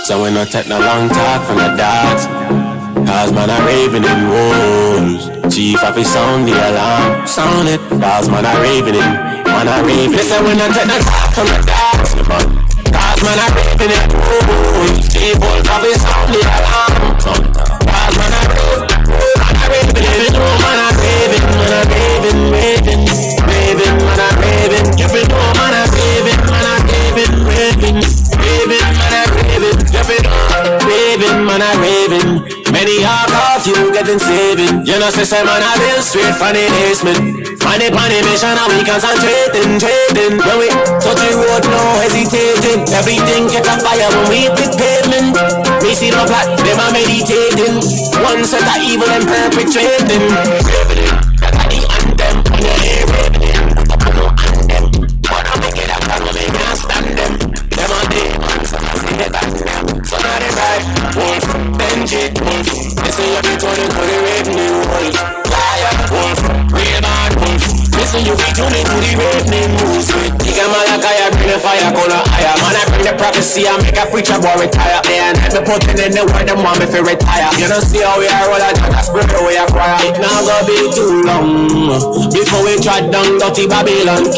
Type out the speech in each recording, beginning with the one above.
So we no take no long talk from the dogs. Cause man are raving in wolves. Chief of his sound the alarm. Sound it. Cause man are raving in. Man are raving. Listen we no take no talk from the dogs. Cause man are raving in wolves. Chief of his sound the alarm. Cause man are raving. Man are raving in. Man are raving. Man are raving. Raving. Raving. Man are raving. If you know man are raving. Man are raving. Raving. Raving. Man are raving. If you know raving. Man are raving. Many are off you getting saving. You know say man I been straight from the basement. Money mission and we concentrating, trading. When we touch the road no hesitating. Everything catch a fire when we hit the pavement. We see no plot, them are meditating. One set of evil and perpetrating. Raving, that are the anthem. When you hear raving, I know anthem. But I make it up and we can't stand them. Them are demons, I see the back them. So now they right, wolf, Benji, wolf. Listen, you be turning to the ravening wolf. Liar, wolf, Raymond, wolf. Listen, you be turning to the ravening wolf. You can Malachi, bring the fire, color higher. Man, I bring the prophecy, I make a preacher boy retire. And let me put it in the word, them want me to retire. You don't see how we are roll out, that's where we acquire. It now gonna be too long before we trot down dirty Babylon.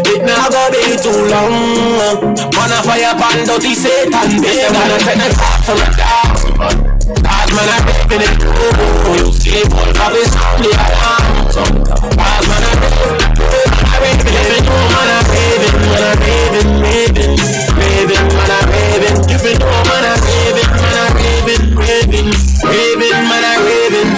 It now gonna be too long. Man, a fire pan dirty Satan. They gonna take the top from the dogs. Cause man I raving it. You see wolf of his only alarm. Cause man I raving it. Man I raving. Man I raving. Raving. Raving. Man I raving. If you know man I raving. Man I raving. Raving. Raving. Man I raving.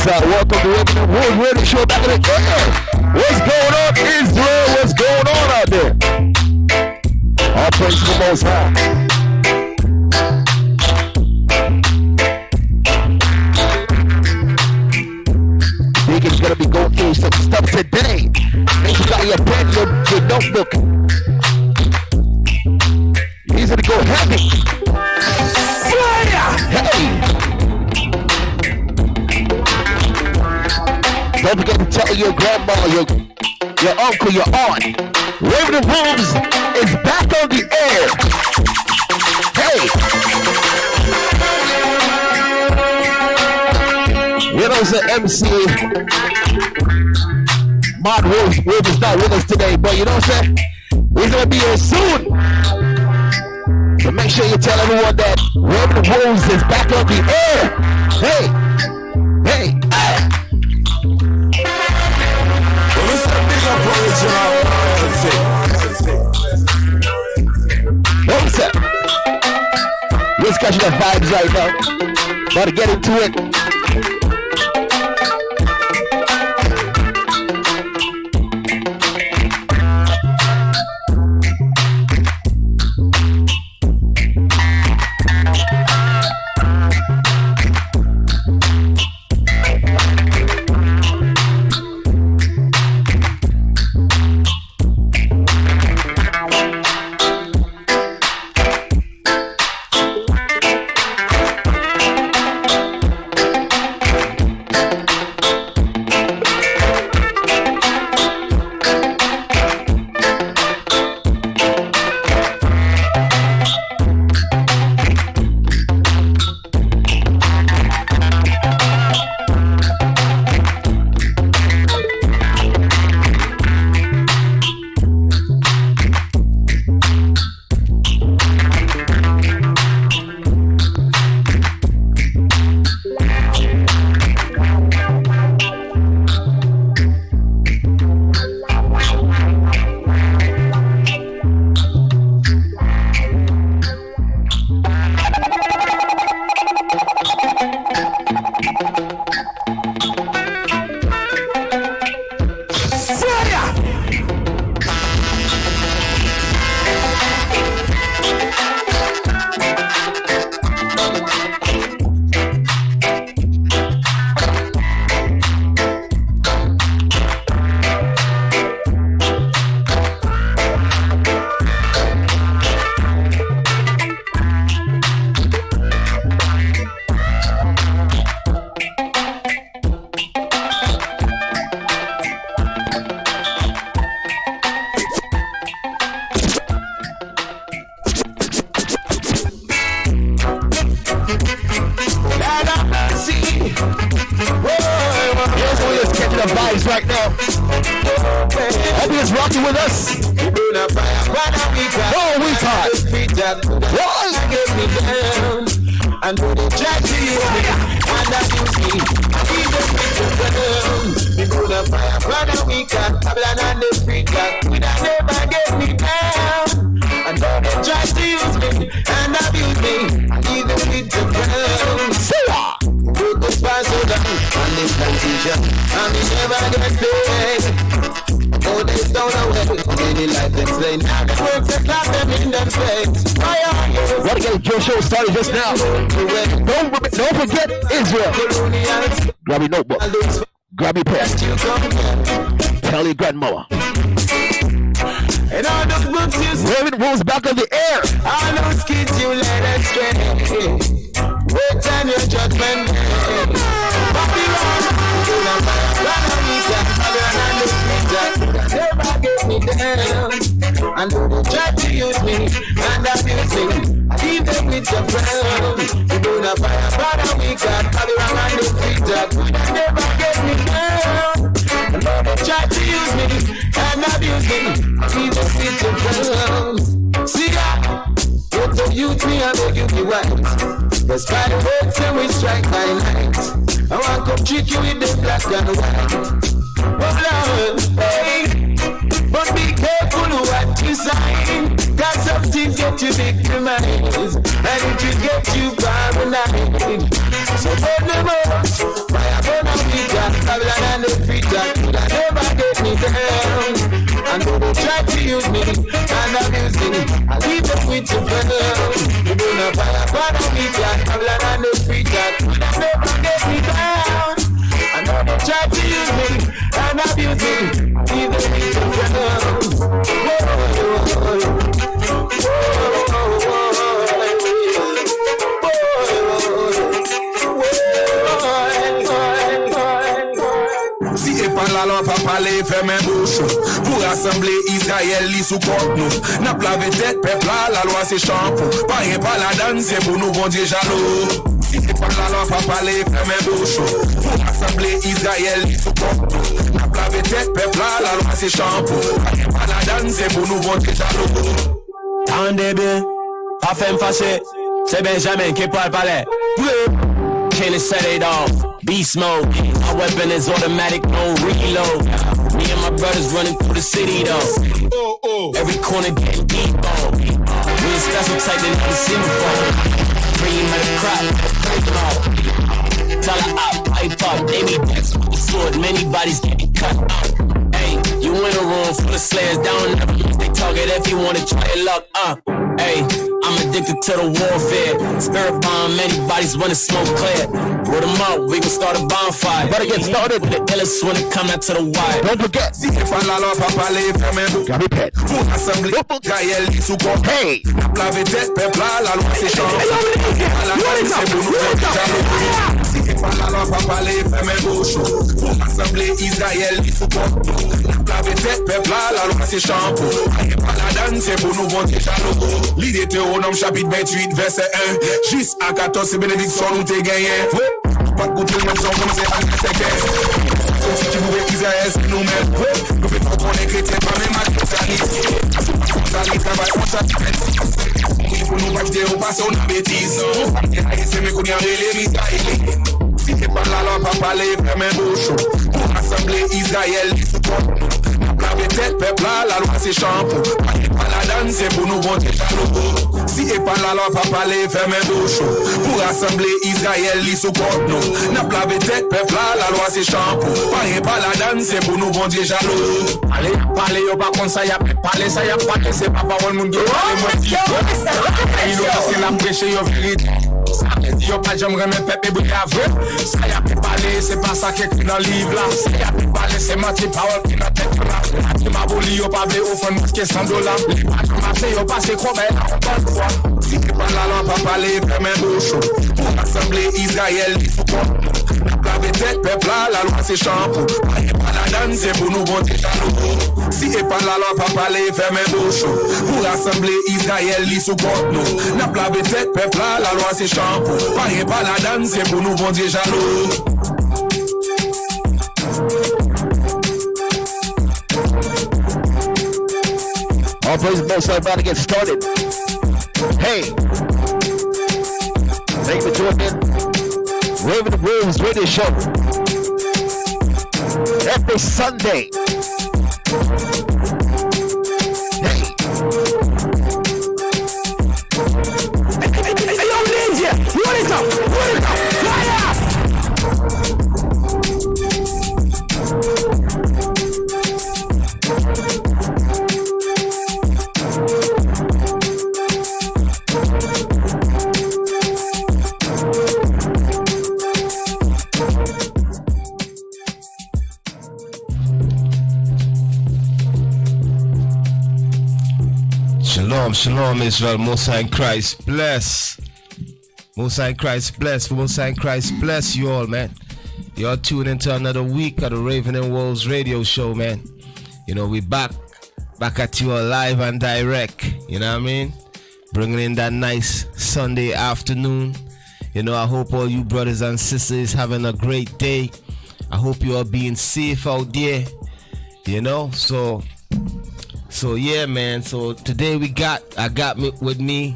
Welcome to Revenant World Radio Show back in the air. What's going on, Israel? What's going on out there? All praise to the Most High. Deacon's gonna be going through some stuff today. Make sure you got your pen, your notebook. He's gonna go heavy. Fire! Hey! Don't forget to tell your grandma, your uncle, your aunt. Revenant Wolves is back on the air. Hey! You know, the MC Mod Wolf is not with us today, but you know what I'm saying? He's gonna be here soon. So make sure you tell everyone that Revenant Wolves is back on the air. Hey! Hey! What's up? Let's catch the vibes right now. Gotta get into it. is rocking with us. Oh, we caught. What? And when they try to use me, and abuse me, even with the gun, we put a fire, brother, we can plan on the free cat, we don't never get me down. And when they try to use me, and abuse me, even with the gun, put the sponsor down on this plantation, and we never get paid. Oh, they don't know where any life they slay. Now the works that slap them in them face. Gotta get your show started just now. Don't forget Israel. Grab your notebook. Grab your pen. Tell your grandmother. And all the books you see. Raven rules back on the air. All those kids you let astray. Wait on your judgment day. Never get me down. And they try to use me and abuse me. Even with your friends, you do not fire, but we got Babylon and the street that never get me down. And they try to use me and abuse me. Even with your friends. See that? What the youth me and make you be white. Despite the words and we strike by night. I want to trick you with the black and white. Oh Lord, hey, but be careful what you sign. Cause some things get you victimized, and it will get you paranoid. So burn them up, fire burn up with that. Babylon and the free talk, that never get me down. And when they try to use me and abuse me, I leave them with your friends. You do not fire burn up with that. Babylon and the free talk, that never get me down. I know they try to use me and abuse me, even with your friends. Si e pan la lan pa pale fè men bouche pour rassembler Israël li sous compte nous. N'a plave tête peuple la loi c'est shampoo. Pas rien pas la donne c'est pour nous bon Dieu jaloux. Si c'est pas la loi pa pale fè men bouche pour rassembler Israël li sous compte nous. N'a plave tête peuple la loi c'est shampoo. Pas rien pas la donne c'est pour nous bon Dieu jaloux. Tendez bien, pas fait me fâcher. C'est Benjamin qui parle palais. Can't set it off. Beast mode. My weapon is automatic, no reload. Me and my brothers running through the city though. Every corner getting deep on. We a special type they never seen before. Bring him out of crap. Tell her up, pipe up. They be decks with the sword. Many bodies getting cut up. Hey, you in a room full of slayers down. They target if you wanna try your luck. Hey, I'm addicted to the warfare. Spirit bomb, many bodies wanna smoke clear. Roll them up, we can start a bonfire. Better get started with the illest when it come out to the wire. Don't forget. Si c'est pas la loi pa pale fè men bouche. Grab your pen. Pour rassembler Israël li sous compte. Hey. N'a plave tête peuple la loi c'est shampoo. La loi c'est pour nous jaloux. Si c'est pas la loi pa pale fè men bouche pour rassembler Israël li sous compte. N'a plave tête peuple la loi c'est shampoo. Pas la donne c'est pour nous bon Dieu jaloux. L'idée Deutéronome chapitre 28 verset 1. Juste à 14 c'est bénédiction nous t'es gagné. Pas de côté même sans commencer à verset 15. Si tu pouvais Israël c'est nous-mêmes. Nous faisons qu'on est chrétiens pas même à totaliste. On s'allie travail on s'allie. Oui pour nous pas dire on passe on a bêtise. C'est mes qu'on y a les Israéliens. Si c'est pas la loi pas parler fais mes bouches. Pour rassembler Israël sous compte. La tête peuple la loi c'est shampoo. Pas la donne c'est pour nous bon Dieu jaloux. Si et pas la loi pas parler fais mes bouches. Pour rassembler Israël sous compte nous. N'a pas la tête peuple la loi c'est shampoo. Pas la donne c'est pour nous bon Dieu jaloux. Allez, parlez yo pas comme ça y a parler ça y a parler c'est pas parole moun qui parler moi dit. Il nous parce que la prêcher yo vérité. Yo pas j'aimerais mes peuple brûler avec. Ça y a parler c'est pas ça qui écrit dans livre là. Ça y a parler c'est mentir parole qui dans tête là. Tu m'as volé yo pas veut offrir moi que $100. Les pas marcher yo pas c'est quoi ben encore fois. Si c'est pas la loi pas parler fais mes bouches. Pour rassembler Israël sous compte. La tête peuple la loi c'est shampoo. Pas la donne c'est pour nous bon Dieu jaloux. Si et pas la loi pas parler fais mes bouches. Pour rassembler Israël sous compte nous. N'a pas la tête peuple la loi c'est shampoo. Pas la donne c'est pour nous bon Dieu jaloux. All praise the Most High. About to get started. Hey, thank you for joining in. Raven the Wolves Radio Show. Every Sunday. Hey, yo, Ninja, what is up? Fire! Shalom, shalom, Israel. Most High in Christ bless. Most High in Christ bless. Most High in Christ bless you all, man. You're tuned into another week of the Raven and Wolves Radio Show, man. You know, we back at you all live and direct. You know what I mean? Bringing in that nice Sunday afternoon. You know, I hope all you brothers and sisters having a great day. I hope you are being safe out there. You know, so yeah, man. So today I got with me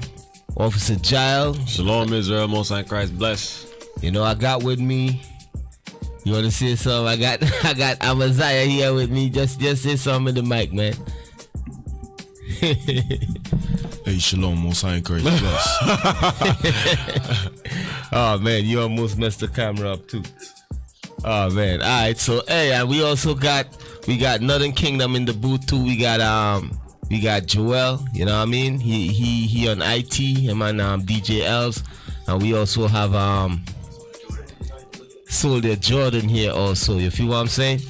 Officer Giles. Shalom, Israel. Most High in Christ bless. You know, I got with me. You want to say something? I got Amaziah here with me. Just say something in the mic, man. Hey, shalom, Most High in Christ bless. Oh man, you almost messed the camera up too. Oh man. All right. So hey, and we got Northern Kingdom in the booth too. We got Joel. You know what I mean? He on IT. Him and DJ Els, and we also have Soldier Jordan here also. You feel what I'm saying?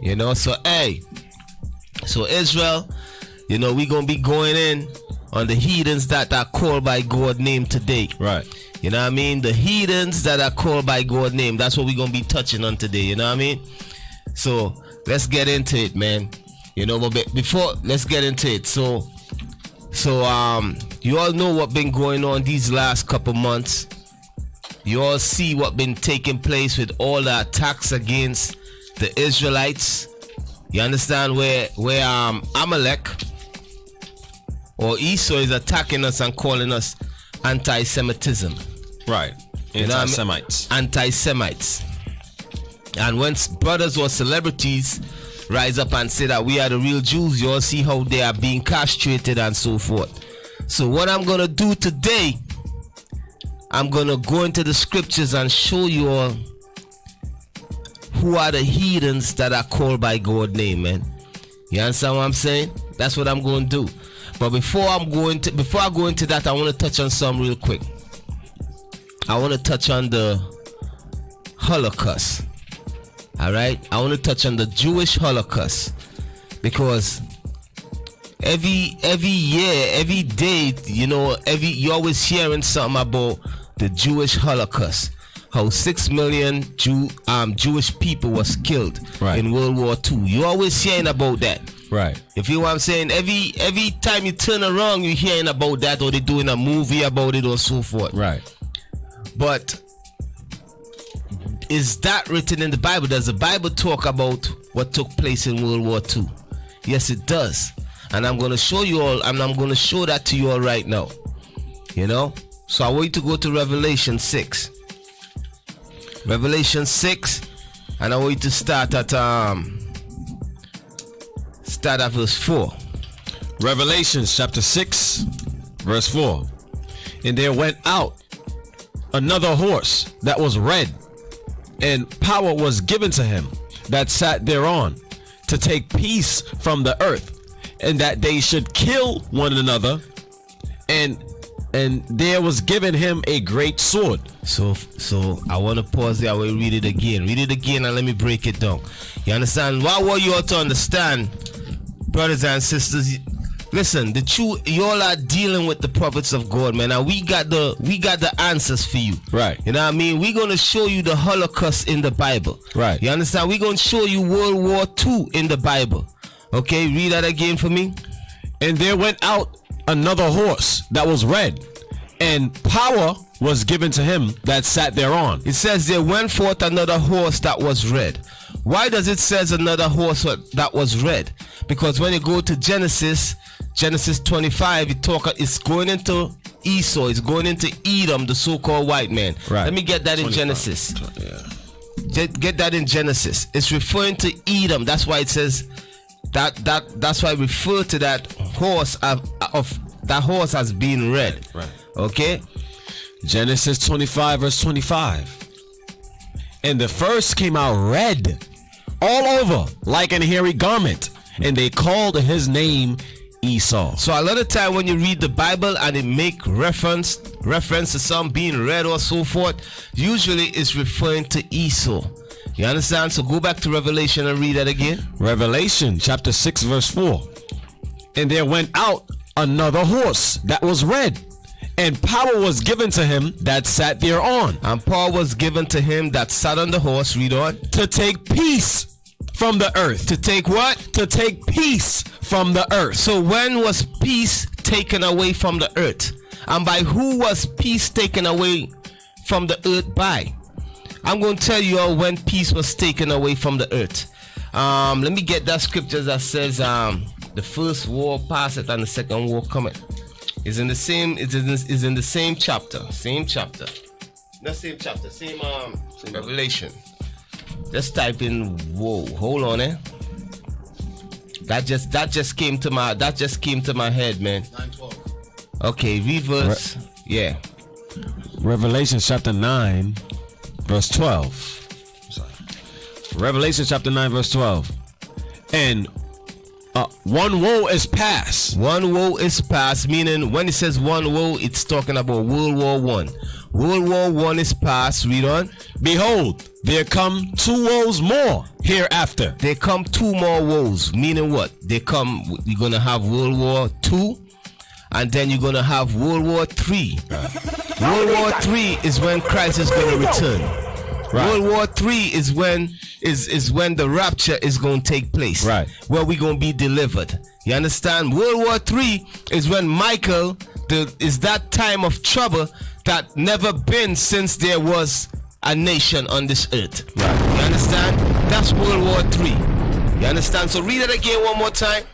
You know. So hey, so Israel, you know, we gonna be going in on the heathens that are called by God name today. Right. You know what I mean? The heathens that are called by God name. That's what we're going to be touching on today. You know what I mean? So, let's get into it, man. You know, but before, let's get into it. So, you all know what been going on these last couple months. You all see what been taking place with all the attacks against the Israelites. You understand where Amalek or Esau is attacking us and calling us anti-Semitism. Right. Anti-Semites. Anti-Semites. And when brothers or celebrities rise up and say that we are the real Jews, you all see how they are being castrated and so forth. So what I'm going to do today, I'm going to go into the scriptures and show you all who are the heathens that are called by God's name, man. You understand what I'm saying? That's what I'm going to do. But before I go into that, I want to touch on something real quick. I want to touch on the Holocaust. All right? I want to touch on the Jewish Holocaust, because every year, every day, you know, you're always hearing something about the Jewish Holocaust. How 6 million Jewish people was killed in World War II. You're always hearing about that. Right. You feel what I'm saying? Every time you turn around, you're hearing about that, or they're doing a movie about it or so forth. Right. But is that written in the Bible? Does the Bible talk about what took place in World War II? Yes, it does. And I'm going to show you all, and I'm going to show that to you all right now. You know? So I want you to go to Revelation 6. Revelation 6, and I want you to start at verse 4. Revelation chapter 6, verse 4. And there went out another horse that was red, and power was given to him that sat thereon, to take peace from the earth, and that they should kill one another, and there was given him a great sword. So I want to pause there. I will read it again. Read it again and let me break it down. You understand? What I want you all to understand, brothers and sisters, listen, you all are dealing with the prophets of God, man, and we got the answers for you. Right. You know what I mean? We're gonna show you the Holocaust in the Bible. Right. You understand? We're gonna show you World War II in the Bible. Okay, read that again for me. And there went out another horse that was red, and power was given to him that sat thereon. It says there went forth another horse that was red. Why does it says another horse that was red? Because when you go to Genesis 25, it's going into Esau, it's going into Edom, the so-called white man. Right. Let me get that in 25. Genesis. Yeah. Get that in Genesis. It's referring to Edom. That's why it says that's why I refer to that horse that horse as being red. Right. Okay? Genesis 25 verse 25. And the first came out red all over like an hairy garment, and they called his name Esau. So a lot of time when you read the Bible and it make reference to some being red or so forth, usually it's referring to Esau. You understand? So go back to Revelation and read that again. Revelation chapter 6 verse 4. And there went out another horse that was red, and power was given to him that sat thereon. And power was given to him that sat on the horse, read on. To take peace from the earth. To take what? To take peace from the earth. So when was peace taken away from the earth? And by who was peace taken away from the earth by? I'm going to tell you all when peace was taken away from the earth. Let me get that scripture that says the first war passeth and the second war cometh. It's in the same chapter. Same Revelation. Just type in woe. Hold on, That just came to my head, man. 9:12. Okay, reverse. Yeah. Revelation chapter 9 verse 12. Revelation chapter 9 verse 12. And one woe is past. One woe is past, meaning when it says one woe, it's talking about World War I. World War I is past. Read on. Behold, there come two woes more hereafter. There come two more woes, meaning what? You're gonna have World War II, and then you're gonna have World War III. World War III is when Christ is gonna return. Right. World War III is when the rapture is going to take place. Right. Where we're going to be delivered. You understand? World War III is when Michael, is that time of trouble that never been since there was a nation on this earth. Right. You understand? That's World War III. You understand? So read it again one more time.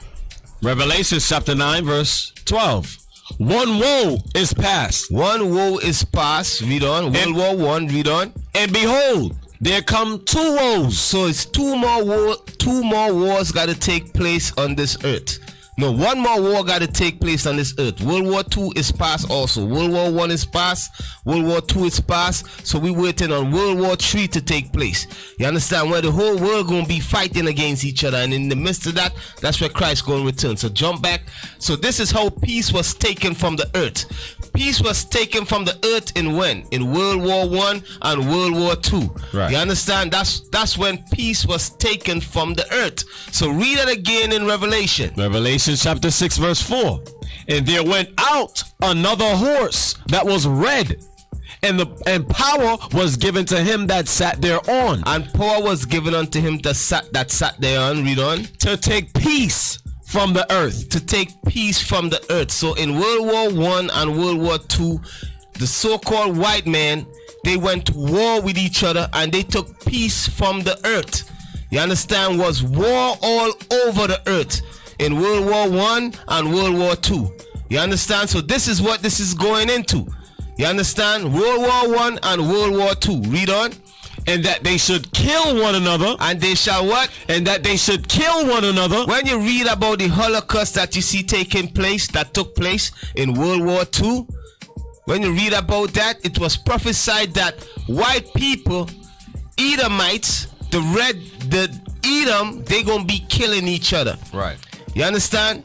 Revelation chapter 9 verse 12. One woe is past. One woe is past. Read on. World War I. Read on. And behold, there come two woes. So it's two more wars got to take place on this earth. No, one more war got to take place on this earth. World War II is past also. World War I is past. World War II is past. So we waiting on World War III to take place. You understand? Where the whole world going to be fighting against each other. And in the midst of that, that's where Christ going to return. So jump back. So this is how peace was taken from the earth. Peace was taken from the earth in when? In World War I and World War II. Right. You understand? That's when peace was taken from the earth. So read it again in Revelation. Revelation chapter 6 verse 4. And there went out another horse that was red, and power was given to him that sat thereon. And power was given unto him that sat thereon. Read on. To take peace from the earth. To take peace from the earth. So in World War I and World War II, the so-called white men, they went to war with each other and they took peace from the earth. You understand? Was war all over the earth in World War I and World War II. You understand? So this is what this is going into. You understand? World War I and World War II. Read on. And that they should kill one another. And they shall what? And that they should kill one another. When you read about the holocaust that you see that took place in World War II, when you read about that, it was prophesied that white people, Edomites, the Edom, they gonna be killing each other. Right. You understand?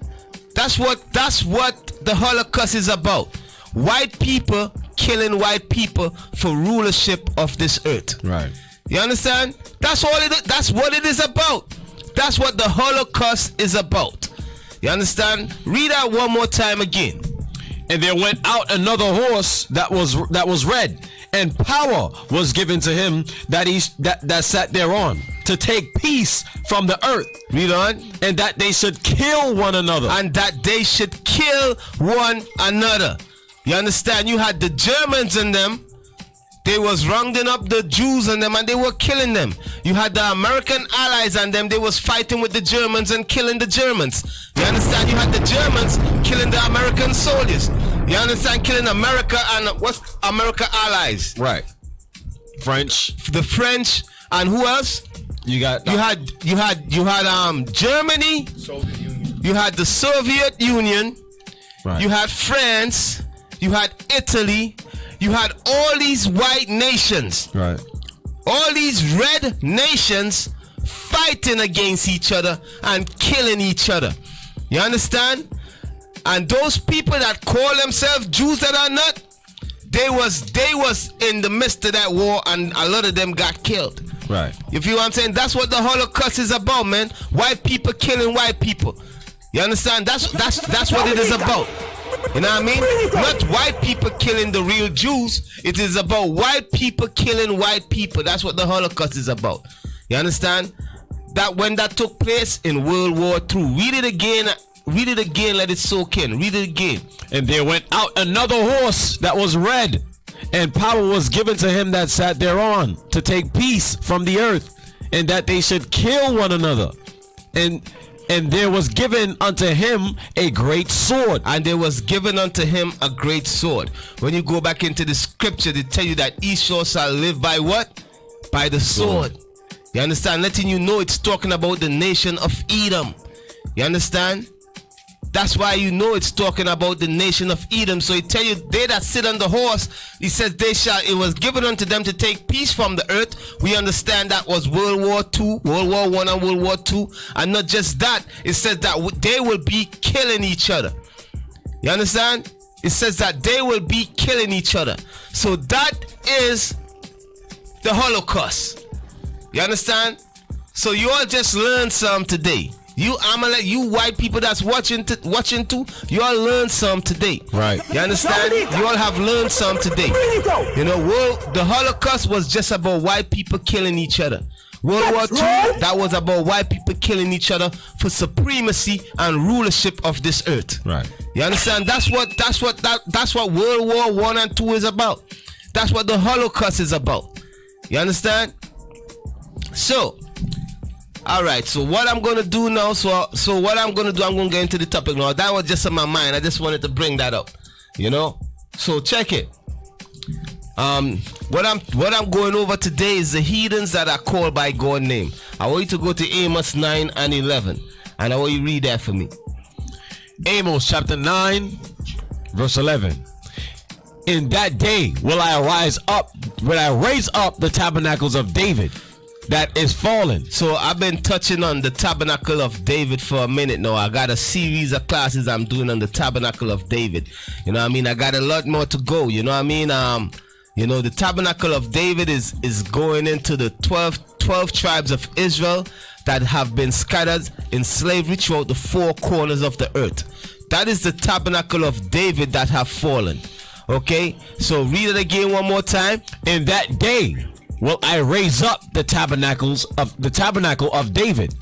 That's what the Holocaust is about. White people killing white people for rulership of this earth. Right. You understand? That's what it is about. That's what the Holocaust is about. You understand? Read that one more time again. And there went out another horse that was red, and power was given to him that sat thereon, to take peace from the earth. Read on. And that they should kill one another. And that they should kill one another. You understand? You had the Germans in them. they was rounding up the Jews and them, and they were killing them. You had the American allies and them, they was fighting with the Germans and killing the Germans. You understand? You had the Germans killing the American soldiers. You understand? Killing America and what's America allies? Right. French. The French and who else? You had Germany. Soviet Union. You had the Soviet Union. Right. You had France. You had Italy. You had all these white nations. Right. All these red nations fighting against each other and killing each other. You understand? And those people that call themselves Jews that are not, they was in the midst of that war, and a lot of them got killed. Right. You feel what I'm saying? That's what the Holocaust is about, man. White people killing white people. You understand? That's what it is about. You know what I mean? Not white people killing the real Jews. It is about white people killing white people. That's what the Holocaust is about. You understand? That when that took place in World War II. Read it again, let it soak in. Read it again. And there went out another horse that was red, and power was given to him that sat thereon to take peace from the earth, and that they should kill one another. And there was given unto him a great sword. And there was given unto him a great sword. When you go back into the scripture, they tell you that Esau shall live by what? By the sword. You understand? Letting you know it's talking about the nation of Edom. You understand? That's why you know it's talking about the nation of Edom. So he tell you, they that sit on the horse, he says it was given unto them to take peace from the earth. We understand that was World War II, World War I and World War II. And not just that, it says that they will be killing each other. You understand? It says that they will be killing each other. So that is the Holocaust. You understand? So you all just learned some today. You Amalek, you white people that's watching too, you all learned some today. Right. You understand? You all have learned some today. You know, the Holocaust was just about white people killing each other. World War II, that was about white people killing each other for supremacy and rulership of this earth. Right. You understand? That's what World War I and II is about. That's what the Holocaust is about. You understand? So, all right, so what I'm going to do now, I'm going to get into the topic now. That was just in my mind. I just wanted to bring that up, you know? So check it. What I'm going over today is the heathens that are called by God's name. I want you to go to Amos 9 and 11, and I want you to read that for me. Amos chapter 9, verse 11. In that day will I raise up the tabernacles of David that is fallen. So I've been touching on the tabernacle of David for a minute now. I got a series of classes I'm doing on the tabernacle of David. You know what I mean? I got a lot more to go. You know what I mean? You know, the tabernacle of David is going into the 12 tribes of Israel that have been scattered in slavery throughout the four corners of the earth. That is the tabernacle of David that have fallen. Okay? So read it again one more time. In that day will I raise up the tabernacle of David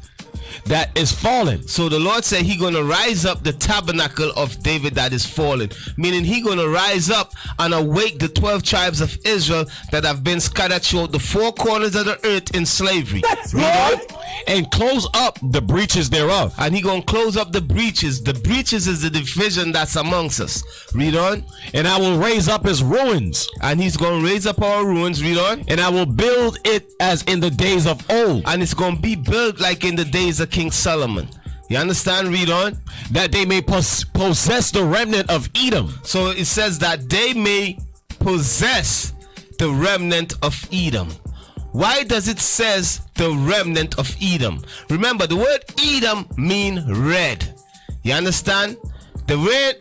that is fallen. So the Lord said he gonna rise up the tabernacle of David that is fallen, meaning he gonna rise up and awake the 12 tribes of Israel that have been scattered throughout the four corners of the earth in slavery. That's right. And close up the breaches thereof. And he gonna close up the breaches. The breaches is the division that's amongst us. Read on. And I will raise up his ruins. And he's gonna raise up our ruins. Read on. And I will build it as in the days of old. And it's gonna be built like in the days of King Solomon. You understand? Read on. That they may possess the remnant of Edom. So it says that they may possess the remnant of Edom. Why does it says the remnant of Edom? Remember, the word Edom mean red. You understand? The word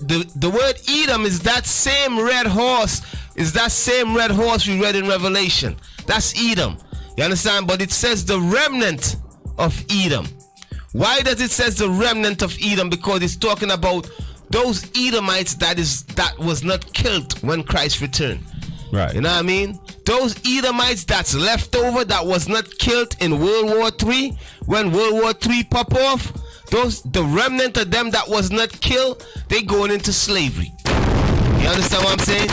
Edom is that same red horse. Is that same red horse we read in Revelation. That's Edom. You understand? But it says the remnant of Edom. Why does it says the remnant of Edom? Because it's talking about those Edomites that was not killed when Christ returned. Right. You know what I mean? Those Edomites that's left over that was not killed in World War III, when World War III pop off, the remnant of them that was not killed, they going into slavery. You understand what I'm saying?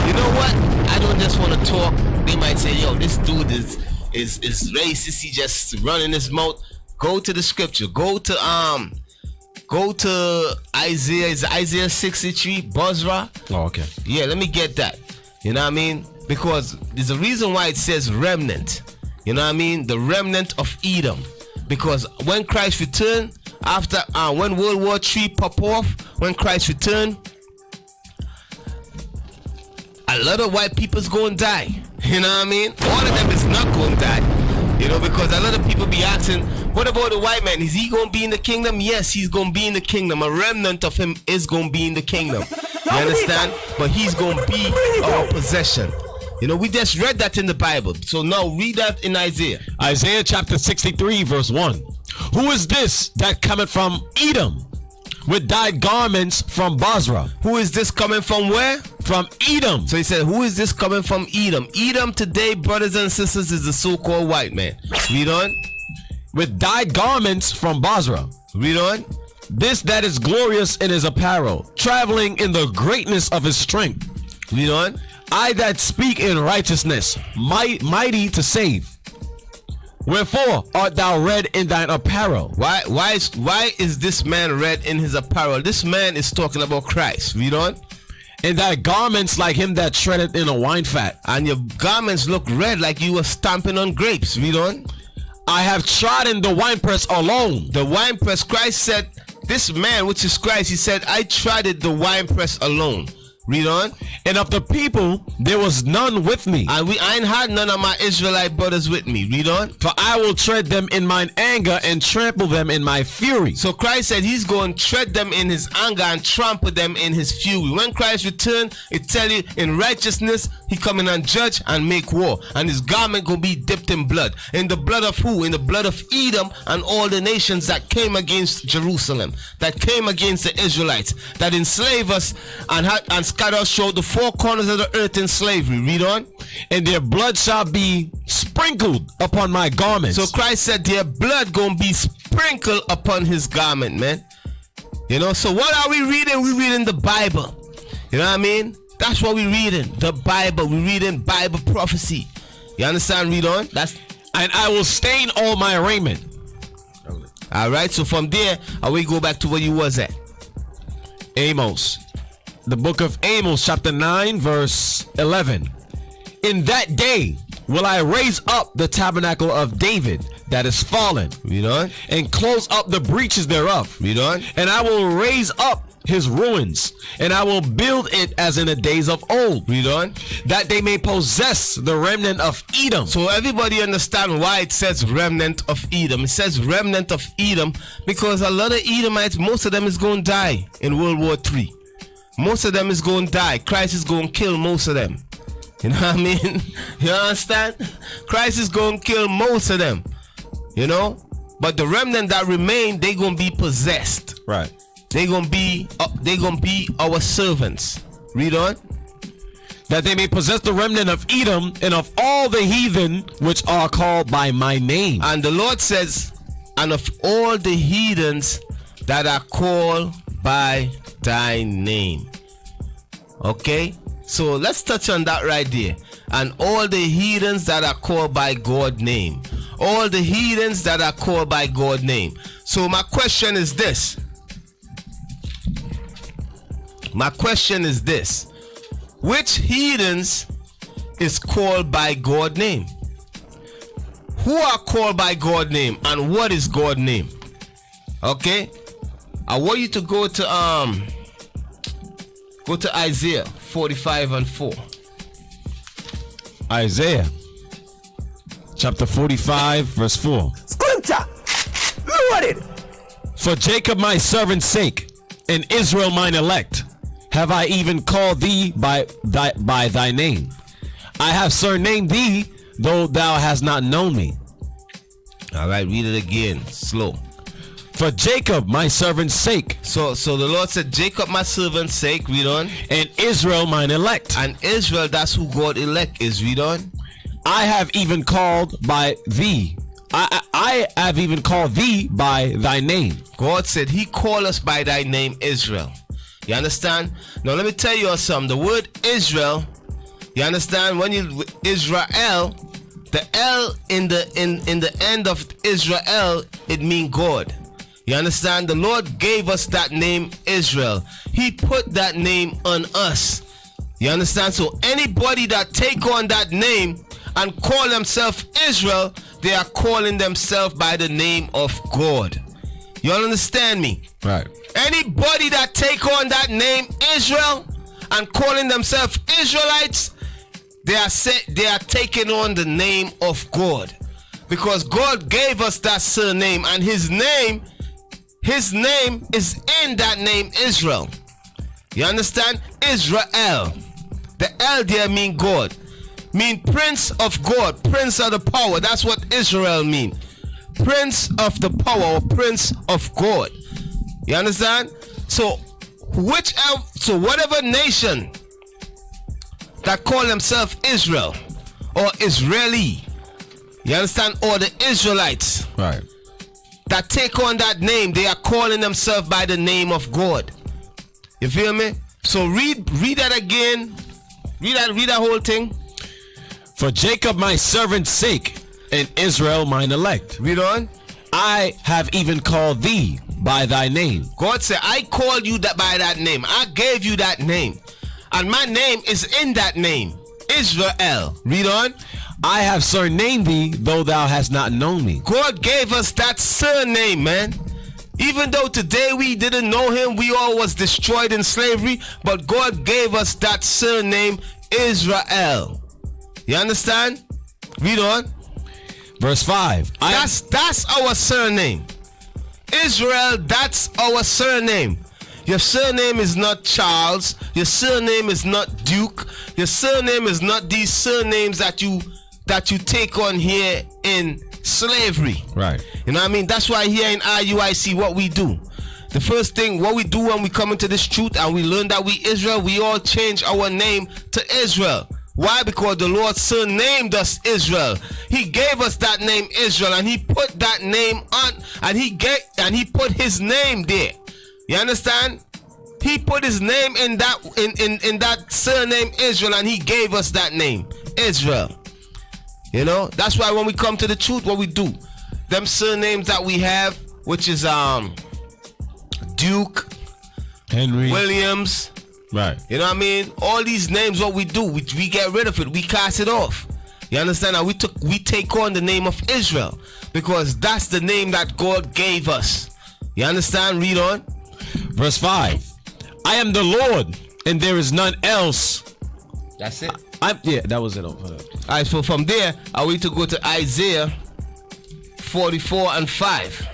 You You know what? I don't just want to talk. They might say, yo, this dude is racist. He just running his mouth. Go to the scripture. Go to Isaiah. Is Isaiah 63? Bozrah? Oh, okay. Yeah, let me get that. You know what I mean? Because there's a reason why it says remnant. You know what I mean? The remnant of Edom. Because when Christ returned, after when World War III pop off, when Christ returned, a lot of white people's gonna die. You know what I mean? All of them is not gonna die. You know, because a lot of people be asking, what about the white man? Is he gonna be in the kingdom? Yes, he's gonna be in the kingdom. A remnant of him is gonna be in the kingdom. You understand? But he's gonna be our possession. You know, we just read that in the Bible. So now read that in Isaiah. Isaiah chapter 63 verse 1. Who is this that cometh from Edom with dyed garments from Bozrah? Who is this coming from where? From Edom. So he said, who is this coming from Edom? Edom today, brothers and sisters, is the so-called white man. Read on. With dyed garments from Bozrah. Read on. This that is glorious in his apparel, traveling in the greatness of his strength. Read on. I that speak in righteousness, mighty to save. Wherefore art thou red in thine apparel? Why is this man red in his apparel? This man is talking about Christ. Read on. And thy garments like him that treadeth in a wine fat. And your garments look red like you were stamping on grapes. Read on. I have trodden the winepress alone. The winepress, Christ said, this man, which is Christ, he said, I trodden the winepress alone. Read on. And of the people there was none with me. And I ain't had none of my Israelite brothers with me. Read on. For I will tread them in mine anger and trample them in my fury. So Christ said he's going to tread them in his anger and trample them in his fury. When Christ returned, it tell you in righteousness he coming and judge and make war. And his garment going to be dipped in blood. In the blood of who? In the blood of Edom and all the nations that came against Jerusalem, that came against the Israelites, that enslaved us and scattered showed the four corners of the earth in slavery. Read on. And their blood shall be sprinkled upon my garments. So Christ said their blood gonna be sprinkled upon his garment, man. You know, so what are we reading? We reading the Bible. You know what I mean? That's what we reading. The Bible. We reading Bible prophecy. You understand? Read on. And I will stain all my raiment. Alright, so from there, we go back to where you was at. Amos. The book of Amos chapter 9 verse 11. In that day will I raise up the tabernacle of David that is fallen. Read on. And close up the breaches thereof. Read on. And I will raise up his ruins, and I will build it as in the days of old. Read on. That they may possess the remnant of Edom. So everybody understand why it says remnant of Edom. It says remnant of Edom because a lot of Edomites, most of them is going to die in World War III. Most of them is going to die. Christ is going to kill most of them. You know what I mean? You understand? Christ is going to kill most of them. You know? But the remnant that remain, they going to be possessed. Right. They going to be our servants. Read on. That they may possess the remnant of Edom and of all the heathen which are called by my name. And the Lord says, and of all the heathens that are called by thy name. Okay, so let's touch on that right there. And all the heathens that are called by God's name. All the heathens that are called by God's name. So my question is this. Which heathens is called by God's name? Who are called by God's name and what is God's name? Okay, I want you to go to Isaiah 45 and 4. Isaiah chapter 45 verse 4. Scripture. Load it. For Jacob my servant's sake, and Israel mine elect, have I even called thee by thy name. I have surnamed thee, though thou hast not known me. All right, read it again, slow. For Jacob my servant's sake. So the Lord said, Jacob my servant's sake. Read on. And Israel mine elect. And Israel, that's who God elect is. Read on. I have even called by thee. I have even called thee by thy name. God said he called us by thy name, Israel. You understand? Now let me tell you something. The word Israel You understand? When you Israel, the L in the end of Israel, it means God. You understand? The Lord gave us that name Israel. He put that name on us. You understand? So anybody that take on that name and call themselves Israel, they are calling themselves by the name of God. You all understand me? Right. Anybody that take on that name Israel and calling themselves Israelites, they are taking on the name of God, because God gave us that surname, and his name is in that name Israel. You understand? Israel. The L there mean God, mean Prince of God, Prince of the power. That's what Israel mean. Prince of the power, or Prince of God. You understand? So whatever nation that call themselves Israel or Israeli, you understand, or the Israelites, right, that take on that name, they are calling themselves by the name of God. You feel me? So read that again. Read that whole thing. For Jacob my servant's sake, and Israel mine elect. Read on. I have even called thee by thy name. God said, I called you that by that name. I gave you that name. And my name is in that name. Israel. Read on. I have surnamed thee, though thou hast not known me. God gave us that surname, man. Even though today we didn't know him, we all was destroyed in slavery, but God gave us that surname, Israel. You understand? Read on. Verse 5. That's our surname. Israel, that's our surname. Your surname is not Charles. Your surname is not Duke. Your surname is not these surnames that you take on here in slavery. Right. You know what I mean? That's why here in IUIC, what we do, the first thing what we do when we come into this truth and we learn that we Israel, we all change our name to Israel. Why? Because the Lord surnamed us Israel. He gave us that name Israel, and he put that name on, and he put his name there. You understand? He put his name in that surname Israel, and he gave us that name Israel. You know, that's why when we come to the truth, what we do, them surnames that we have, which is Duke, Henry, Williams, right? You know what I mean? All these names, what we do, we get rid of it, we cast it off. You understand? Now we take on the name of Israel, because that's the name that God gave us. You understand? Read on. Verse 5. I am the Lord, and there is none else. That's it. That was it. Alright, so from there, I want to go to Isaiah 44 and 5.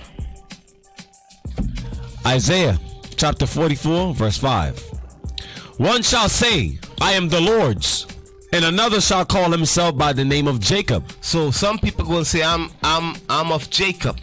Isaiah chapter 44, verse 5. One shall say, I am the Lord's, and another shall call himself by the name of Jacob. So some people going to say, I'm of Jacob.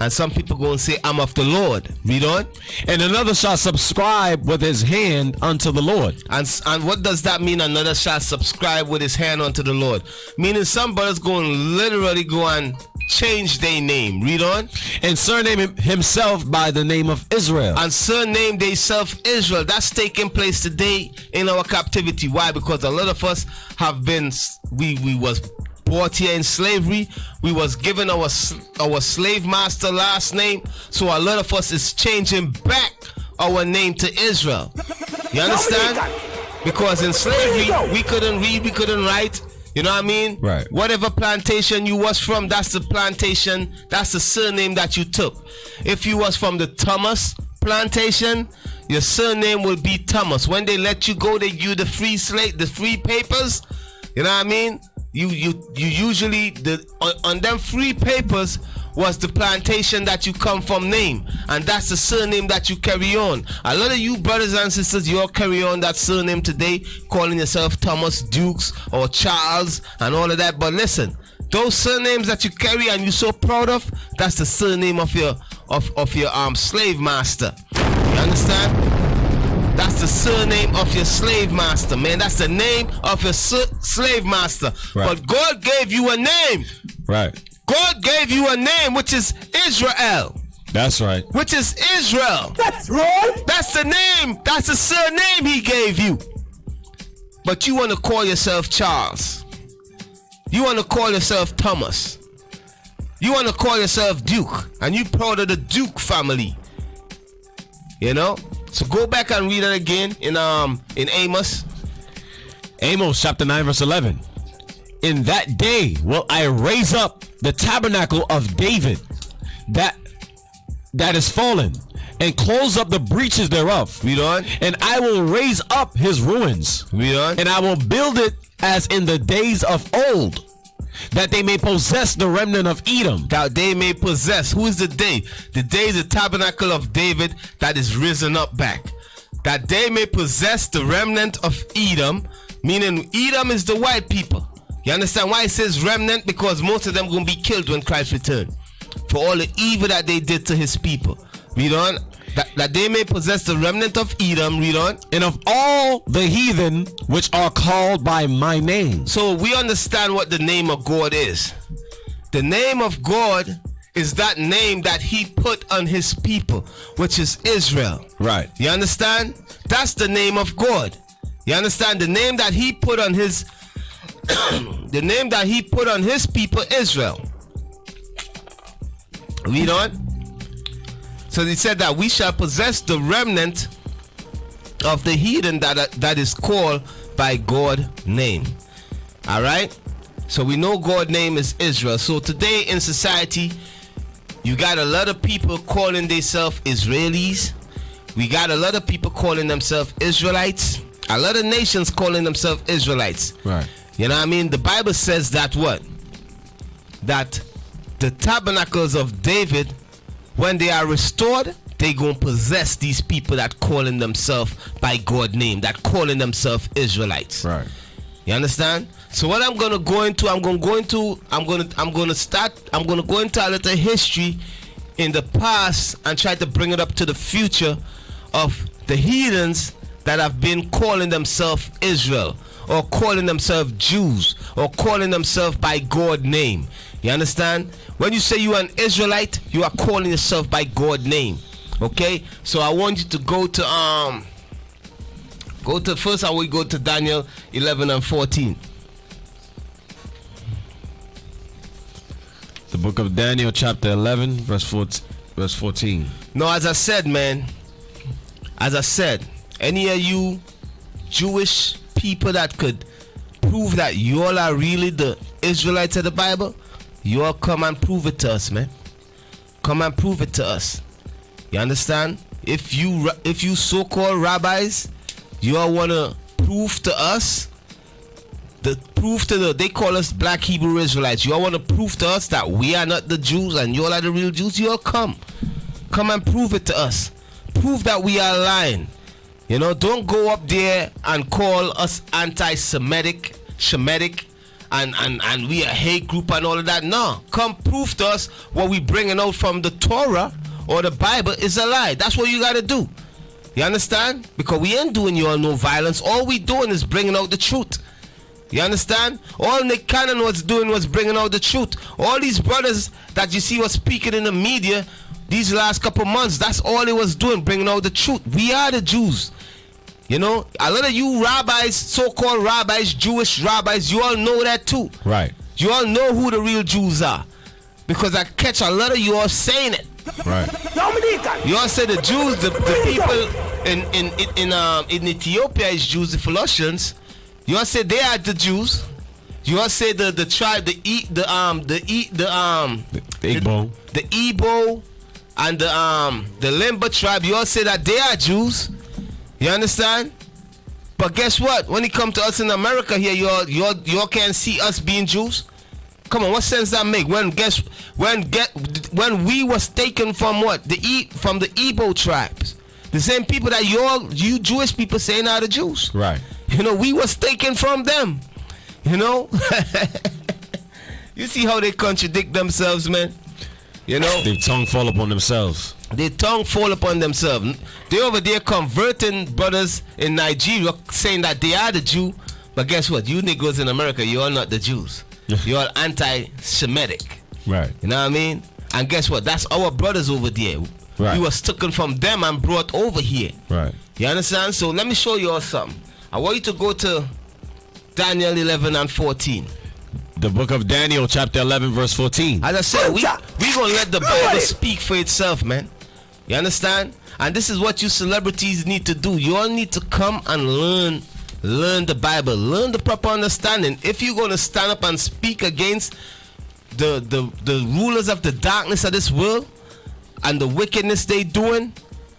And some people going to say, I'm of the Lord. Read on. And another shall subscribe with his hand unto the Lord. And what does that mean? Another shall subscribe with his hand unto the Lord. Meaning some brothers going to literally go and change their name. Read on. And surname himself by the name of Israel. And surname themselves Israel. That's taking place today in our captivity. Why? Because a lot of us have been, we was brought here in slavery. We was given our slave master last name. So a lot of us is changing back our name to Israel. You understand? Because in slavery we couldn't read, we couldn't write. You know what I mean? Right. Whatever plantation you was from, that's the plantation, that's the surname that you took. If you was from the Thomas plantation, your surname will be Thomas. When they let you go, they give you the free slate, the free papers. You know what I mean? You usually on them free papers was the plantation that you come from name, and that's the surname that you carry on. A lot of you brothers and sisters, you all carry on that surname today, calling yourself Thomas, Dukes, or Charles, and all of that. But listen, those surnames that you carry and you're so proud of, that's the surname of your slave master. You understand? That's the surname of your slave master, man. That's the name of your slave master. Right. But God gave you a name. Right. God gave you a name, which is Israel. That's right. Which is Israel. That's right. That's the name. That's the surname he gave you. but you want to call yourself Charles. You want to call yourself Thomas. You want to call yourself Duke, and you proud of the Duke family. You know? So go back and read it again in Amos. Amos chapter 9 verse 11. In that day will I raise up the tabernacle of David that is fallen, and close up the breaches thereof. Read on. And I will raise up his ruins. Read on. And I will build it as in the days of old, that they may possess the remnant of Edom. That they may possess. Who is the day? The day is the tabernacle of David that is risen up back. That they may possess the remnant of Edom, meaning Edom is the white people. You understand why it says remnant? Because most of them going to be killed when Christ returns for all the evil that they did to his people. Read on. That they may possess the remnant of Edom. Read on. And of all the heathen which are called by my name. So we understand what the name of God is. The name of God is that name that he put on his people, which is Israel. Right. You understand? That's the name of God. You understand? The name that he put on his the name that he put on his people, Israel. Read on. So he said that we shall possess the remnant of the heathen that is called by God's name. All right. So we know God's name is Israel. So today in society, you got a lot of people calling themselves Israelis. We got a lot of people calling themselves Israelites. A lot of nations calling themselves Israelites. Right. You know what I mean? The Bible says that what? That the tabernacles of David, when they are restored, they gonna possess these people that calling themselves by God's name, that calling themselves Israelites. Right. You understand? So what I'm gonna go into, I'm gonna go into a little history in the past and try to bring it up to the future of the heathens that have been calling themselves Israel, or calling themselves Jews, or calling themselves by God's name. You understand? When you say you are an Israelite, you are calling yourself by God's name. Okay? So I want you to go to first I will go to Daniel 11 and 14. The book of Daniel chapter 11 verse 14. No, as I said, man, any of you Jewish people that could prove that you all are really the Israelites of the Bible, you all come and prove it to us, man. Come and prove it to us. You understand? If you so-called rabbis, you all want to prove to us, they call us black Hebrew Israelites. You all want to prove to us that we are not the Jews and you all are the real Jews, you all come and prove it to us. Prove that we are lying. You know, don't go up there and call us anti-Semitic, Shemitic, and we a hate group and all of that. No, come prove to us what we bringing out from the Torah or the Bible is a lie. That's what you got to do. You understand? Because we ain't doing you all no violence. All we doing is bringing out the truth. You understand? All Nick Cannon was doing was bringing out the truth. All these brothers that you see was speaking in the media these last couple months, that's all he was doing, bringing out the truth. We are the Jews. You know, a lot of you rabbis, so-called rabbis, Jewish rabbis, you all know that too. Right. You all know who the real Jews are, because I catch a lot of you all saying it. Right. You all say the Jews, the people in Ethiopia is Jews, the Philossians. You all say they are the Jews. You all say the tribe, the Igbo and the Limba tribe. You all say that they are Jews. You understand? But guess what? When it comes to us in America here, you all can't see us being Jews. Come on, what sense that make? When we was taken from what? From the Igbo tribes. The same people that you Jewish people saying are the Jews. Right. You know, we was taken from them. You know? You see how they contradict themselves, man? You know? Their tongue fall upon themselves. Their tongue fall upon themselves. They over there converting brothers in Nigeria saying that they are the Jew. But guess what? You Negroes in America, you are not the Jews. You're anti-Semitic. Right. You know what I mean? And guess what? That's our brothers over there. Right. We was taken from them and brought over here. Right. You understand? So let me show you all something. I want you to go to Daniel 11 and 14. The book of Daniel, chapter 11, verse 14. As I said, we gonna let the Bible speak for itself, man. You understand? And this is what you celebrities need to do. You all need to come and learn the Bible, learn the proper understanding. If you're gonna stand up and speak against the rulers of the darkness of this world and the wickedness they doing,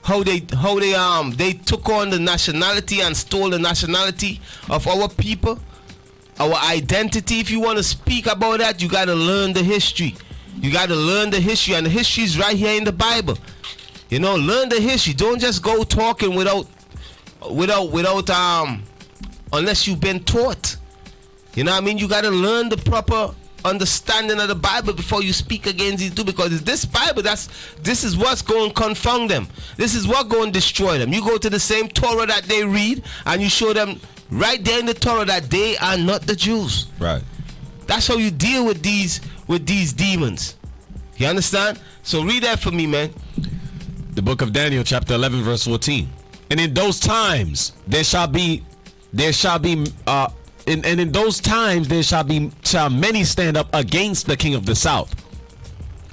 how they took on the nationality and stole the nationality of our people, our identity. If you want to speak about that, you got to learn the history. You got to learn the history, and the history is right here in the Bible. You know, learn the history. Don't just go talking without unless you've been taught. You know what I mean? You got to learn the proper understanding of the Bible before you speak against these two, because this Bible, this is what's going to confound them. This is what's going to destroy them. You go to the same Torah that they read and you show them right there in the Torah that they are not the Jews. Right. That's how you deal with these demons. You understand? So read that for me, man. The book of Daniel, chapter 11, verse 14. And in those times there shall many stand up against the king of the south.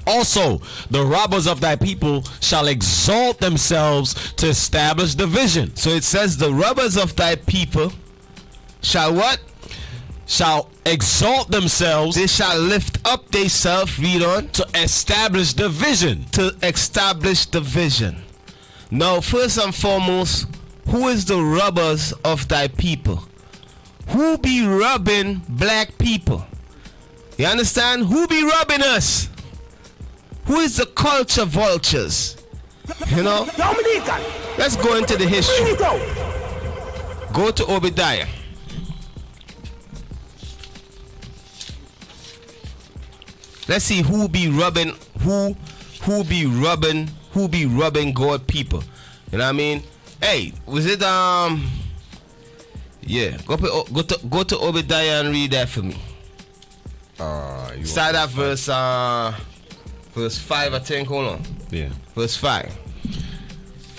Also, the robbers of thy people shall exalt themselves to establish division. So it says the robbers of thy people shall what? Shall exalt themselves. They shall lift up themselves. Read on. To establish division. To establish division. Now, first and foremost, who is the robbers of thy people? Who be robbing black people? You understand? Who be robbing us? Who is the culture vultures? You know? Let's go into the history. Go to Obadiah. Let's see who be robbing God people. You know what I mean? Hey, was it yeah, go to Obadiah and read that for me. Start at verse 5, I think. Hold on. Yeah. Verse 5.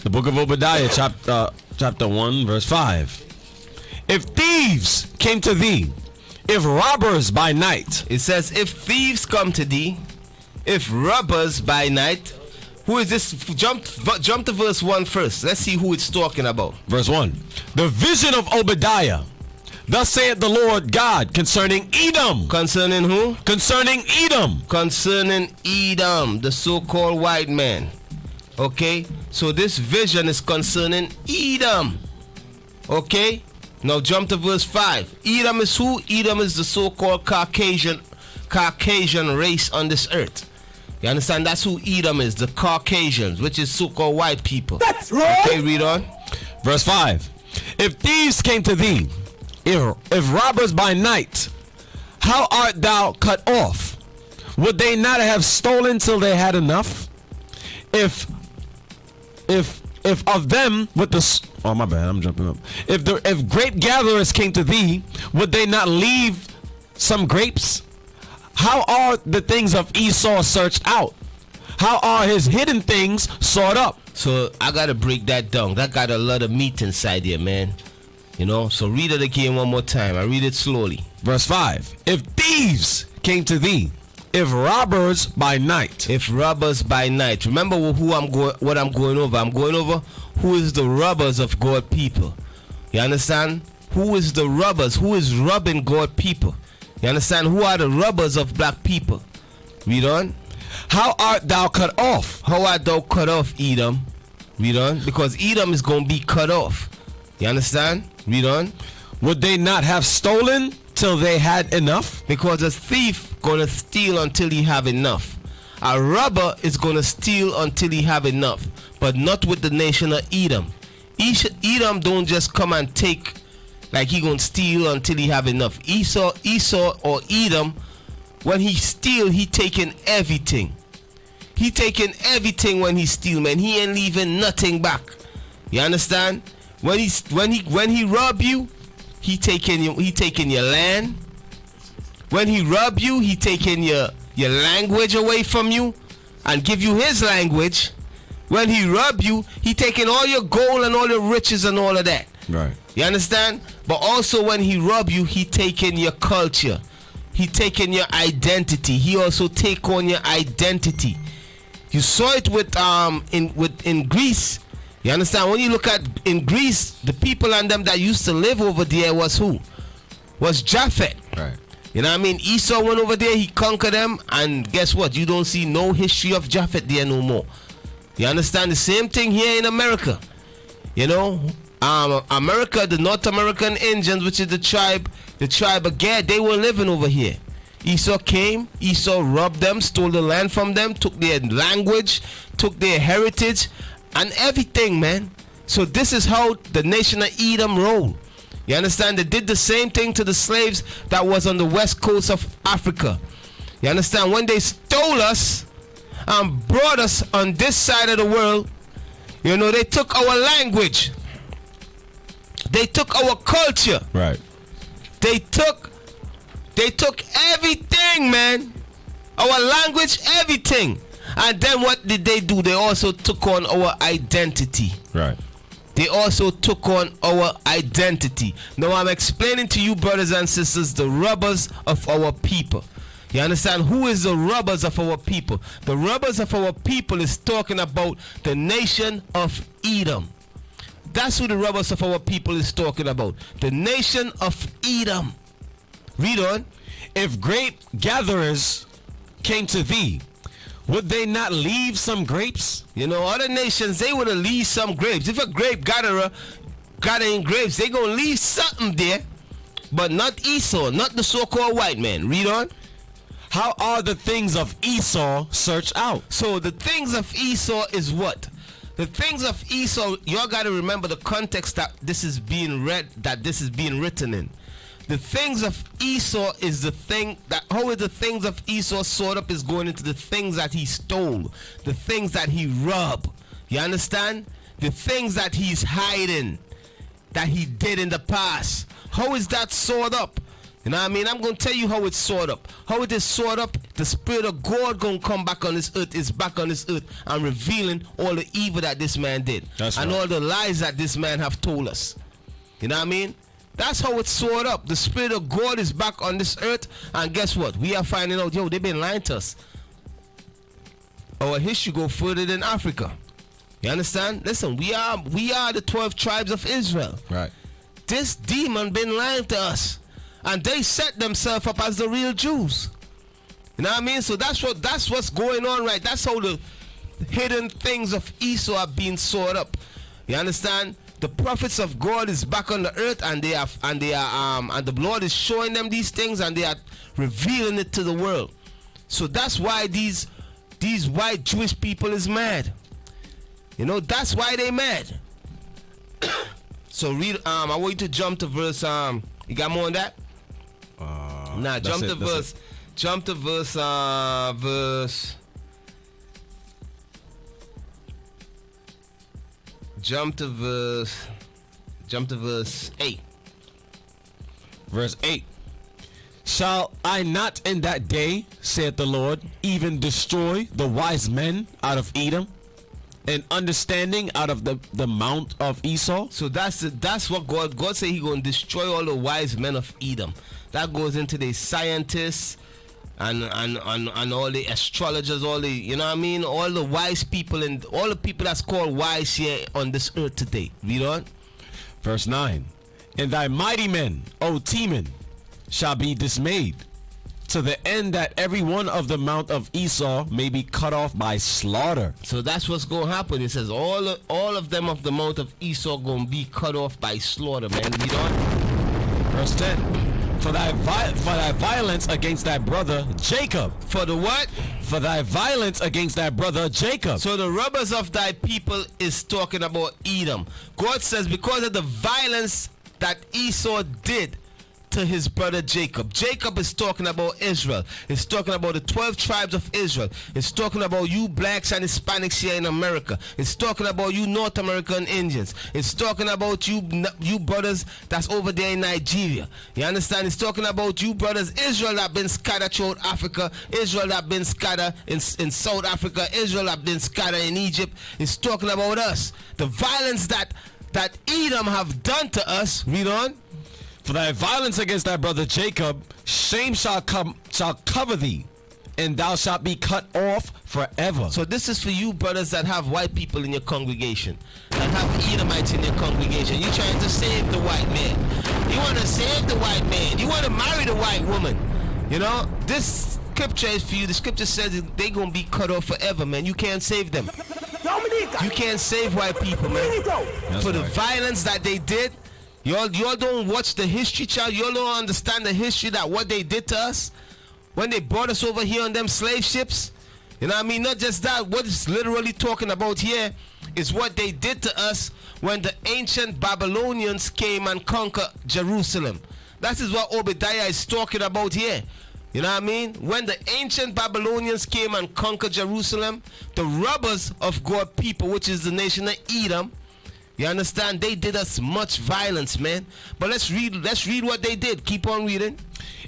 The book of Obadiah, chapter 1, verse 5. If thieves came to thee, if robbers by night. It says, if thieves come to thee, if robbers by night. Who is this? Jump to verse 1 first. Let's see who it's talking about. Verse 1. The vision of Obadiah. Thus saith the Lord God concerning Edom. Concerning who? Concerning Edom. Concerning Edom, the so-called white man. Okay? So this vision is concerning Edom. Okay? Now jump to verse 5. Edom is who? Edom is the so-called Caucasian race on this earth. You understand? That's who Edom is, the Caucasians, which is so-called white people. That's right. Okay, read on. Verse 5. If thieves came to thee, if robbers by night, how art thou cut off? Would they not have stolen till they had enough? If of them with the my bad, I'm jumping up. If grape gatherers came to thee, would they not leave some grapes? How are the things of Esau searched out? How are his hidden things sought up? So I gotta break that down. That got a lot of meat inside here, man. You know, so read it again one more time. I read it slowly. Verse 5. If thieves came to thee, if robbers by night. If robbers by night. Remember what I'm going over. I'm going over who is the robbers of God people. You understand? Who is the robbers? Who is robbing God people? You understand? Who are the robbers of black people? Read on. How art thou cut off? How art thou cut off, Edom? Read on. Because Edom is going to be cut off. You understand? Read on. Would they not have stolen till they had enough? Because a thief going to steal until he have enough. A robber is going to steal until he have enough. But not with the nation of Edom. Edom don't just come and take like he gonna steal until he have enough. Esau or Edom, when he steal, he taking everything. He taking everything when he steal, man. He ain't leaving nothing back. You understand? When he rob you, he taking your land. When he rob you, he taking your language away from you and give you his language. When he rob you, he taking all your gold and all your riches and all of that. Right. You understand? But also when he rob you, he taking your culture. He taking your identity. He also take on your identity. You saw it in Greece. You understand? When you look at in Greece, the people and them that used to live over there was who? Was Japheth. Right. You know what I mean? Esau went over there, he conquered them, and guess what? You don't see no history of Japheth there no more. You understand? The same thing here in America. You know, America, the North American Indians, which is the tribe of Gad, they were living over here. Esau came, Esau robbed them, stole the land from them, took their language, took their heritage, and everything, man. So this is how the nation of Edom rolled. You understand? They did the same thing to the slaves that was on the west coast of Africa. You understand? When they stole us and brought us on this side of the world, you know, they took our language. They took our culture. Right. They took everything, man. Our language, everything. And then what did they do? They also took on our identity. Right. They also took on our identity. Now I'm explaining to you, brothers and sisters, the robbers of our people. You understand? Who is the robbers of our people? The robbers of our people is talking about the nation of Edom. That's who the robbers of our people is talking about. The nation of Edom. Read on. If grape gatherers came to thee, would they not leave some grapes? You know, other nations, they would have leave some grapes. If a grape gatherer gathering grapes, they gonna leave something there. But not Esau, not the so-called white man. Read on. How are the things of Esau searched out? So the things of Esau is what? The things of Esau, y'all got to remember the context that this is being read, that this is being written in. The things of Esau is the thing that, how is the things of Esau sort up is going into the things that he stole, the things that he robbed. You understand? The things that he's hiding, that he did in the past. How is that sort up? You know what I mean? I'm going to tell you how it's sort up. How it is sort up, the Spirit of God going to come back on this earth, is back on this earth and revealing all the evil that this man did. That's and right. all the lies that this man have told us. You know what I mean? That's how it's sort up. The Spirit of God is back on this earth, and guess what? We are finding out, yo, they've been lying to us. Our history go further than Africa. You understand? Listen, we are the 12 tribes of Israel. Right. This demon been lying to us. And they set themselves up as the real Jews. You know what I mean? So that's what's going on, right? That's how the hidden things of Esau are being sorted up. You understand? The prophets of God is back on the earth, and the Lord is showing them these things, and they are revealing it to the world. So that's why these white Jewish people is mad. You know, that's why they mad. So read. I want you to jump to verse. You got more on that? Jump to verse. Jump to verse. Jump to verse 8. Verse 8. Shall I not in that day, saith the Lord, even destroy the wise men out of Edom, and understanding out of the mount of Esau? So that's what God said. He gonna destroy all the wise men of Edom. That goes into the scientists and all the astrologers, all the, you know what I mean, all the wise people and all the people that's called wise here on this earth today. Read on. Verse 9. And thy mighty men, O Teman, shall be dismayed, to the end that every one of the mount of Esau may be cut off by slaughter. So that's what's gonna happen. It says all of them of the mount of Esau gonna be cut off by slaughter, man. Read on. Verse 10. For thy violence against thy brother Jacob. For the what? For thy violence against thy brother Jacob. So the robbers of thy people is talking about Edom. God says because of the violence that Esau did to his brother Jacob. Jacob is talking about Israel. It's talking about the 12 tribes of Israel. It's talking about you blacks and Hispanics here in America. It's talking about you North American Indians. It's talking about you brothers that's over there in Nigeria. You understand? It's talking about you brothers Israel that been scattered throughout Africa. Israel that been scattered in South Africa. Israel that been scattered in Egypt. It's talking about us. The violence that that Edom have done to us. Read on. For thy violence against thy brother Jacob, shame shall cover thee, and thou shalt be cut off forever. So this is for you brothers that have white people in your congregation, that have Edomites in your congregation. You trying to save the white man. You want to save the white man. You want to marry the white woman. You know, this scripture is for you. The scripture says they're going to be cut off forever, man. You can't save them. You can't save white people, man. For the violence that they did. Y'all don't watch the history, child. Y'all don't understand the history that what they did to us when they brought us over here on them slave ships. You know what I mean? Not just that. What it's literally talking about here is what they did to us when the ancient Babylonians came and conquered Jerusalem. That is what Obadiah is talking about here. You know what I mean? When the ancient Babylonians came and conquered Jerusalem, the robbers of God people, which is the nation of Edom, you understand? They did us much violence, man. But let's read what they did. Keep on reading.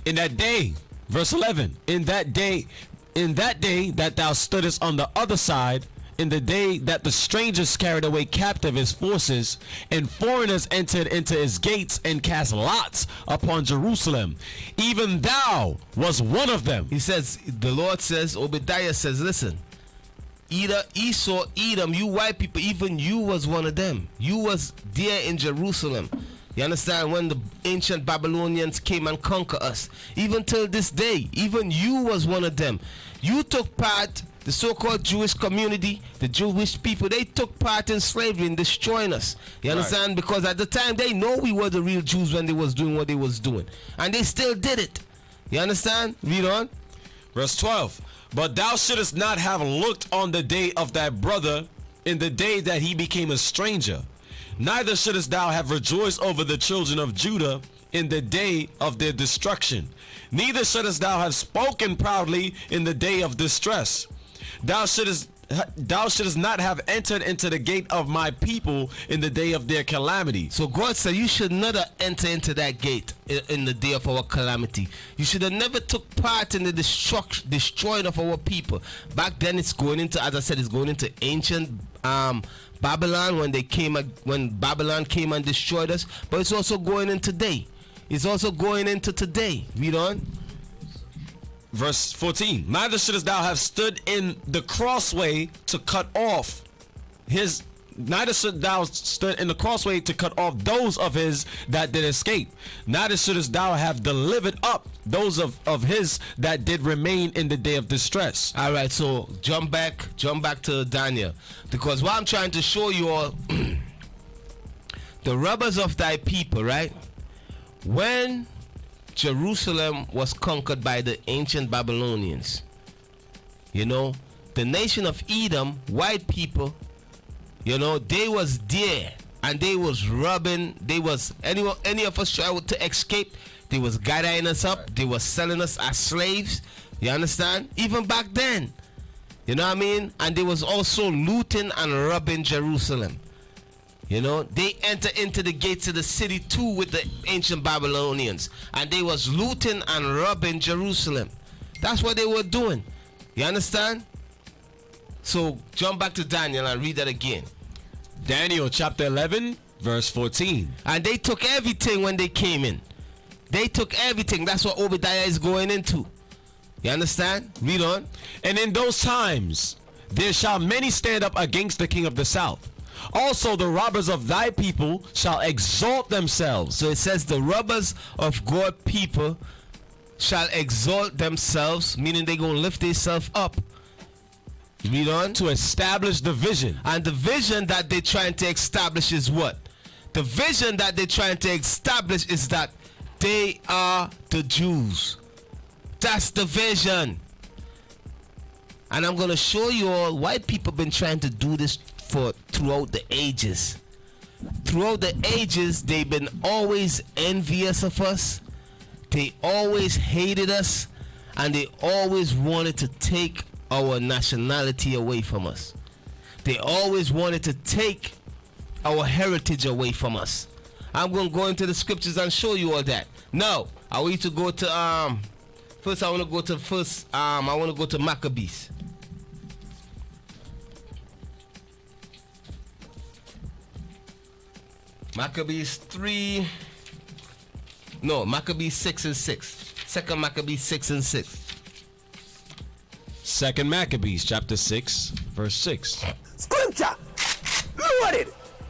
In that day, verse 11, in that day that thou stoodest on the other side, in the day that the strangers carried away captive his forces, and foreigners entered into his gates and cast lots upon Jerusalem, even thou was one of them. He says, the Lord says, Obadiah says, listen, Esau, Edom, you white people, even you was one of them. You was there in Jerusalem. You understand? When the ancient Babylonians came and conquered us. Even till this day, even you was one of them. You took part, the so-called Jewish community, the Jewish people, they took part in slavery and destroying us. You understand? Right. Because at the time, they know we were the real Jews when they was doing what they was doing. And they still did it. You understand? Read on. Verse 12. But thou shouldest not have looked on the day of thy brother in the day that he became a stranger. Neither shouldest thou have rejoiced over the children of Judah in the day of their destruction. Neither shouldest thou have spoken proudly in the day of distress. Thou shouldest not have entered into the gate of my people in the day of their calamity. So God said you should not enter into that gate in the day of our calamity. You should have never took part in the destroying of our people. Back then it's going into, as I said, it's going into ancient Babylon when Babylon came and destroyed us. But it's also going in today. It's also going into today. Read on. Verse 14. Neither shouldest thou have stood in the crossway to cut off his. Neither should thou stood in the crossway to cut off those of his that did escape. Neither shouldest thou have delivered up those of his that did remain in the day of distress. All right, so jump back to Daniel, because what I'm trying to show you all, the robbers of thy people, right? When Jerusalem was conquered by the ancient Babylonians, you know, the nation of Edom, white people, you know, they was there and they was robbing. They was any of us try to escape, they was gathering us up. They was selling us as slaves. You understand? Even back then, you know what I mean? And they was also looting and robbing Jerusalem. You know, they enter into the gates of the city too with the ancient Babylonians, and they was looting and robbing Jerusalem. That's what they were doing. You understand? So jump back to Daniel and read that again. Daniel chapter 11 verse 14. And they took everything when they came in. They took everything. That's what Obadiah is going into. You understand? Read on. And in those times there shall many stand up against the king of the south. Also the robbers of thy people shall exalt themselves. So it says the robbers of God people shall exalt themselves, meaning they're going to lift themselves up. Read on. To establish the vision. And the vision that they're trying to establish is what? The vision that they're trying to establish is that they are the Jews. That's the vision. And I'm going to show you all, white people been trying to do this for throughout the ages. Throughout the ages, they've been always envious of us. They always hated us, and they always wanted to take our nationality away from us. They always wanted to take our heritage away from us. I'm going to go into the scriptures and show you all that. Now, I want you to go to first I want to go to Maccabees. Maccabees 3. No, Maccabees 6 and 6. Second Maccabees 6 and 6. Second Maccabees chapter 6, verse 6. Scripture. Loaded.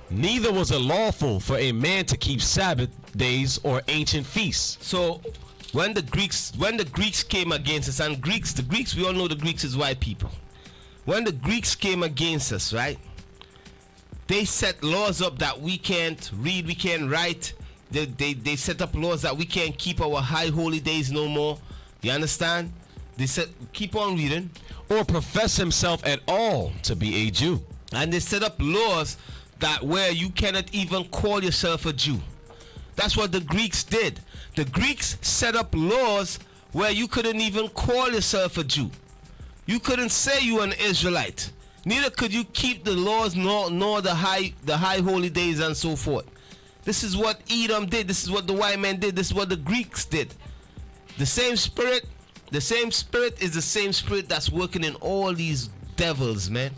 Neither was it lawful for a man to keep Sabbath days or ancient feasts. So when the Greeks came against us, and the Greeks, we all know the Greeks is white people. When the Greeks came against us, right? They set laws up that we can't read, we can't write. They set up laws that we can't keep our high holy days no more. You understand? They said, keep on reading. Or profess himself at all to be a Jew. And they set up laws that where you cannot even call yourself a Jew. That's what the Greeks did. The Greeks set up laws where you couldn't even call yourself a Jew. You couldn't say you were an Israelite. Neither could you keep the laws nor the high holy days and so forth. This is what Edom did. This is what the white man did. This is what the Greeks did. The same spirit is the same spirit that's working in all these devils, man.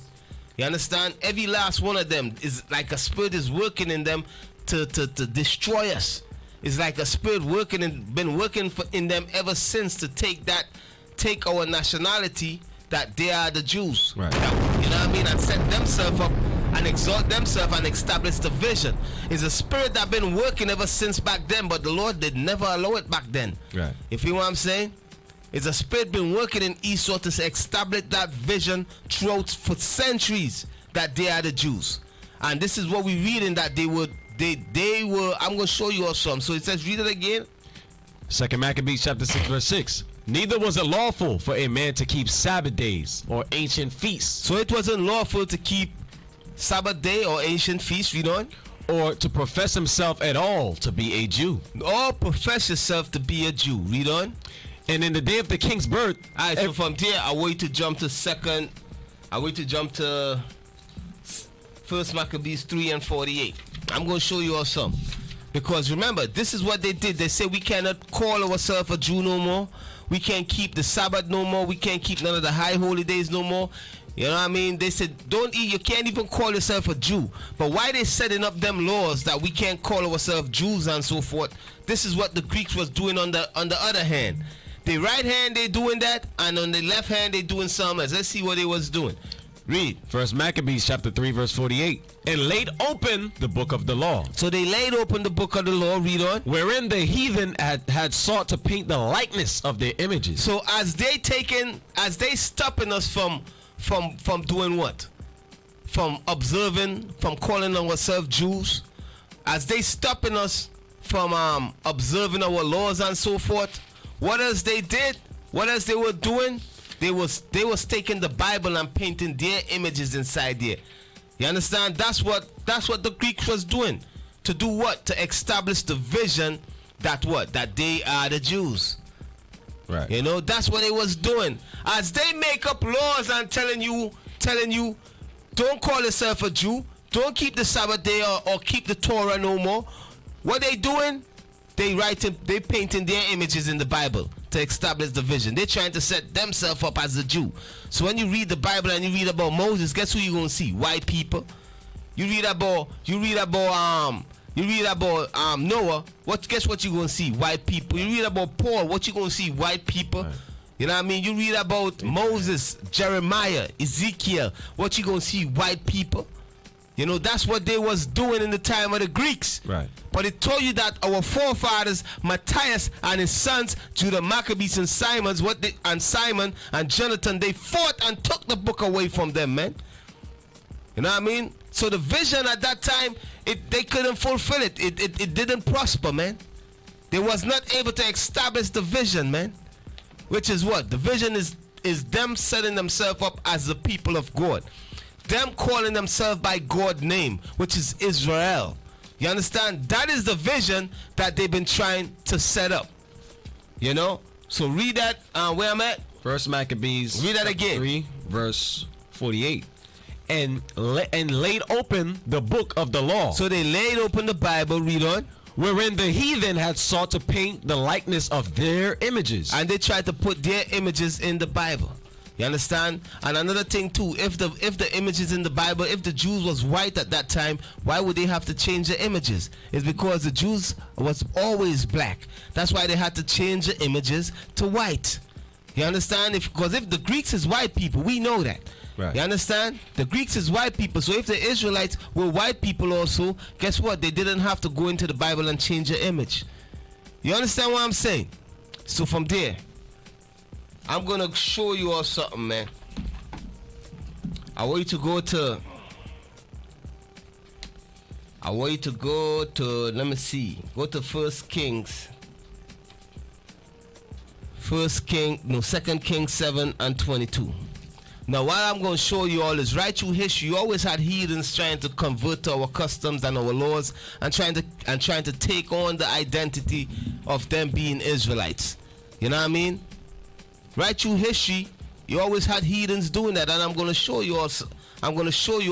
You understand? Every last one of them is like a spirit is working in them to destroy us. It's like a spirit been working in them ever since to take our nationality, that they are the Jews. Right. You know what I mean? And set themselves up and exalt themselves and establish the vision. It's a spirit that been working ever since back then, but the Lord did never allow it back then. Right. You feel what I'm saying? It's a spirit been working in Esau to establish that vision throughout for centuries that they are the Jews. And this is what we read in that they were, I'm going to show you all some. So it says, read it again. Second Maccabees chapter 6, verse 6. Neither was it lawful for a man to keep Sabbath days or ancient feasts. So it wasn't lawful to keep Sabbath day or ancient feasts, read on. Or to profess himself at all to be a Jew. Or profess yourself to be a Jew, read on. And in the day of the king's birth. Alright, so from there, I want you to jump to First Maccabees 3 and 48. I'm going to show you all some. Because remember, this is what they did. They said we cannot call ourselves a Jew no more. We can't keep the Sabbath no more. We can't keep none of the high holy days no more. You know what I mean? They said, don't eat. You can't even call yourself a Jew. But why they setting up them laws that we can't call ourselves Jews and so forth? This is what the Greeks was doing on the other hand. The right hand they doing that, and on the left hand they doing something else. Let's see what they was doing. Read. First Maccabees chapter 3 verse 48. And laid open the book of the law. So they laid open the book of the law. Read on. Wherein the heathen had sought to paint the likeness of their images. So as they stopping us from doing what? From observing, from calling ourselves Jews. As they stopping us from observing our laws and so forth. What else they did? What else they were doing? They was taking the Bible and painting their images inside there. You understand? That's what the Greeks was doing. To do what? To establish the vision that what? That they are the Jews. Right. You know, that's what they was doing. As they make up laws and telling you, don't call yourself a Jew, don't keep the Sabbath day or keep the Torah no more. What they doing? They painting their images in the Bible to establish the vision. They're trying to set themselves up as a Jew. So when you read the Bible and you read about Moses, guess who you're gonna see? White people. You read about Noah. Guess what you're gonna see? White people. You read about Paul. What you gonna see? White people. Right. You know what I mean? You read about Moses, Jeremiah, Ezekiel. What you gonna see? White people. You know, that's what they was doing in the time of the Greeks. Right. But it told you that our forefathers, Matthias and his sons, Judah Maccabees and Simon and Jonathan, they fought and took the book away from them, man. You know what I mean? So the vision at that time, they couldn't fulfill it. It didn't prosper, man. They was not able to establish the vision, man. Which is what? The vision is them setting themselves up as the people of God. Them calling themselves by God's name, which is Israel. You understand? That is the vision that they've been trying to set up. You know? So read that where I'm at. First Maccabees. Read that again. 3 verse 48. And laid open the book of the law. So they laid open the Bible. Read on. Wherein the heathen had sought to paint the likeness of their images. And they tried to put their images in the Bible. You understand? And another thing too, if the images in the Bible, if the Jews was white at that time, why would they have to change the images? It's because the Jews was always black. That's why they had to change the images to white. You understand? Because if the Greeks is white people, we know that. Right. You understand? The Greeks is white people. So if the Israelites were white people also, guess what? They didn't have to go into the Bible and change the image. You understand what I'm saying? So from there, I'm gonna show you all something, man. I want you to go to let me see. Go to 2 Kings 7:22. Now what I'm going to show you all is right through history. You always had heathens trying to convert to our customs and our laws and trying to take on the identity of them being Israelites. You know what I mean? Right through history, you always had heathens doing that, and I'm going to show you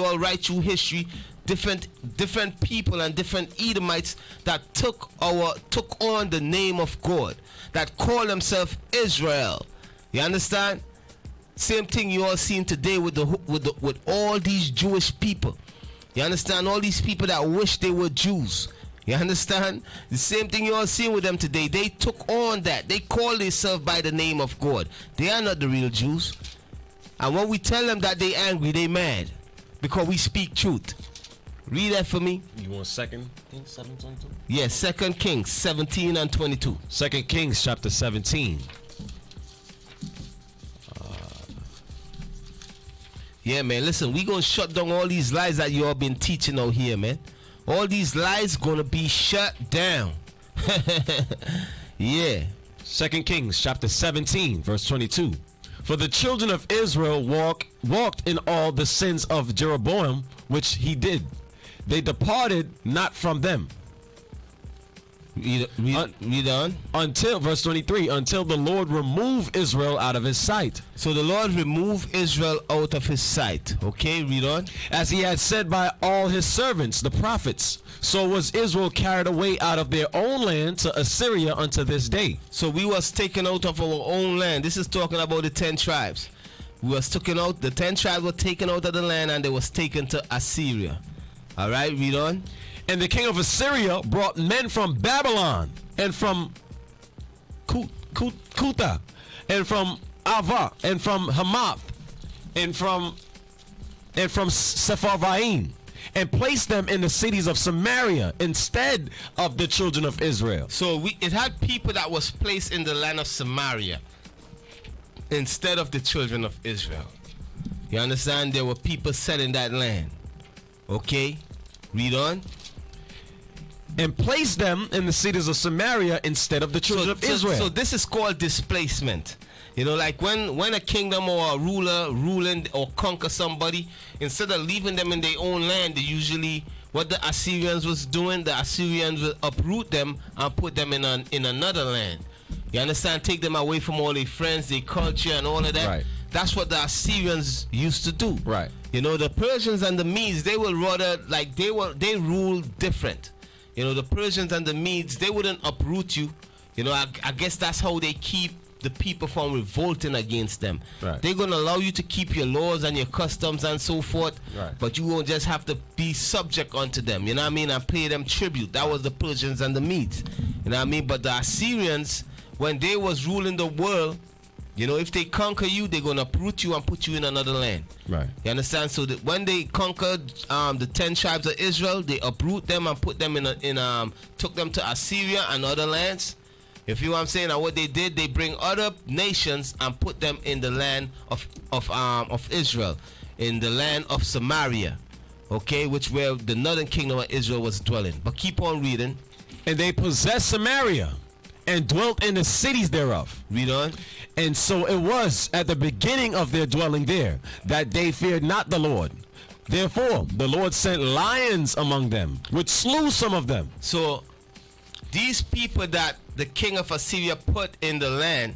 all right through history different people and different Edomites that took on the name of God, that call themselves Israel. You understand? Same thing you all seen today with all these Jewish people. You understand? All these people that wish they were Jews. You understand? The same thing you all seen with them today. They took on that. They call themselves by the name of God. They are not the real Jews. And when we tell them that they angry, they mad because we speak truth. Read that for me. You want 2 Kings 7:22? Yes, 2 Kings 17 and 22. 2 Kings chapter 17. Yeah, man, listen, we gonna shut down all these lies that you all been teaching out here, man. All these lies gonna be shut down. Yeah. 2 Kings chapter 17 verse 22. For the children of Israel walked in all the sins of Jeroboam, which he did. They departed not from them. Read on. Until, verse 23, until the Lord remove Israel out of his sight. So the Lord removed Israel out of his sight. Okay, read on. As he had said by all his servants, the prophets, so was Israel carried away out of their own land to Assyria unto this day. So we was taken out of our own land. This is talking about the 10 tribes. We was taken out, the 10 tribes were taken out of the land and they was taken to Assyria. All right, read on. And the king of Assyria brought men from Babylon and from Kuta and from Ava and from Hamath and from Sepharvaim and placed them in the cities of Samaria instead of the children of Israel. So it had people that was placed in the land of Samaria instead of the children of Israel. You understand? There were people set in that land. Okay, read on. And placed them in the cities of Samaria instead of the children of Israel. So this is called displacement. You know, like when a kingdom or a ruler ruling or conquer somebody, instead of leaving them in their own land, they usually, what the Assyrians was doing, the Assyrians will uproot them and put them in another land. You understand? Take them away from all their friends, their culture and all of that. Right. That's what the Assyrians used to do. Right. You know, the Persians and the Medes, they will rather, like, they rule different. You know, the Persians and the Medes, they wouldn't uproot you. You know, I guess that's how they keep the people from revolting against them. Right. They're going to allow you to keep your laws and your customs and so forth, right, but you won't just have to be subject unto them, you know what I mean, and pay them tribute. That was the Persians and the Medes, you know what I mean. But the Assyrians, when they was ruling the world, you know, if they conquer you, they're going to uproot you and put you in another land. Right. You understand? So that when they conquered the 10 tribes of Israel, they uproot them and put them took them to Assyria and other lands. If you know what I'm saying, and what they did, they bring other nations and put them in the land of Israel, in the land of Samaria, okay, which where the northern kingdom of Israel was dwelling. But keep on reading. And they possessed Samaria and dwelt in the cities thereof. Read on. And so it was at the beginning of their dwelling there that they feared not the Lord. Therefore, the Lord sent lions among them, which slew some of them. So these people that the king of Assyria put in the land,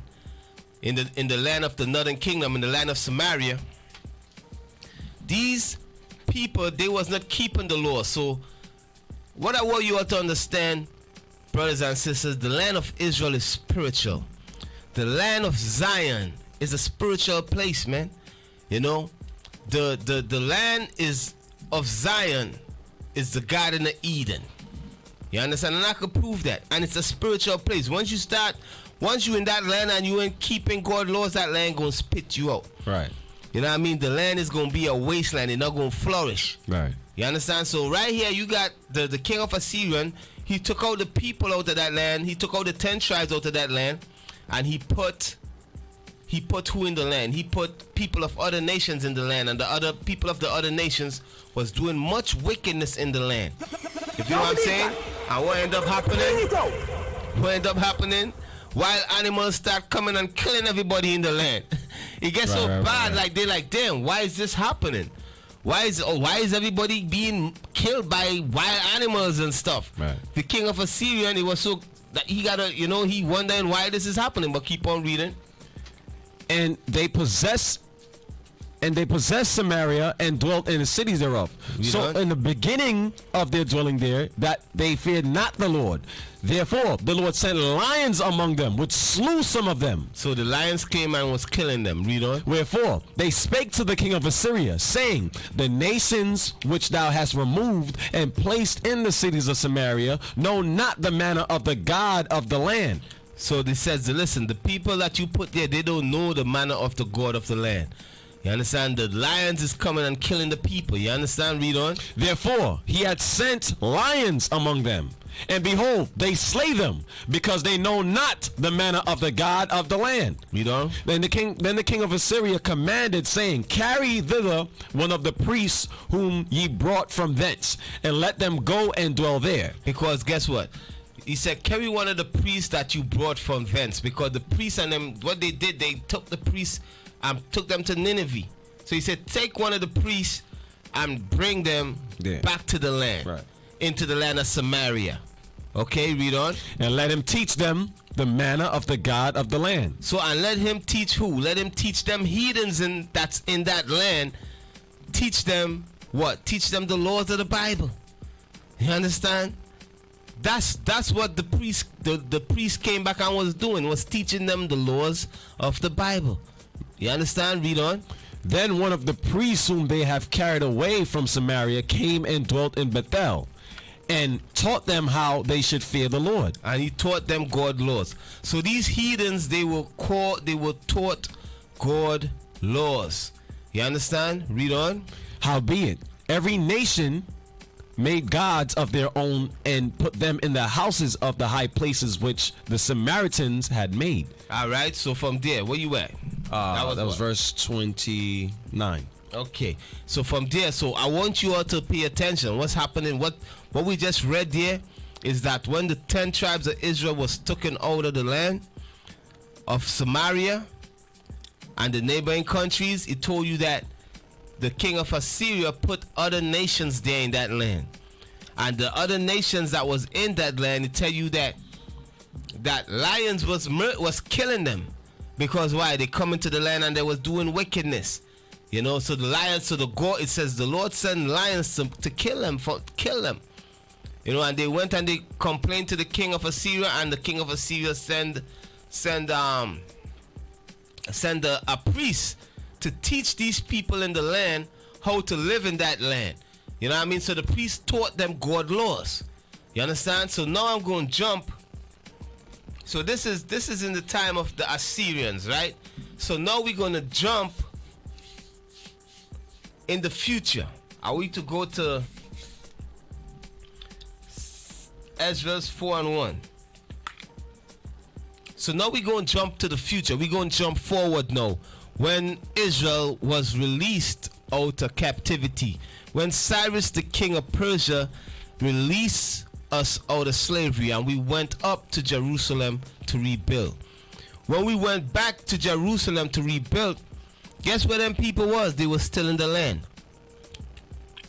in the land of the northern kingdom, in the land of Samaria, these people, they was not keeping the law. So what I want you all to understand, brothers and sisters, the land of Israel is spiritual. The land of Zion is a spiritual place, man. You know, the land is of Zion is the Garden of Eden. You understand? And I could prove that. And it's a spiritual place. Once you in that land and you ain't keeping God's laws, that land gonna spit you out. Right. You know what I mean? The land is gonna be a wasteland. It's not gonna flourish. Right. You understand? So right here you got the king of Assyrian. He took out the people out of that land. He took out the 10 tribes out of that land, and he put who in the land? He put people of other nations in the land, and the other people of the other nations was doing much wickedness in the land. If you know what I'm saying? And what ended up happening? What ended up happening? Wild animals start coming and killing everybody in the land. It gets so bad, like they're like, damn, why is this happening? Why is everybody being killed by wild animals and stuff? Right. The king of Assyria, and it was so that he he wondering why this is happening. But keep on reading. And they possessed Samaria and dwelt in the cities thereof. So in the beginning of their dwelling there, that they feared not the Lord. Therefore, the Lord sent lions among them, which slew some of them. So the lions came and was killing them. Read on. Wherefore, they spake to the king of Assyria, saying, the nations which thou hast removed and placed in the cities of Samaria know not the manner of the God of the land. So they says, listen, the people that you put there, they don't know the manner of the God of the land. You understand? The lions is coming and killing the people. You understand? Read on. Therefore, he had sent lions among them. And behold, they slay them, because they know not the manner of the God of the land. Read on. Then the king of Assyria commanded, saying, carry thither one of the priests whom ye brought from thence, and let them go and dwell there. Because guess what? He said, carry one of the priests that you brought from thence. Because the priests and them, what they did, they took the priests and took them to Nineveh. So he said, take one of the priests and bring them back to the land. Right. Into the land of Samaria. Okay, read on. And let him teach them the manner of the God of the land. So, and let him teach who? Let him teach them heathens that's in that land. Teach them what? Teach them the laws of the Bible. You understand? That's what the priest came back and was doing, was teaching them the laws of the Bible. You understand? Read on. Then one of the priests whom they have carried away from Samaria came and dwelt in Bethel, and taught them how they should fear the Lord. And he taught them God laws. So these heathens, they were taught God laws. You understand? Read on. Howbeit, every nation made gods of their own, and put them in the houses of the high places which the Samaritans had made. All right, so from there, where you at? That was verse 29. Okay, so from there, so I want you all to pay attention. What's happening? What we just read there is that when the 10 tribes of Israel was taken out of the land of Samaria and the neighboring countries, it told you that the king of Assyria put other nations there in that land, and the other nations that was in that land, it tell you that lions was killing them, because why? They come into the land and they was doing wickedness. You know, so the lions, so the God, it says the Lord sent lions to kill them. You know, and they went and they complained to the king of Assyria, and the king of Assyria send a priest to teach these people in the land how to live in that land. You know what I mean? So the priest taught them God laws. You understand? So now I'm going to jump. So this is in the time of the Assyrians, right? So now we're going to jump in the future. Are we to go to Ezra's 4:1? So now we're going to jump to the future. We're going to jump forward now. When Israel was released out of captivity, when Cyrus the king of Persia released us out of slavery, and we went up to Jerusalem to rebuild. When we went back to Jerusalem to rebuild, guess where them people was? They were still in the land.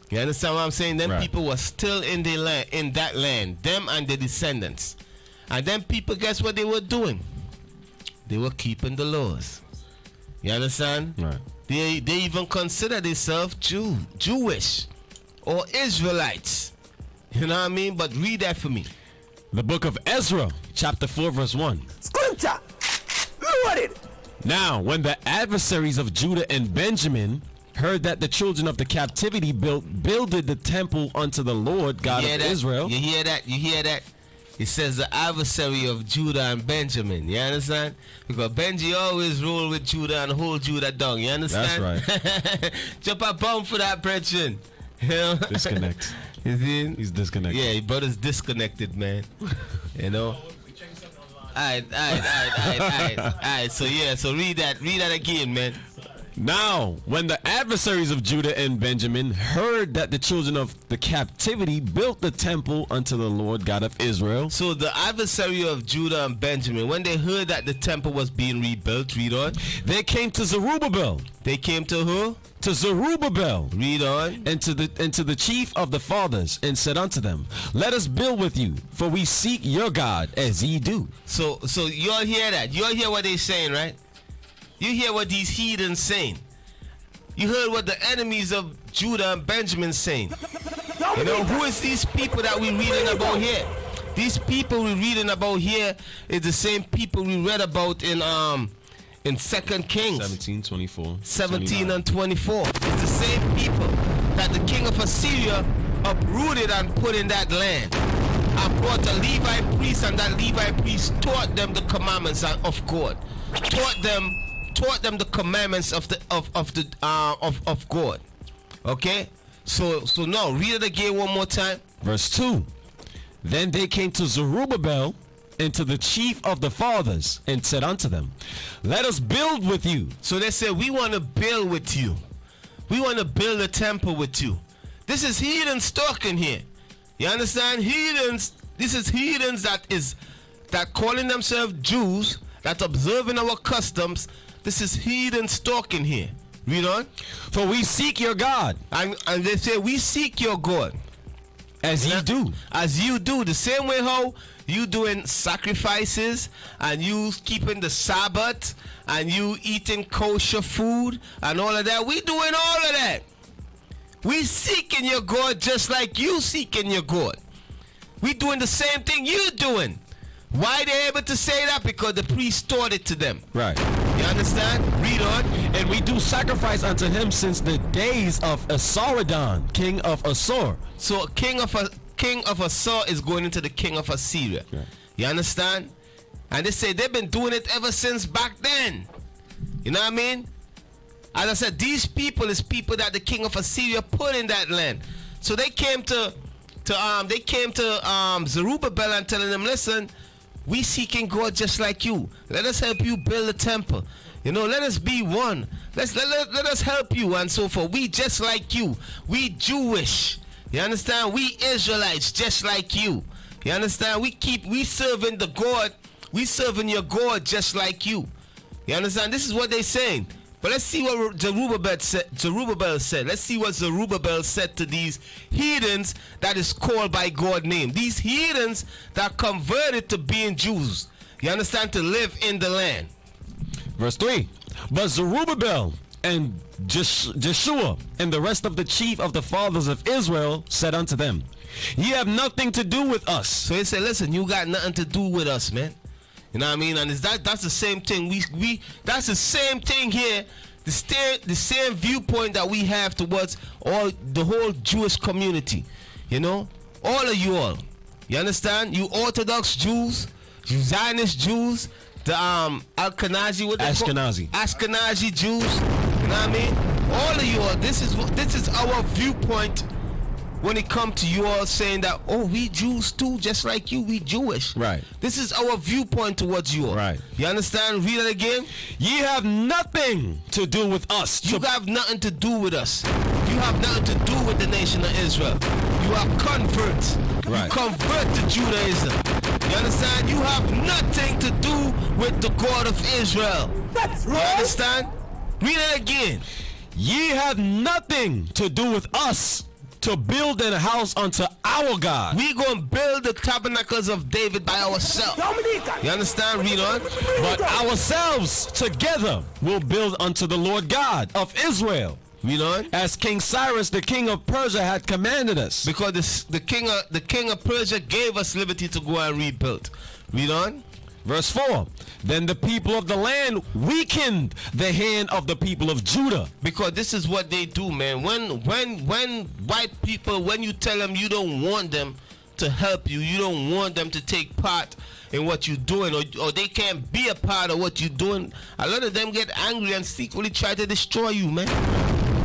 You understand what I'm saying? Them people were still in the land, in that land, them and their descendants. And them people, guess what they were doing? They were keeping the laws. You understand? Right. They even consider themselves Jewish or Israelites. You know what I mean? But read that for me. The book of Ezra, chapter 4, verse 1. Scripture. Load it. Now, when the adversaries of Judah and Benjamin heard that the children of the captivity builded the temple unto the Lord God of Israel. You hear that? You hear that? It says the adversary of Judah and Benjamin. You understand? Because Benji always rule with Judah and hold Judah down. You understand? That's right. Jump a bomb for that, brethren. Disconnect. You see? He's disconnected. Yeah, your brother's disconnected, man. You know? Alright. So read that again, man. Now, when the adversaries of Judah and Benjamin heard that the children of the captivity built the temple unto the Lord God of Israel. So the adversary of Judah and Benjamin, when they heard that the temple was being rebuilt, read on. They came to Zerubbabel. They came to who? To Zerubbabel. Read on. And to the chief of the fathers, and said unto them, let us build with you, for we seek your God as ye do. So you all hear that? You all hear what they're saying, right? You hear what these heathens saying. You heard what the enemies of Judah and Benjamin saying. You know, who is these people that we're reading about here? These people we're reading about here is the same people we read about in 2 Kings 17 and 24. It's the same people that the king of Assyria uprooted and put in that land, and brought a Levite priest, and that Levite priest taught them the commandments of God. Taught them the commandments of God. Okay? So now read it again one more time. Verse 2. Then they came to Zerubbabel and to the chief of the fathers, and said unto them, let us build with you. So they said, we want to build with you. We want to build a temple with you. This is heathens talking here. You understand? Heathens. This is heathens that calling themselves Jews, that observing our customs. This is heathens talking here. Read on. For we seek your God. And they say, we seek your God. As ye do. As you do. The same way how you doing sacrifices, and you keeping the Sabbath, and you eating kosher food, and all of that. We doing all of that. We seeking your God just like you seeking your God. We doing the same thing you doing. Why they able to say that? Because the priest taught it to them. Right. You understand? Read on. And we do sacrifice unto him since the days of Esarhaddon, king of Assur. So king of Assur is going into the king of Assyria. Right. You understand? And they say they've been doing it ever since back then. You know what I mean? As I said, these people is people that the king of Assyria put in that land. So they came to Zerubbabel and telling them, listen, we seeking God just like you. Let us help you build a temple. You know, let us be one. Let us help you and so forth. We just like you. We Jewish. You understand? We Israelites just like you. You understand? We serving the God. We serving your God just like you. You understand? This is what they're saying. But let's see what Zerubbabel said. Let's see what Zerubbabel said to these heathens that is called by God's name. These heathens that converted to being Jews. You understand? To live in the land. Verse 3. But Zerubbabel and Jeshua and the rest of the chief of the fathers of Israel said unto them, ye have nothing to do with us. So he said, listen, you got nothing to do with us, man. You know what I mean? And that's the same thing. That's the same thing here. The same viewpoint that we have towards the whole Jewish community. You know, all of you all. You understand? You Orthodox Jews, you Zionist Jews, the Ashkenazi Jews. You know what I mean? All of you all. This is our viewpoint. When it comes to you all saying that, oh, we Jews too, just like you, we Jewish. Right. This is our viewpoint towards you all. Right. You understand? Read it again. Ye have nothing to do with us. You have nothing to do with us. You have nothing to do with the nation of Israel. You are converts. Right. You convert to Judaism. You understand? You have nothing to do with the God of Israel. That's right. You understand? Read it again. Ye have nothing to do with us, to build a house unto our God. We gonna build the tabernacles of David by ourselves. You understand? Read on. But ourselves together will build unto the Lord God of Israel. Read on. As King Cyrus, the king of Persia, had commanded us. Because the king of Persia gave us liberty to go and rebuild. Read on. Verse 4. Then the people of the land weakened the hand of the people of Judah. Because this is what they do, man. When white people, when you tell them you don't want them to help you, you don't want them to take part in what you're doing, or they can't be a part of what you're doing, a lot of them get angry and secretly try to destroy you, man.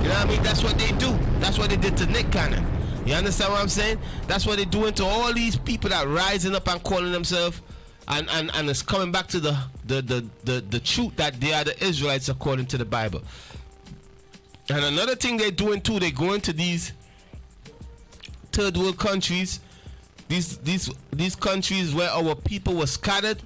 You know what I mean? That's what they do. That's what they did to Nick Cannon. You understand what I'm saying? That's what they're doing to all these people that rising up and calling themselves, and it's coming back to the truth that they are the Israelites according to the Bible. And another thing they're doing too, they go into these third world countries, these countries where our people were scattered,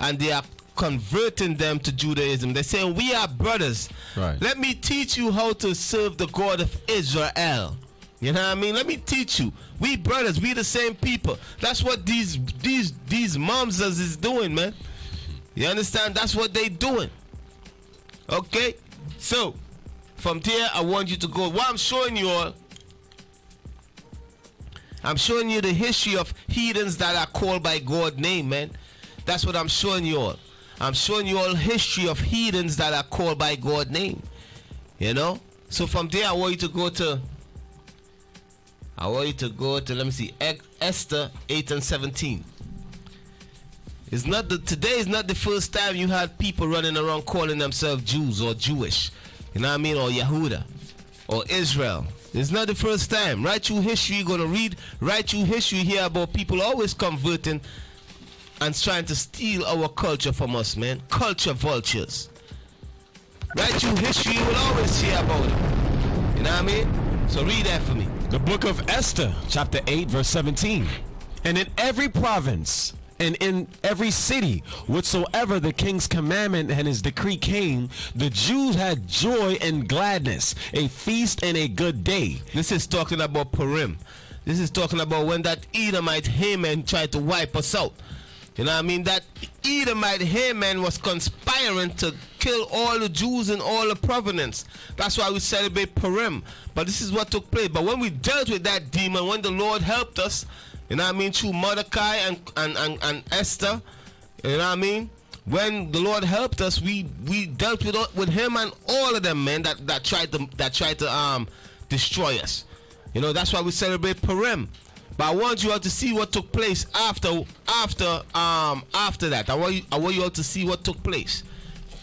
and they are converting them to Judaism. They're saying, we are brothers. Right. Let me teach you how to serve the God of Israel. You know what I mean? Let me teach you. We brothers, we the same people. That's what these moms is doing, man. You understand? That's what they doing. Okay? So, from there, I want you to go. What I'm showing you all, I'm showing you the history of heathens that are called by God's name, man. That's what I'm showing you all. I'm showing you all history of heathens that are called by God's name. You know? So from there, I want you to go to, let me see, Esther 8 and 17. Today is not the first time you had people running around calling themselves Jews or Jewish. You know what I mean? Or Yehuda or Israel. It's not the first time. Right through history, you're going to read right through history here about people always converting and trying to steal our culture from us, man. Culture vultures. Right through history, you will always hear about it. You know what I mean? So read that for me. The book of Esther, chapter 8, verse 17. And in every province and in every city, whatsoever the king's commandment and his decree came, the Jews had joy and gladness, a feast and a good day. This is talking about Purim. This is talking about when that Edomite Haman tried to wipe us out. You know what I mean? That Edomite Haman was conspiring to kill all the Jews in all the provinces. That's why we celebrate Purim. But this is what took place. But when we dealt with that demon, when the Lord helped us, you know what I mean, through Mordecai and Esther, you know what I mean? When the Lord helped us, we dealt with him and all of them, man, that tried to destroy us. You know, that's why we celebrate Purim. But I want you all to see what took place after that. I want you all to see what took place.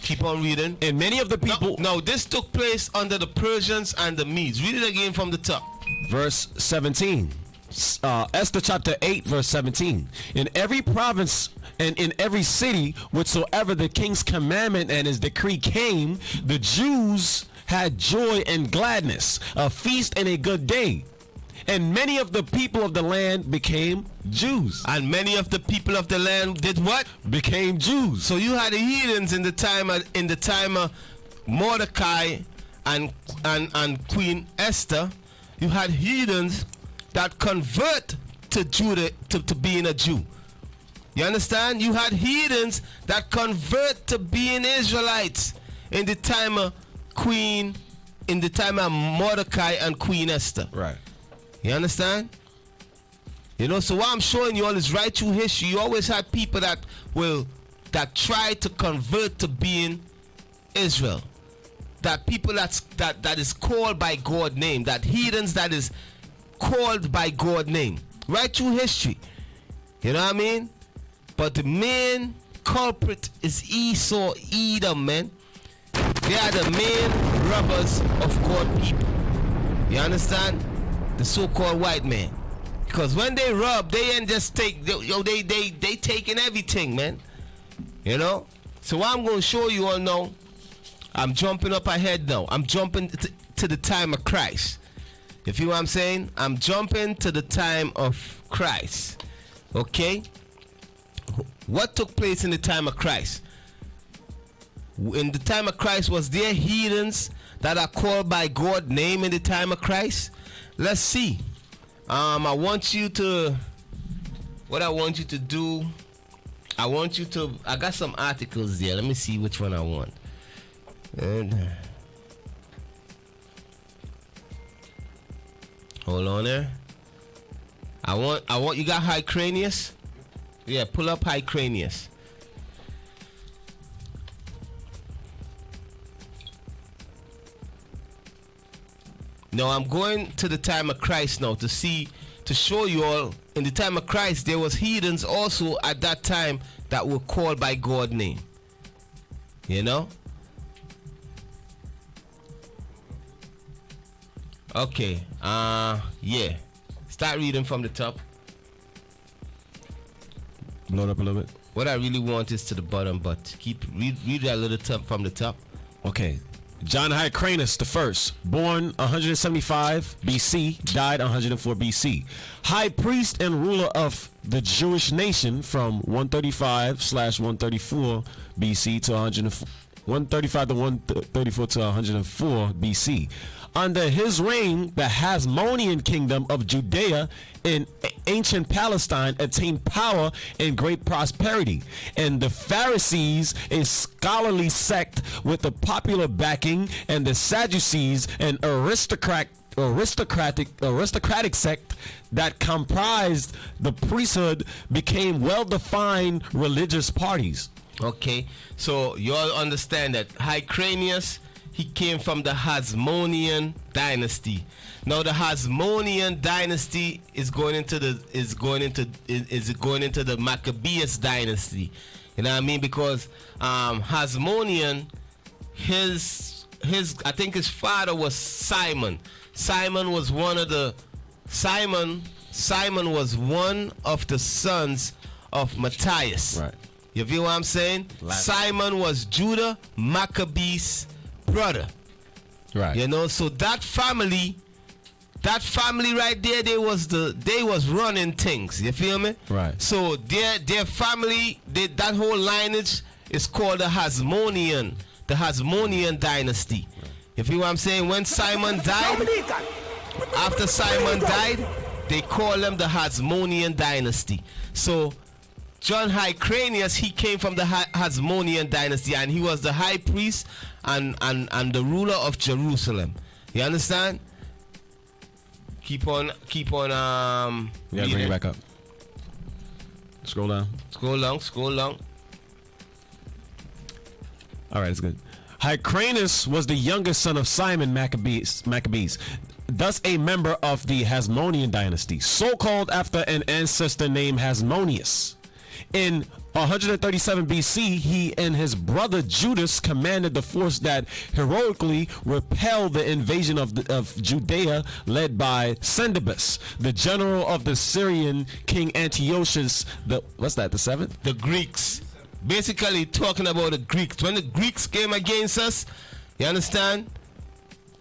Keep on reading. And many of the people. No, this took place under the Persians and the Medes. Read it again from the top. Verse 17. Esther chapter 8 verse 17. In every province and in every city whatsoever the king's commandment and his decree came, the Jews had joy and gladness, a feast and a good day. And many of the people of the land became Jews. And many of the people of the land did what? Became Jews. So you had the heathens in the time of Mordecai and Queen Esther. You had heathens that convert to Judah to being a Jew. You understand? You had heathens that convert to being Israelites in the time of Mordecai and Queen Esther. Right. You understand? You know, so what I'm showing you all is right through history. You always had people that try to convert to being Israel. That people that is called by God's name. That heathens that is called by God's name. Right through history. You know what I mean? But the main culprit is Esau, Edom, man. They are the main robbers of God's people. You understand? The so-called white man. Because when they rob, they ain't just take, they taking everything, man. You know? So what I'm going to show you all now, I'm jumping up ahead now. I'm jumping to the time of Christ. You feel what I'm saying? I'm jumping to the time of Christ. Okay? What took place in the time of Christ? In the time of Christ, was there heathens that are called by God's name in the time of Christ? Let's see. I want you to do, I got some articles there. Let me see which one I want. And hold on there. I want you got Hyrcanus? Yeah, pull up Hyrcanus. Now I'm going to the time of Christ now to show you all. In the time of Christ, there was heathens also at that time that were called by God's name. You know? Okay. Yeah. Start reading from the top. Load up a little bit. What I really want is to the bottom, but read that little top from the top. Okay. John Hyrcanus the first, born 175 BC, died 104 BC. High priest and ruler of the Jewish nation from 135/134 BC to 135 to 134 to 104 BC. Under his reign, the Hasmonean kingdom of Judea in ancient Palestine attained power and great prosperity. And the Pharisees, a scholarly sect with the popular backing, and the Sadducees, an aristocratic sect that comprised the priesthood, became well-defined religious parties. Okay, so you all understand that Hyrcanus, he came from the Hasmonean dynasty. Now the Hasmonean dynasty is going into the Maccabeus dynasty. You know what I mean? Because Hasmonean, his I think his father was Simon. Simon was one of the Simon was one of the sons of Matthias. Right. You feel what I'm saying? Simon was Judah Maccabeus brother. Right. You know, so that family right there, they was running things. You feel me? Right. So their family, that whole lineage is called the Hasmonean dynasty. Right. You feel what I'm saying? When Simon died, after Simon died, they call them the Hasmonean dynasty. So John Hyrcanus, he came from the Hasmonean dynasty, and he was the high priest and the ruler of Jerusalem. You understand? Keep on. Yeah, bring it back up. Scroll down. Scroll long. All right, it's good. Hyrcanus was the youngest son of Simon Maccabees, thus a member of the Hasmonean dynasty, so called after an ancestor named Hasmoneus. In 137 BC, he and his brother Judas commanded the force that heroically repelled the invasion of Judea, led by Sendibus, the general of the Syrian king Antiochus. The seventh? The Greeks. Basically talking about the Greeks. When the Greeks came against us, you understand?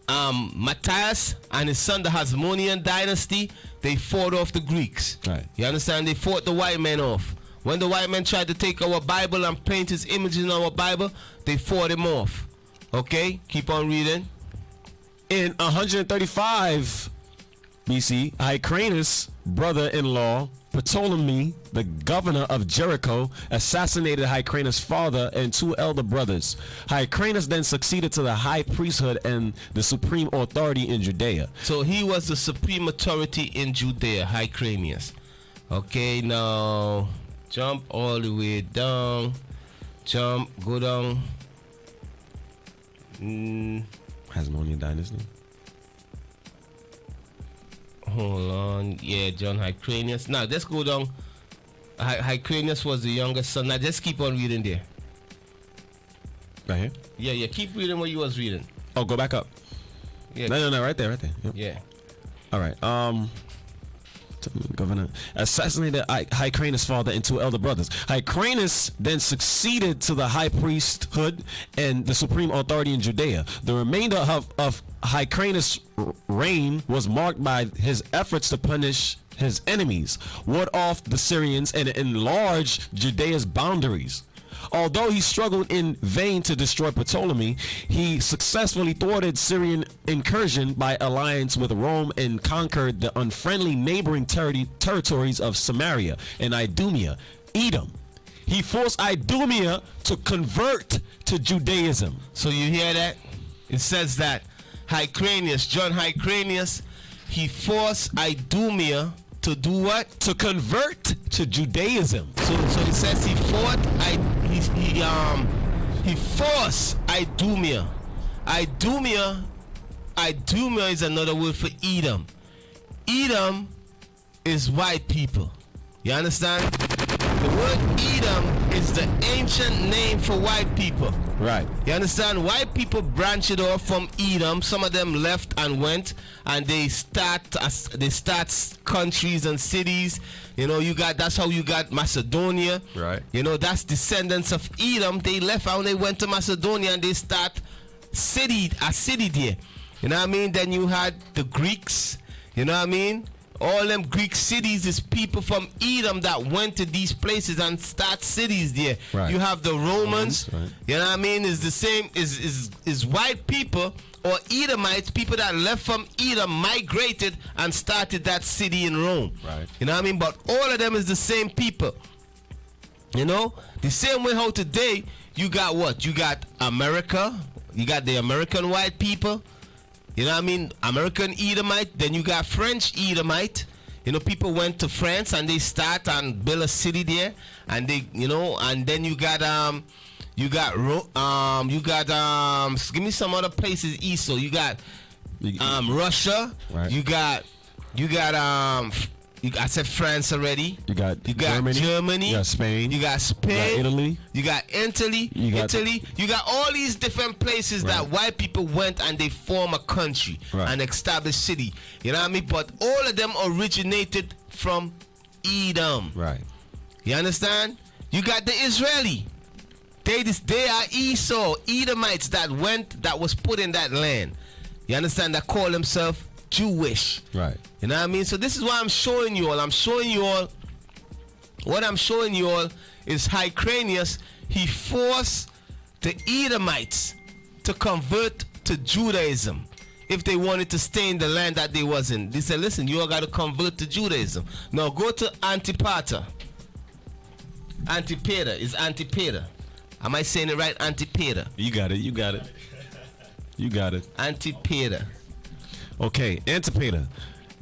Matthias and his son, the Hasmonean dynasty, they fought off the Greeks. Right. You understand? They fought the white men off. When the white man tried to take our Bible and paint his images in our Bible, they fought him off. Okay? Keep on reading. In 135 BC, Hyrcanus' brother-in-law, Ptolemy, the governor of Jericho, assassinated Hyrcanus' father and two elder brothers. Hyrcanus then succeeded to the high priesthood and the supreme authority in Judea. So he was the supreme authority in Judea, Hyrcanus. Okay, now jump all the way down. Go down. Hasmonean dynasty. Hold on. Yeah, John Hyrcanus. Now, let's go down. Hyrcanus was the youngest son. Now, just keep on reading there. Right here? Yeah. Keep reading what you was reading. Oh, go back up. Yeah. No. Right there. Yep. Yeah. All right. Governor assassinated Hyrcanus' father and two elder brothers. Hyrcanus then succeeded to the high priesthood and the supreme authority in Judea. The remainder of Hyrcanus' reign was marked by his efforts to punish his enemies, ward off the Syrians, and enlarge Judea's boundaries. Although he struggled in vain to destroy Ptolemy, he successfully thwarted Syrian incursion by alliance with Rome and conquered the unfriendly neighboring territories of Samaria and Idumea, Edom. He forced Idumea to convert to Judaism. So you hear that? It says that John Hyrcanus, he forced Idumea to do what? To convert to Judaism. So it says he forced Idumea. Idumea Idumea is another word for Edom. Edom is white people. You understand? The word Edom is the ancient name for white people. Right. You understand? White people branch it off from Edom. Some of them left and went, and they start countries and cities. You know, that's how you got Macedonia. Right. You know, that's descendants of Edom. They left and they went to Macedonia and they start a city there. You know what I mean? Then you had the Greeks. You know what I mean? All them Greek cities is people from Edom that went to these places and start cities there. Right. You have the Romans. Right. You know what I mean? Is the same is white people or Edomites, people that left from Edom, migrated and started that city in Rome. Right. You know what I mean? But all of them is the same people. You know? The same way how today you got what? You got America. You got the American white people. You know what I mean? American Edomite. Then you got French Edomite. You know, people went to France and they start and build a city there, and they, you know, and then you got give me some other places east. So you got Russia. Right. I said France already. You got Germany. You got Spain. You got Spain. Italy. You got Italy. You got all these different places that white people went and they form a country and established city. You know what I mean? But all of them originated from Edom. Right. You understand? You got the Israeli. They are Esau, Edomites that was put in that land. You understand? That call themselves Jewish. Right. You know what I mean? So this is what I'm showing you all. What I'm showing you all is Hyrcanus. He forced the Edomites to convert to Judaism if they wanted to stay in the land that they was in. They said, listen, you all got to convert to Judaism. Now go to Antipater. Antipater is Antipater. Am I saying it right? Antipater. You got it. Antipater. Okay, Antipater,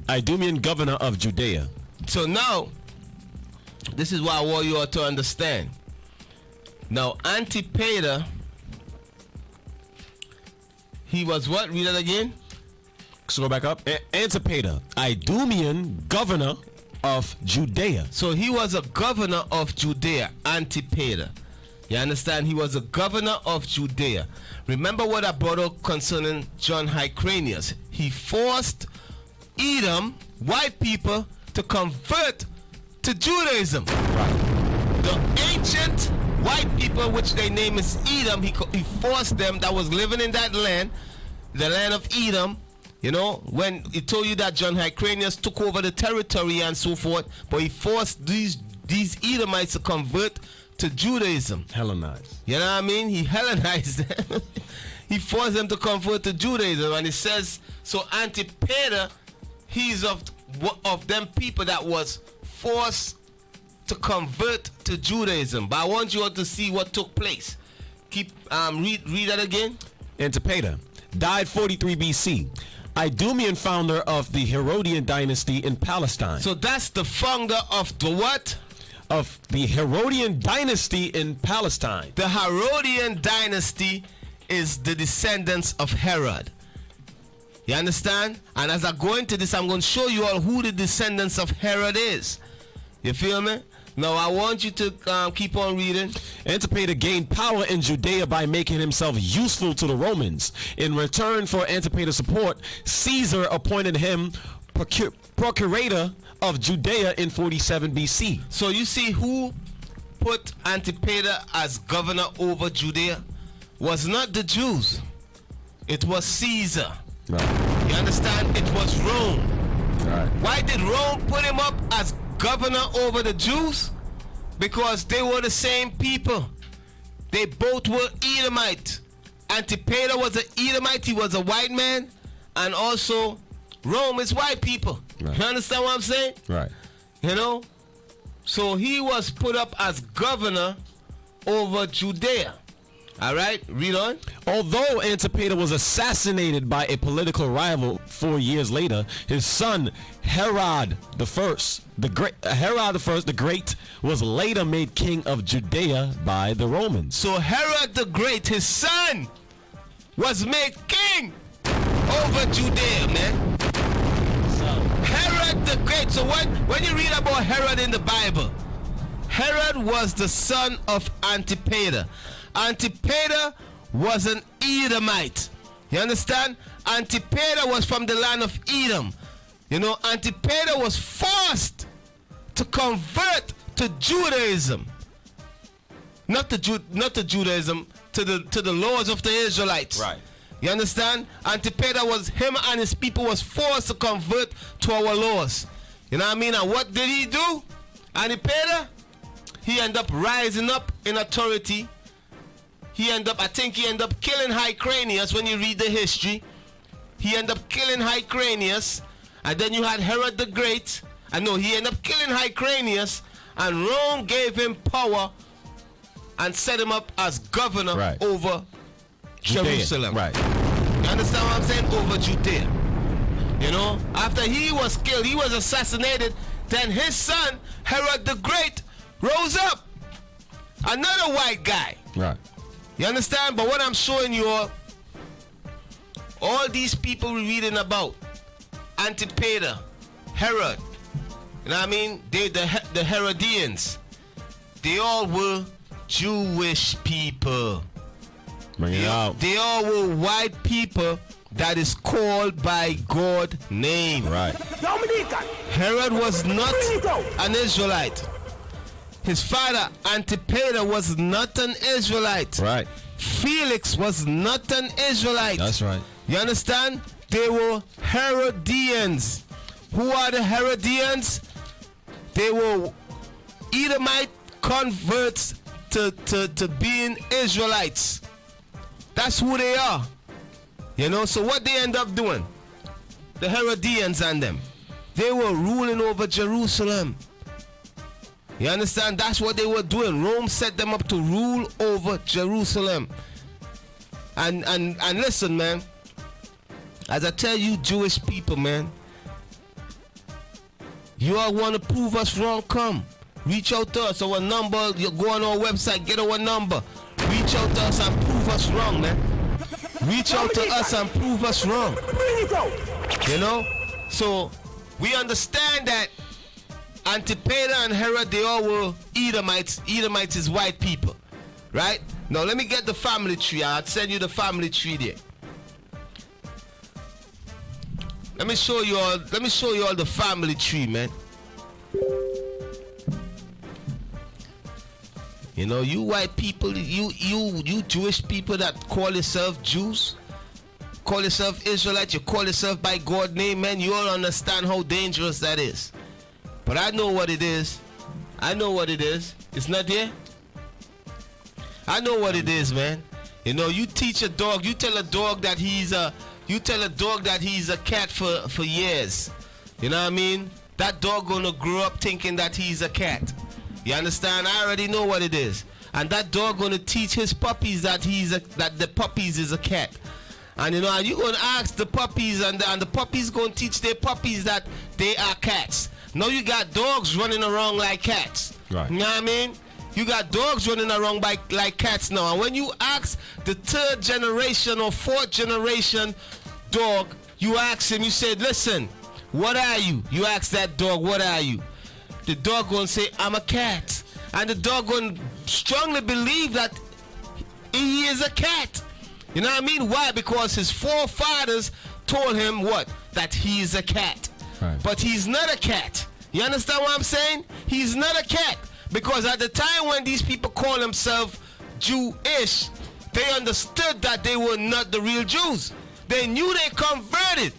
Idumean governor of Judea. So now, this is what I want you all to understand. Now, Antipater, he was what? Read that again. So go back up. Antipater, Idumean governor of Judea. So he was a governor of Judea, Antipater. You understand? He was a governor of Judea. Remember what I brought up concerning John Hyrcanus. He forced Edom, white people, to convert to Judaism. The ancient white people, which their name is Edom, he forced them that was living in that land, the land of Edom. You know, when he told you that John Hyrcanus took over the territory and so forth, but he forced these Edomites to convert to Judaism. Hellenized. You know what I mean? He Hellenized them. He forced them to convert to Judaism. And it says, so Antipater, he's of them people that was forced to convert to Judaism. But I want you all to see what took place. Keep read that again. Antipater died 43 BC. Idumean founder of the Herodian dynasty in Palestine. So that's the founder of the what? Of the Herodian dynasty in Palestine. The Herodian dynasty is the descendants of Herod. You understand? And as I go into this, I'm going to show you all who the descendants of Herod is. You feel me? Now I want you to keep on reading. Antipater gained power in Judea by making himself useful to the Romans. In return for Antipater's support, Caesar appointed him procurator of Judea in 47 BC. So you see who put Antipater as governor over Judea was not the Jews. It was Caesar. Right. You understand? It was Rome. Right. Why did Rome put him up as governor over the Jews? Because they were the same people. They both were Edomite. Antipater was an Edomite. He was a white man. And also Rome is white people. Right. You understand what I'm saying? Right. You know? So he was put up as governor over Judea. All right, read on. Although Antipater was assassinated by a political rival 4 years later, his son Herod the Great was later made king of Judea by the Romans. So Herod the Great, his son, was made king over Judea, man. Herod the Great. So when you read about Herod in the Bible, Herod was the son of Antipater. Antipater was an Edomite. You understand? Antipater was from the land of Edom. You know, Antipater was forced to convert to Judaism. Not to Judaism, to the laws of the Israelites. Right. You understand? Antipater was, him and his people was forced to convert to our laws. You know what I mean? And what did he do? Antipater, he ended up rising up in authority. I think he ended up killing Hyrcanus. When you read the history, he ended up killing Hyrcanus. And then you had Herod the Great. He ended up killing Hyrcanus. And Rome gave him power and set him up as governor over Jerusalem. Right. You understand what I'm saying? Over Judea. You know, after he was killed, he was assassinated, then his son, Herod the Great, rose up. Another white guy. Right. You understand? But what I'm showing you all these people we're reading about, Antipater, Herod, you know what I mean? The Herodians, they all were Jewish people. Bring it out. They all were white people that is called by God's name. Right. Herod was not an Israelite. His father, Antipater, was not an Israelite. Right. Felix was not an Israelite. That's right. You understand? They were Herodians. Who are the Herodians? They were Edomite converts to being Israelites. That's who they are. You know, so what they end up doing? The Herodians and them, they were ruling over Jerusalem. You understand? That's what they were doing. Rome set them up to rule over Jerusalem. And listen, man. As I tell you, Jewish people, man, you all want to prove us wrong, come. Reach out to us. Our number, you go on our website, get our number. Reach out to us and prove us wrong, man. Reach out to us and prove us wrong. You know? So, we understand that Antipater and Herod, they all were Edomites. Edomites is white people. Right? Now, let me get the family tree. I'll send you the family tree there. Let me show you all the family tree, man. You know, you white people, you Jewish people that call yourself Jews, call yourself Israelites, you call yourself by God's name, man, you all understand how dangerous that is. But I know what it is. I know what it is. It's not there? I know what it is, man. You know, you teach a dog, you tell a dog that he's a cat for years. You know what I mean? That dog gonna grow up thinking that he's a cat. You understand? I already know what it is. And that dog gonna teach his puppies that the puppies is a cat. And you know, you gonna ask the puppies, and the puppies gonna teach their puppies that they are cats. Now you got dogs running around like cats. Right. You know what I mean? You got dogs running around like cats now. And when you ask the third generation or fourth generation dog, you ask him, you said, listen, what are you? You ask that dog, what are you? The dog gonna say, I'm a cat. And the dog gonna strongly believe that he is a cat. You know what I mean? Why? Because his forefathers told him what? That he is a cat. Right. But he's not a cat. You understand what I'm saying? He's not a cat. Because at the time when these people call themselves Jewish, they understood that they were not the real Jews. They knew they converted.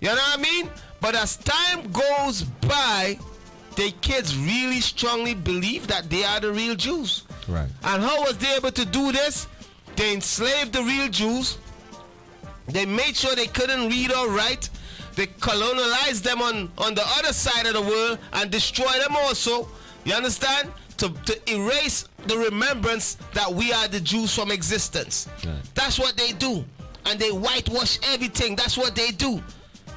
You know what I mean? But as time goes by, their kids really strongly believe that they are the real Jews. Right. And how was they able to do this? They enslaved the real Jews. They made sure they couldn't read or write. They colonized them on the other side of the world and destroyed them also. You understand? To erase the remembrance that we are the Jews from existence. Right. That's what they do. And they whitewash everything. That's what they do.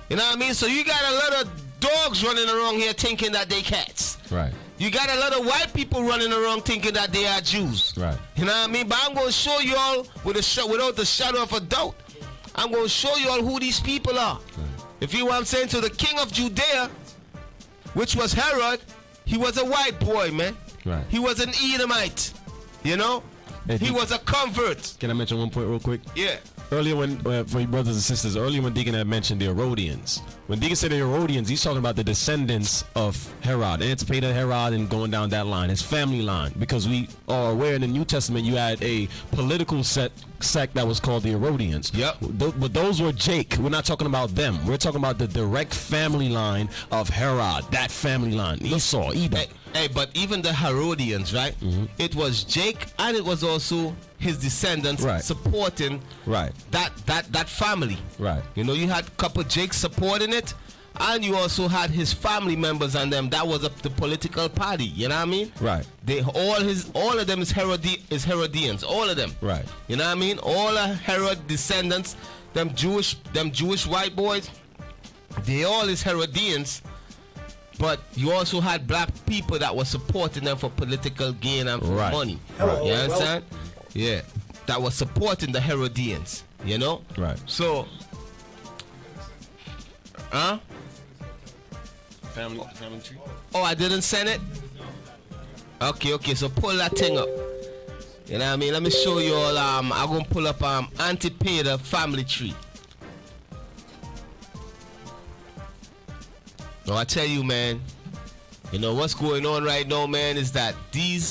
You know what I mean? So you got a lot of dogs running around here thinking that they cats. Right. You got a lot of white people running around thinking that they are Jews. Right. You know what I mean? But I'm going to show you all without the shadow of a doubt I'm going to show you all who these people are. If you know what I'm saying. So the king of Judea, which was Herod, he was a white boy, man. Right. He was an Edomite, you know. He was a convert. Can I mention one point real quick? Yeah. Earlier when, for your brothers and sisters, earlier when Deacon had mentioned the Herodians. When Deacon said the Herodians, he's talking about the descendants of Herod, Antipater Herod, and going down that line, his family line. Because we are aware in the New Testament you had a political sect that was called the Herodians. Yep. But those were Jake. We're not talking about them. We're talking about the direct family line of Herod. That family line. Esau, Edom. Hey, but even the Herodians, right? It was Jake, and it was also his descendants supporting that family. Right. You know, you had a couple Jakes supporting it, and you also had his family members and them. That was the political party. You know what I mean? Right. All of them is Herodians. All of them. Right. You know what I mean? All the Herod descendants, them Jewish white boys, they all is Herodians. But you also had black people that were supporting them for political gain and for money. Right. You understand? Yeah. That was supporting the Herodians. You know? Right. So, Family tree. Oh, I didn't send it? Okay, so pull that thing up. You know what I mean? Let me show you all. I'm going to pull up Antipater family tree. No, I tell you, man, you know what's going on right now, man, is that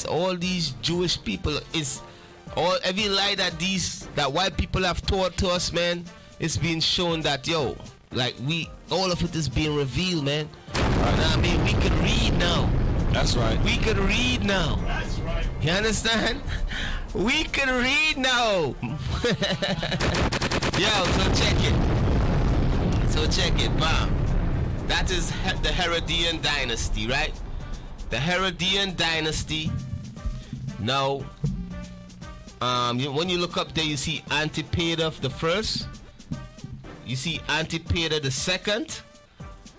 all these Jewish people every lie that white people have taught to us, man, it's being shown that like all of it is being revealed, man. You know what I mean? We can read now. That's right. We can read now. That's right. You understand? We can read now. So check it, bam. That is the Herodian dynasty, right? The Herodian dynasty. Now, when you look up there, you see Antipater the first. You see Antipater the second.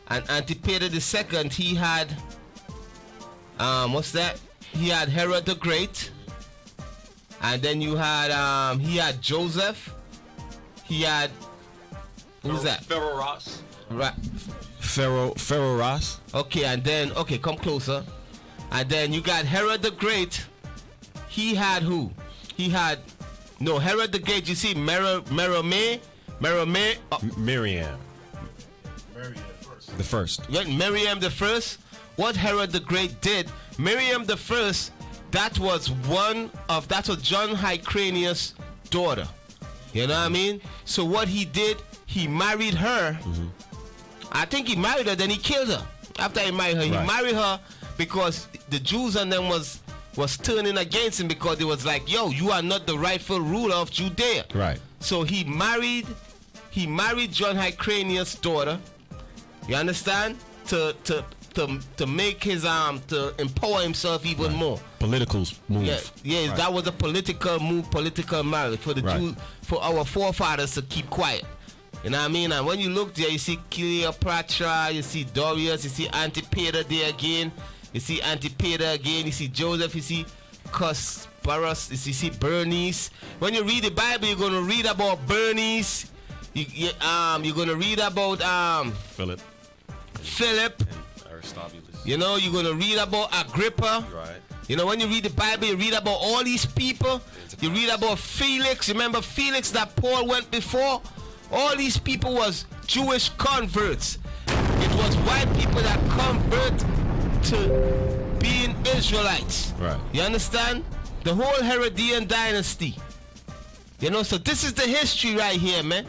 And Antipater the second, he had, what's that? He had Herod the Great. And then you had, he had Joseph. He had, who's that? Pharaoh Ross. Right. Pharaoh Ross. Okay, and then come closer. And then you got Herod the Great. He had who? He had Herod the Great. You see Miriam. The first. Yeah, Miriam the first. What Herod the Great did? Miriam the first. That was John Hyrcanus' daughter. You know what I mean? So what he did? He married her. I think he married her, then he killed her. After he married her, he married her because the Jews and them was turning against him because it was like, you are not the rightful ruler of Judea. Right. So he married John Hyrcanus' daughter. You understand? To make his to empower himself even more. Political move. Yeah. Right. That was a political move, political marriage for the Jews, for our forefathers to keep quiet. You know what I mean? And when you look there, you see Cleopatra, you see Darius, you see Antipater there again, you see Antipater again, you see Joseph, you see Cusparus, you see Bernice. When you read the Bible, you're going to read about Bernice. You're going to read about Philip. And Aristobulus. You know, you're going to read about Agrippa. Right. You know, when you read the Bible, you read about all these people. You read about Felix. Remember Felix that Paul went before? All these people was Jewish converts. It was white people that convert to being Israelites. Right. You understand? The whole Herodian dynasty. You know, so this is the history right here, man.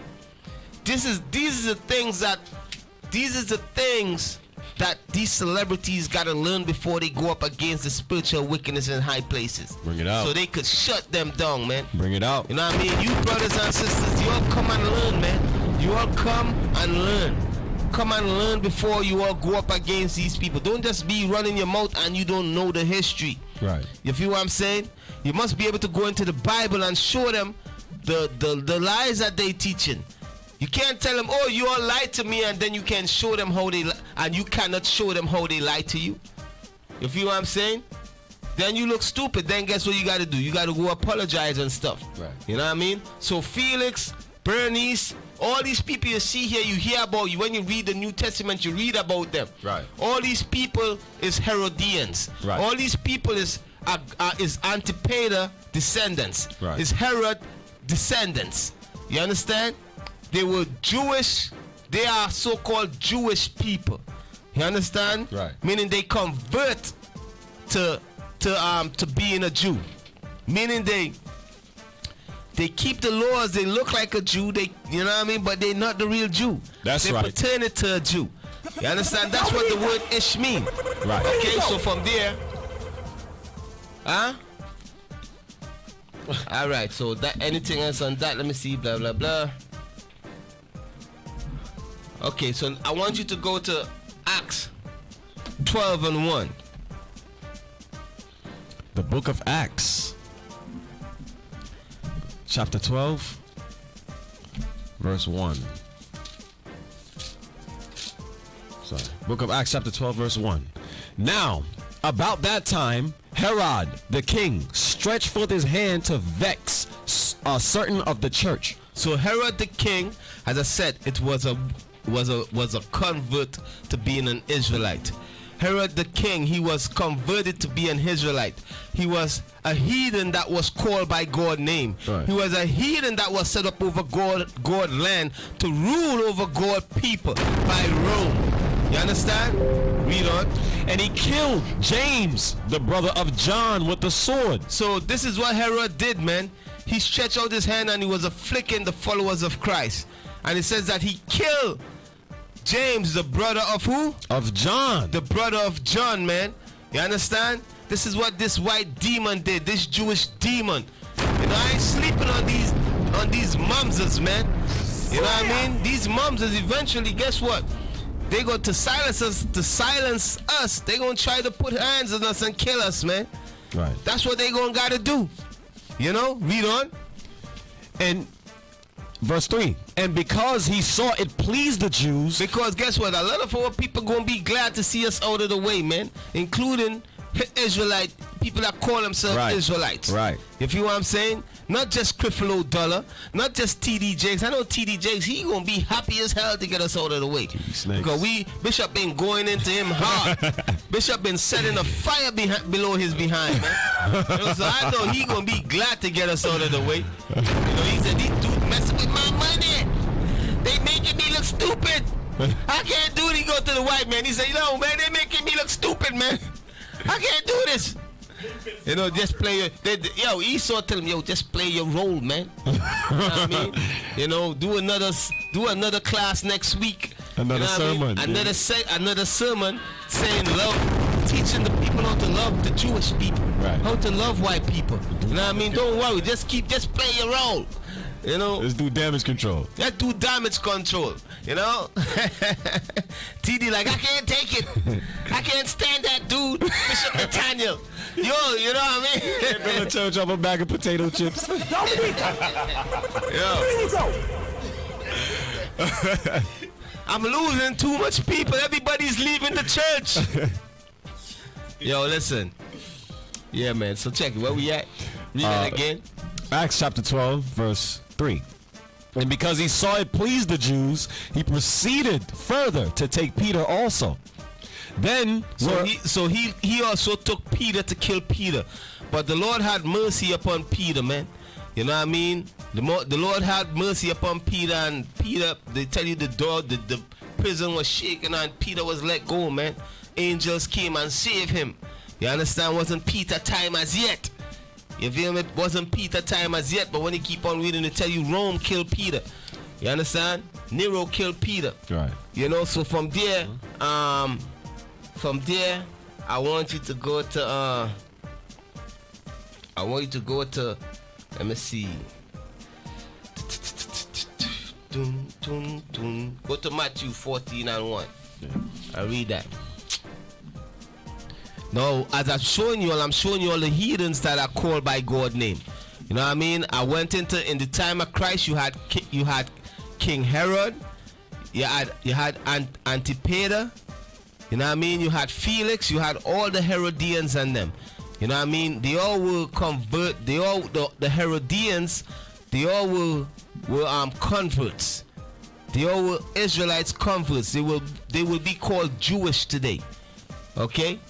These are the things that these celebrities gotta learn before they go up against the spiritual wickedness in high places. Bring it out. So they could shut them down, man. Bring it out. You know what I mean? You brothers and sisters, you all come and learn, man. You all come and learn. Come and learn before you all go up against these people. Don't just be running your mouth and you don't know the history. Right. You feel what I'm saying? You must be able to go into the Bible and show them the lies that they teaching. You can't tell them, oh, you all lied to me, and then you can show them how they and you cannot show them how they lied to you. You feel what I'm saying? Then you look stupid. Then guess what you got to do? You got to go apologize and stuff. Right. You know what I mean? So Felix Bernice, all these people you see here, you hear about. When you read the New Testament, you read about them. Right. All these people is Herodians. Right. All these people is Antipater descendants. Right. Is Herod descendants. You understand? They were Jewish. They are so-called Jewish people. You understand? Right. Meaning they convert to being a Jew. Meaning they keep the laws. They look like a Jew. You know what I mean? But they're not the real Jew. That's they right. pretend it to a Jew. You understand? That's what the word ish mean. Right. Okay. So from there, all right. So that anything else on that? Let me see. Blah blah blah. Okay. So I want you to go to Acts 12:1. The book of Acts, chapter 12, verse 1. Sorry. Book of Acts, chapter 12, verse 1. Now, about that time, Herod the king stretched forth his hand to vex certain of the church. So Herod the king, as I said, it was a convert to being an Israelite. Herod the king, he was converted to be an Israelite. He was a heathen that was called by God's name. Right. He was a heathen that was set up over God land to rule over God people by Rome. You understand? Read on. And he killed James, the brother of John, with the sword. So this is what Herod did, man. He stretched out his hand and he was afflicting the followers of Christ. And it says that he killed James, the brother of who? Of John. The brother of John, man. You understand? This is what this white demon did, this Jewish demon. You know, I ain't sleeping on these mumsers, man. You know what I mean? These mumsers eventually, guess what? They go to silence us. They gonna try to put hands on us and kill us, man. Right. That's what they gonna gotta do. You know? Read on. And verse 3, and because he saw it pleased the Jews. Because guess what? A lot of our people gonna be glad to see us out of the way, man. Including Israelite people that call themselves Israelites. Right. You feel what I'm saying? Not just Creflo Dollar, not just TD Jakes. I know TD Jakes, he gonna be happy as hell to get us out of the way. Because Bishop been going into him hard. Bishop been setting a fire below his behind, man. You know, so I know he gonna be glad to get us out of the way. You know, he said, these dudes messing with my money. They making me look stupid. I can't do it. He go to the white man. He said, you know, man, they making me look stupid, man. I can't do this. You know, just play your Esau tell him, just play your role, man. You know what I mean? You know, do another class next week. Another sermon. I mean? Another sermon saying love, teaching the people how to love the Jewish people. Right. How to love white people. You know what I mean? Don't worry, just play your role. You know, let's do damage control. Let's do damage control. You know, TD like, I can't take it. I can't stand that dude, Bishop Nathaniel. Yo, you know what I mean? Build a church off a bag of potato chips. I'm losing too much people. Everybody's leaving the church. Yo, listen. Yeah, man. So check it. Where we at? Read that again. Acts chapter 12, verse 3. And because he saw it pleased the Jews, he proceeded further to take Peter also. Then he also took Peter to kill Peter. But the Lord had mercy upon Peter, man. You know what I mean? The Lord had mercy upon Peter, and Peter, they tell you the prison was shaken and Peter was let go, man. Angels came and saved him. You understand? Wasn't Peter time as yet. You feel me? It wasn't Peter time as yet, but when you keep on reading, they tell you Rome killed Peter. You understand? Nero killed Peter. Right. You know, so from there, I want you to go to, let me see. Go to Matthew 14:1. Yeah. I read that. Now, as I'm showing you all the heathens that are called by God's name. You know what I mean? I went in the time of Christ. You had King Herod. You had Antipater. You know what I mean? You had Felix. You had all the Herodians and them. You know what I mean? They all will convert. The Herodians They all were converts. They all were Israelites converts. They will be called Jewish today. Okay?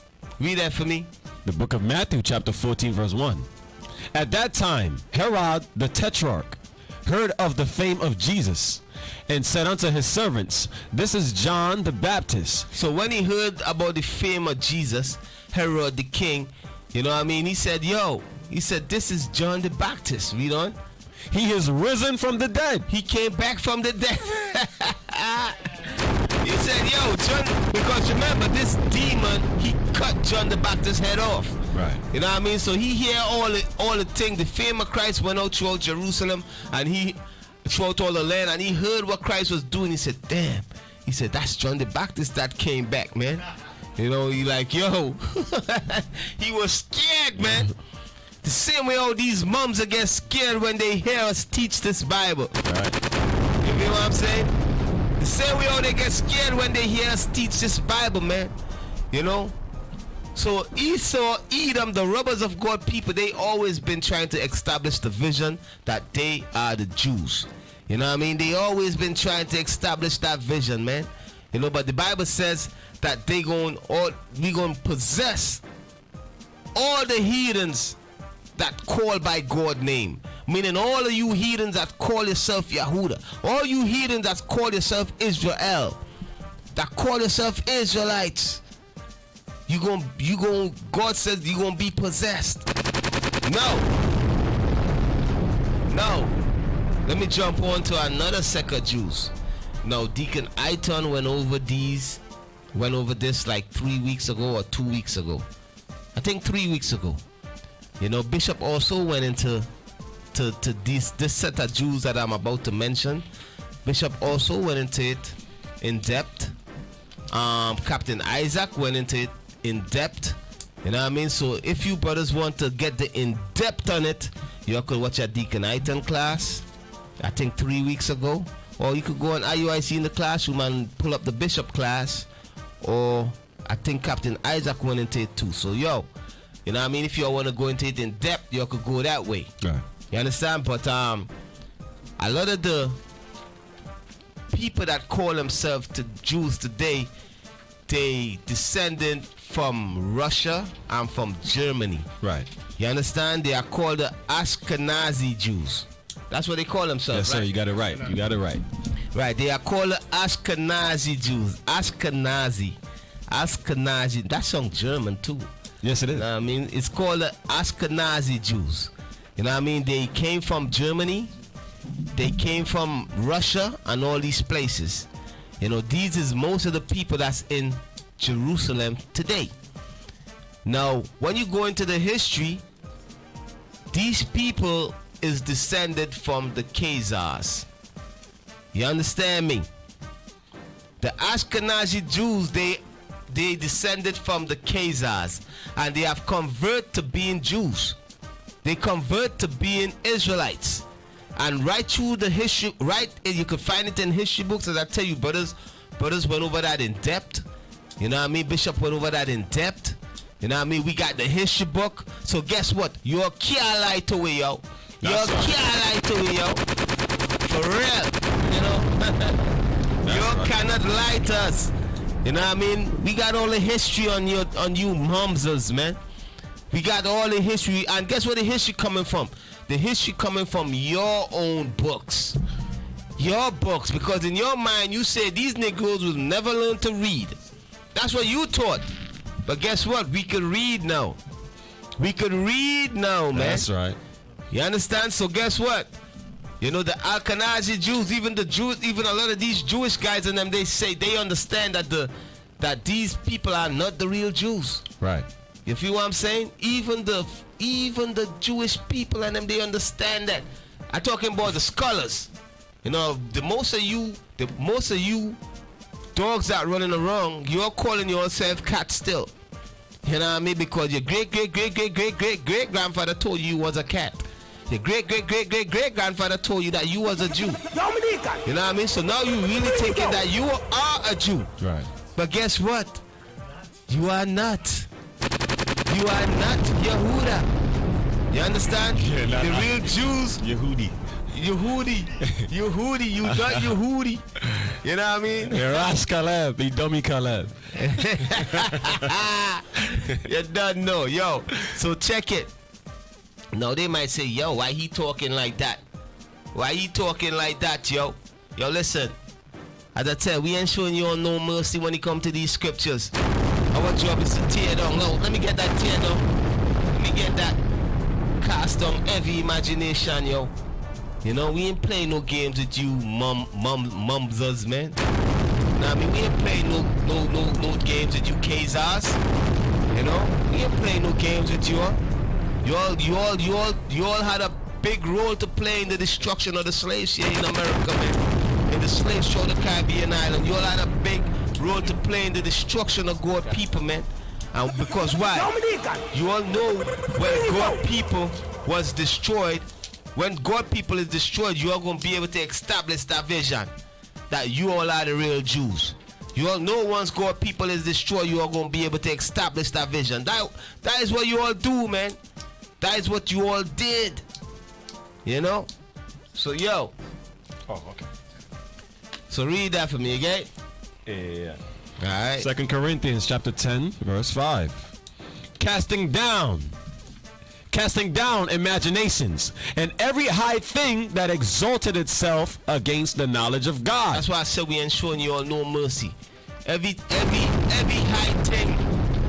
Read that for me. The book of Matthew, chapter 14, verse 1. At that time, Herod the Tetrarch heard of the fame of Jesus and said unto his servants, this is John the Baptist. So when he heard about the fame of Jesus, Herod the king, you know what I mean? He said, this is John the Baptist. Read on. He is risen from the dead. He came back from the dead. He said, John, because remember, this demon, he cut John the Baptist's head off. Right. You know what I mean? So he hear all the thing. The fame of Christ went out throughout Jerusalem, and he throughout all the land, and he heard what Christ was doing. He said, damn. He said, that's John the Baptist that came back, man. You know, he like, he was scared, man. The same way all these moms are get scared when they hear us teach this Bible. Right. You know what I'm saying? The same way all they get scared when they hear us teach this Bible, man. You know? So Esau, Edom, the robbers of God people, they always been trying to establish the vision that they are the Jews. You know what I mean? They always been trying to establish that vision, man. You know, but the Bible says that we gonna possess all the heathens that call by God's name. Meaning all of you heathens that call yourself Yahudah, all you heathens that call yourself Israel, that call yourself Israelites, God says you gonna be possessed. No. Let me jump on to another sect of Jews. Now, Deacon Aiton went over this like 3 weeks ago or 2 weeks ago. I think 3 weeks ago. You know, Bishop also went into this set of Jews that I'm about to mention. Bishop also went into it in depth. Captain Isaac went into it in depth. You know what I mean? So if you brothers want to get the in depth on it, you could watch a Deacon Aiton class, I think 3 weeks ago. Or you could go on IUIC in the classroom and pull up the Bishop class. Or I think Captain Isaac went into it too. So you know what I mean? If you want to go into it in depth, you could go that way. Right. You understand? But a lot of the people that call themselves the Jews today, they descended from Russia and from Germany. Right. You understand? They are called the Ashkenazi Jews. That's what they call themselves. Yes, sir. Right? You got it right. You got it right. Right. They are called the Ashkenazi Jews. Ashkenazi. That sounds German too. Yes, it is. You know what I mean? It's called the Ashkenazi Jews. You know what I mean? They came from Germany. They came from Russia and all these places. You know, these is most of the people that's in Jerusalem today. Now, when you go into the history, these people is descended from the Khazars. You understand me? The Ashkenazi Jews, they descended from the Khazars, and they have converted to being Jews. They convert to being Israelites. And right through the history, you can find it in history books, as I tell you, brothers went over that in depth. You know what I mean? Bishop went over that in depth. You know what I mean? We got the history book. So guess what? You can't lie to it, yo. You can't lie to it, yo. For real. You know? You cannot lie to us. You know what I mean? We got all the history on you momsers, man. We got all the history. And guess where the history coming from? The history coming from your own books. Your books. Because in your mind, you say these Negroes will never learn to read. That's what you taught. But guess what? We can read now. We can read now, man. That's right. You understand? So guess what? You know, the Ashkenazi Jews, even the Jews, even a lot of these Jewish guys and them, they say they understand that these people are not the real Jews. Right. You feel what I'm saying? Even the Jewish people and them, they understand that. I'm talking about the scholars. You know, the most of you dogs that running around, you're calling yourself cat still. You know what I mean? Because your great grandfather told you was a cat. Your great grandfather told you that you was a Jew. You know what I mean? So now you really thinking that you are a Jew. Right. But guess what? You are not. You are not Yahudah. You understand? Yeah, the real Jews. Yehudi. You hootie. You hootie. You done you hootie. You know what I mean? Ras Caleb, he dummy Caleb. You done know. Yo, so check it. Now they might say, yo, why he talking like that? Why he talking like that, yo? Yo, listen. As I tell, we ain't showing you all no mercy when it come to these scriptures. Our job is to tear down. No, let me get that tear down. Let me get that cast down every imagination, yo. You know, we ain't playing no games with you mumsers, man. Nah, I mean, we ain't playing no games with you Kazars. You know, we ain't playing no games with you. You all had a big role to play in the destruction of the slaves here in America, man. In the slaves show the Caribbean island, you all had a big role to play in the destruction of God people, man. And because why? You all know when God people was destroyed, when God people is destroyed, you are going to be able to establish that vision that you all are the real Jews. You all know once God people is destroyed, you are going to be able to establish that vision. That is what you all do, man. That is what you all did. You know? So, yo. Oh, okay. So read that for me, okay? Yeah. All right. 2 Corinthians chapter 10, verse 5. Casting down imaginations and every high thing that exalted itself against the knowledge of God. That's why I said we ain't showing you all no mercy. Every high thing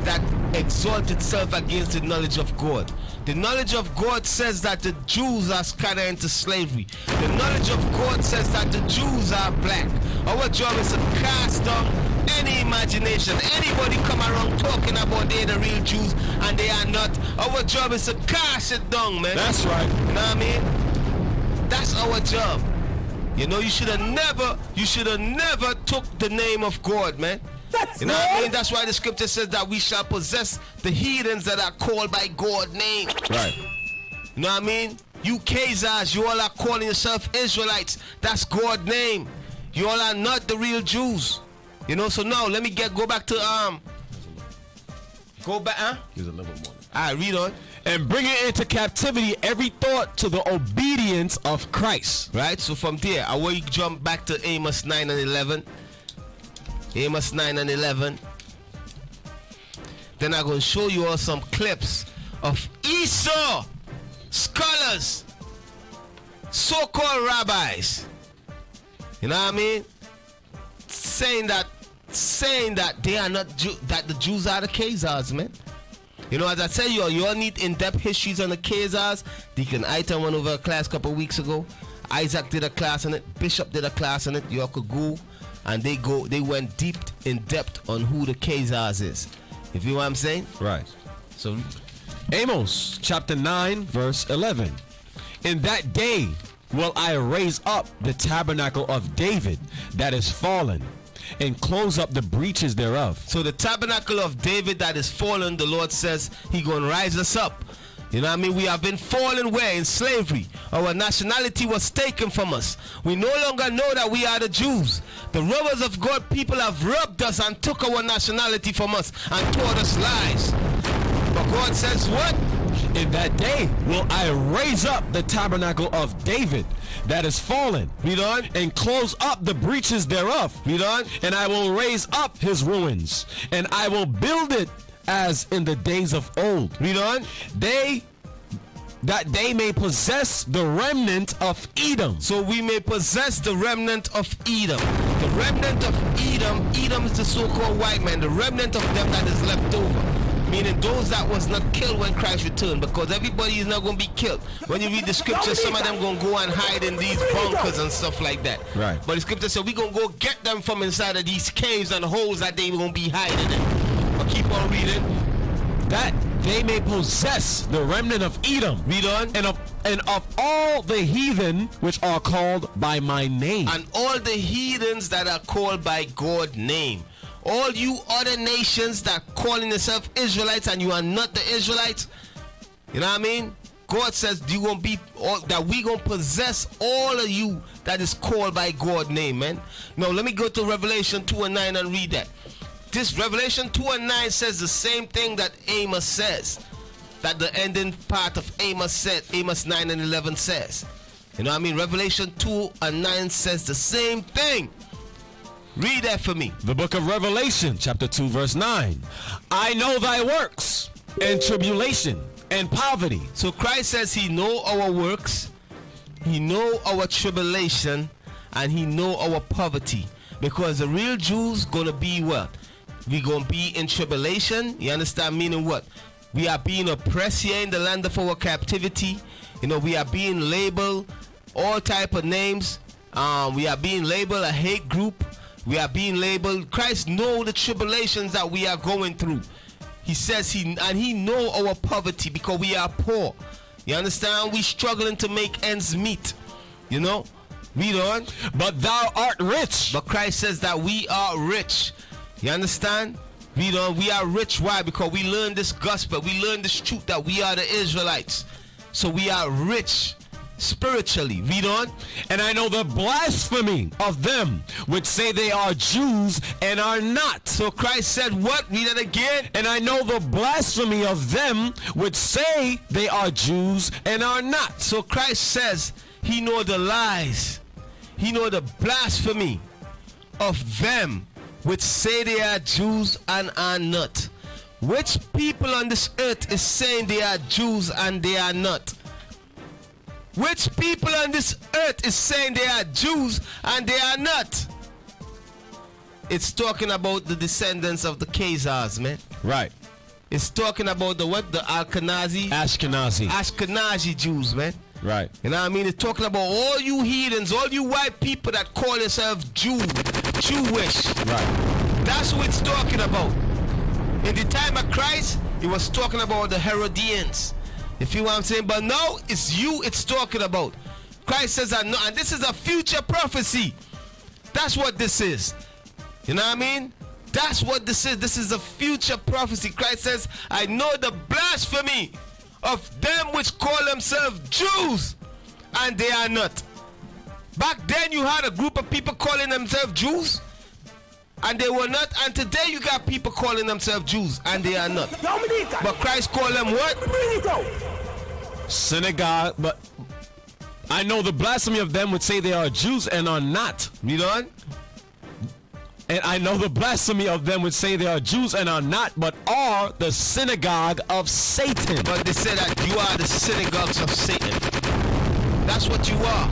that exalts itself against the knowledge of God. The knowledge of God says that the Jews are scattered into slavery. The knowledge of God says that the Jews are black. Our job is to cast down any imagination. Anybody come around talking about they're the real Jews and they are not. Our job is to cast it down, man. That's right. You know what I mean? That's our job. You know, you should have never took the name of God, man. You know what I mean? That's why the scripture says that we shall possess the heathens that are called by God's name. Right. You know what I mean? You Khazars, you all are calling yourself Israelites. That's God's name. You all are not the real Jews. You know, so now let me go back to go back, huh? Here's a little more. Alright, read on. And bring it into captivity every thought to the obedience of Christ. Right? So from there, I want you to jump back to Amos 9 and 11. Amos 9 and 11. Then I'm going to show you all some clips of Esau scholars, so-called rabbis. You know what I mean? Saying that they are not that the Jews are the Khazars, man. You know, as I tell you all need in-depth histories on the Khazars. Deacon Aiton went over a class a couple of weeks ago. Isaac did a class on it. Bishop did a class on it. You all could go. And they went deep in depth on who the Khazars is. You feel what I'm saying? Right. So Amos chapter 9 verse 11. In that day will I raise up the tabernacle of David that is fallen, and close up the breaches thereof. So the tabernacle of David that is fallen, the Lord says he gonna rise us up. You know what I mean? We have been fallen where? In slavery. Our nationality was taken from us. We no longer know that we are the Jews. The robbers of God people have robbed us and took our nationality from us and taught us lies. But God says what? In that day will I raise up the tabernacle of David that is fallen. Read on. And close up the breaches thereof. Read on. And I will raise up his ruins, and I will build it as in the days of old. Read on. That they may possess the remnant of Edom. So we may possess the remnant of Edom. The remnant of Edom. Edom is the so-called white man. The remnant of them that is left over. Meaning those that was not killed when Christ returned. Because everybody is not going to be killed. When you read the scripture, some of them going to go and hide in these bunkers and stuff like that. Right. But the scripture said we're going to go get them from inside of these caves and holes that they going to be hiding in. But keep on reading. That they may possess the remnant of Edom. Read on. And of all the heathen which are called by my name. And all the heathens that are called by God's name. All you other nations that calling yourself Israelites and you are not the Israelites. You know what I mean? God says you gonna be that we gonna possess all of you that is called by God's name, man. Now let me go to Revelation 2 and 9 and read that. This Revelation 2 and 9 says the same thing that Amos says. That the ending part of Amos said, Amos 9 and 11 says. You know what I mean? Revelation 2:9 says the same thing. Read that for me. The book of Revelation, chapter 2, verse 9. I know thy works and tribulation and poverty. So Christ says he know our works, he know our tribulation, and he know our poverty. Because the real Jews gonna be what? We gonna be in tribulation. You understand? Meaning what? We are being oppressed here in the land of our captivity. You know, we are being labeled all type of names. We are being labeled a hate group. We are being labeled. Christ know the tribulations that we are going through. He says he know our poverty because we are poor. You understand? We struggling to make ends meet. You know? Read on. But thou art rich. But Christ says that we are rich. You understand? Read on. We are rich. Why? Because we learned this gospel. We learned this truth that we are the Israelites. So we are rich spiritually. Read on. And I know the blasphemy of them which say they are Jews and are not. So Christ said what? Read it again. And I know the blasphemy of them which say they are Jews and are not. So Christ says he know the lies. He know the blasphemy of them which say they are Jews and are not. Which people on this earth is saying they are Jews and they are not? Which people on this earth is saying they are Jews and they are not? It's talking about the descendants of the Khazars, man. Right. It's talking about the what? The Ashkenazi Jews, man. Right. You know what I mean? It's talking about all you heathens, all you white people that call yourselves Jewish. Right. That's what it's talking about. In the time of Christ, it was talking about the Herodians. You feel what I'm saying? But now it's you it's talking about. Christ says, I know, and this is a future prophecy. That's what this is. You know what I mean? That's what this is. This is a future prophecy. Christ says, I know the blasphemy of them which call themselves Jews and they are not. Back then you had a group of people calling themselves Jews and they were not, and today you got people calling themselves Jews and they are not. But Christ called them what? Synagogue. But I know the blasphemy of them would say they are Jews and are not. Read on. And I know the blasphemy of them would say they are Jews and are not, but are the synagogue of Satan. But they say that you are the synagogues of Satan. That's what you are.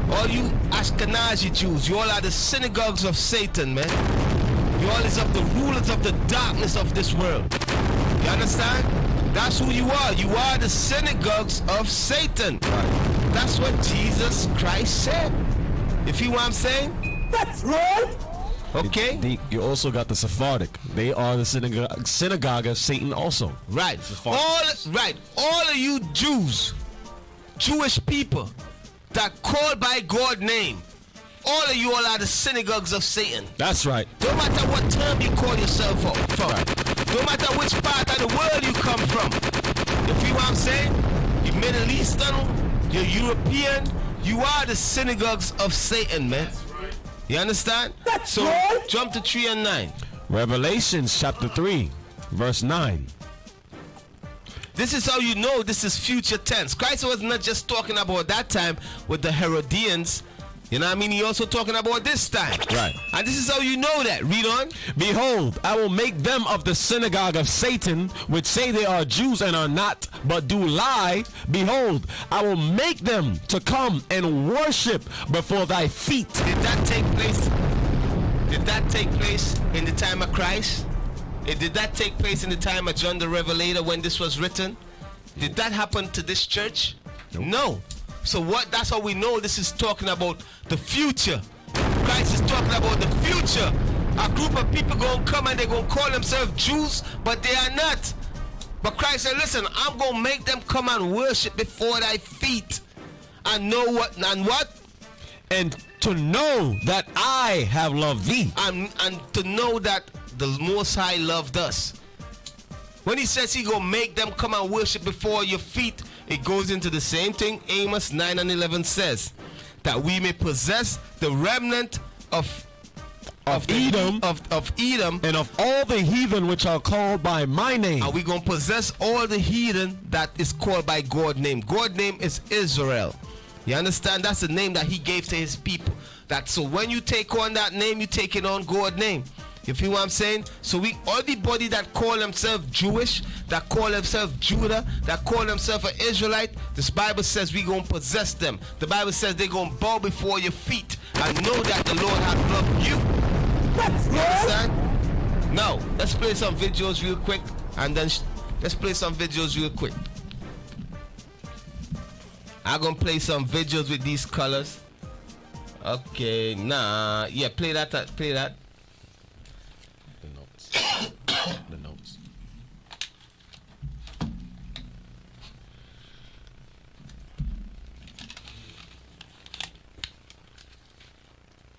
All you Ashkenazi Jews, you all are the synagogues of Satan, man. You all is of the rulers of the darkness of this world. You understand? That's who you are. You are the synagogues of Satan. That's what Jesus Christ said. You feel what I'm saying? That's right. Okay. You also got the Sephardic. They are the synagogue of Satan also. Right. All of you Jews, Jewish people that call by God's name, all of you all are the synagogues of Satan. That's right. No matter what term you call yourself from. No matter which part of the world you come from. You feel what I'm saying? You're Middle Eastern, you're European, you are the synagogues of Satan, man. You understand? So jump to 3 and 9. Revelation chapter 3, verse 9. This is how you know this is future tense. Christ was not just talking about that time with the Herodians. You know what I mean? He also talking about this time. Right. And this is how you know that. Read on. Behold, I will make them of the synagogue of Satan, which say they are Jews and are not, but do lie. Behold, I will make them to come and worship before thy feet. Did that take place? Did that take place in the time of Christ? Did that take place in the time of John the Revelator when this was written? Did that happen to this church? Nope. No. So what? That's how we know this is talking about the future. Christ is talking about the future. A group of people gonna come and they're gonna call themselves Jews, but they are not. But Christ said, listen, I'm gonna make them come and worship before thy feet. And know what? And what? And to know that I have loved thee. And to know that the Most High loved us. When he says he gonna make them come and worship before your feet, it goes into the same thing Amos 9 and 11 says, that we may possess the remnant of Edom, of Edom, and of all the heathen which are called by my name. Are we gonna possess all the heathen that is called by God's name? God's name is Israel. You understand? That's the name that he gave to his people. That so when you take on that name, you take it on God's name. You feel what I'm saying? So everybody that call themselves Jewish, that call themselves Judah, that call themselves an Israelite, this Bible says we gonna possess them. The Bible says they gonna bow before your feet and know that the Lord has loved you. That's good. Understand? Now, let's play some videos real quick, and then let's play some videos real quick. I'm gonna play some videos with these colors. Okay, yeah, play that. Play that. The notes. The notes.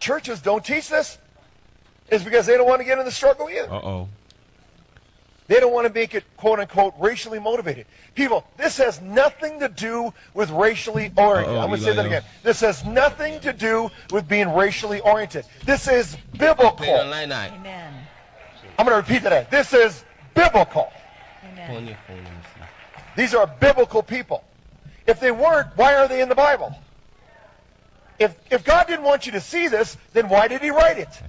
Churches don't teach this. It's because they don't want to get in the struggle either. Uh-oh. They don't want to make it, quote unquote, racially motivated. People, this has nothing to do with racially oriented. I'm going to say that again. This has nothing to do with being racially oriented. This is biblical. Amen. I'm going to repeat that. This is biblical. Amen. These are biblical people. If they weren't, why are they in the Bible? If God didn't want you to see this, then why did he write it?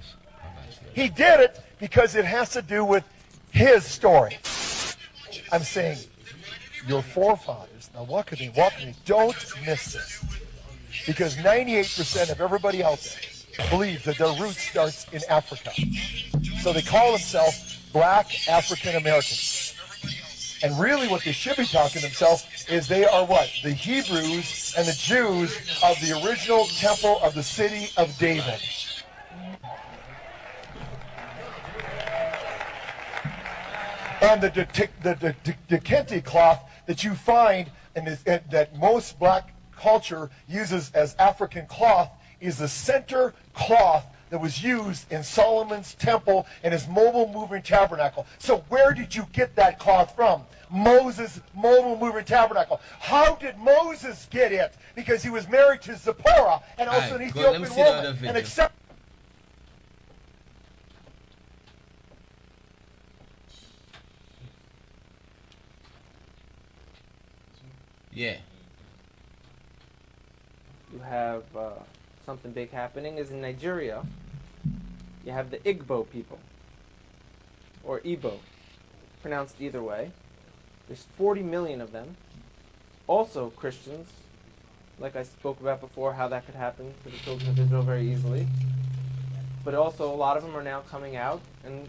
He did it because it has to do with his story. I'm saying your forefathers, now walk with me, don't miss this. Because 98% of everybody out there believes that their roots starts in Africa. So they call themselves Black African Americans. And really what they should be talking themselves is they are what? The Hebrews and the Jews of the original temple of the city of David. And the Deacon cloth that you find and that most black culture uses as African cloth is the center cloth that was used in Solomon's temple and his mobile moving tabernacle. So where did you get that cloth from? Moses' mobile moving tabernacle. How did Moses get it? Because he was married to Zipporah and also an Ethiopian woman. And except yeah. You have something big happening is in Nigeria. You have the Igbo people, or Igbo, pronounced either way. There's 40 million of them. Also Christians, like I spoke about before, how that could happen to the children of Israel very easily. But also a lot of them are now coming out and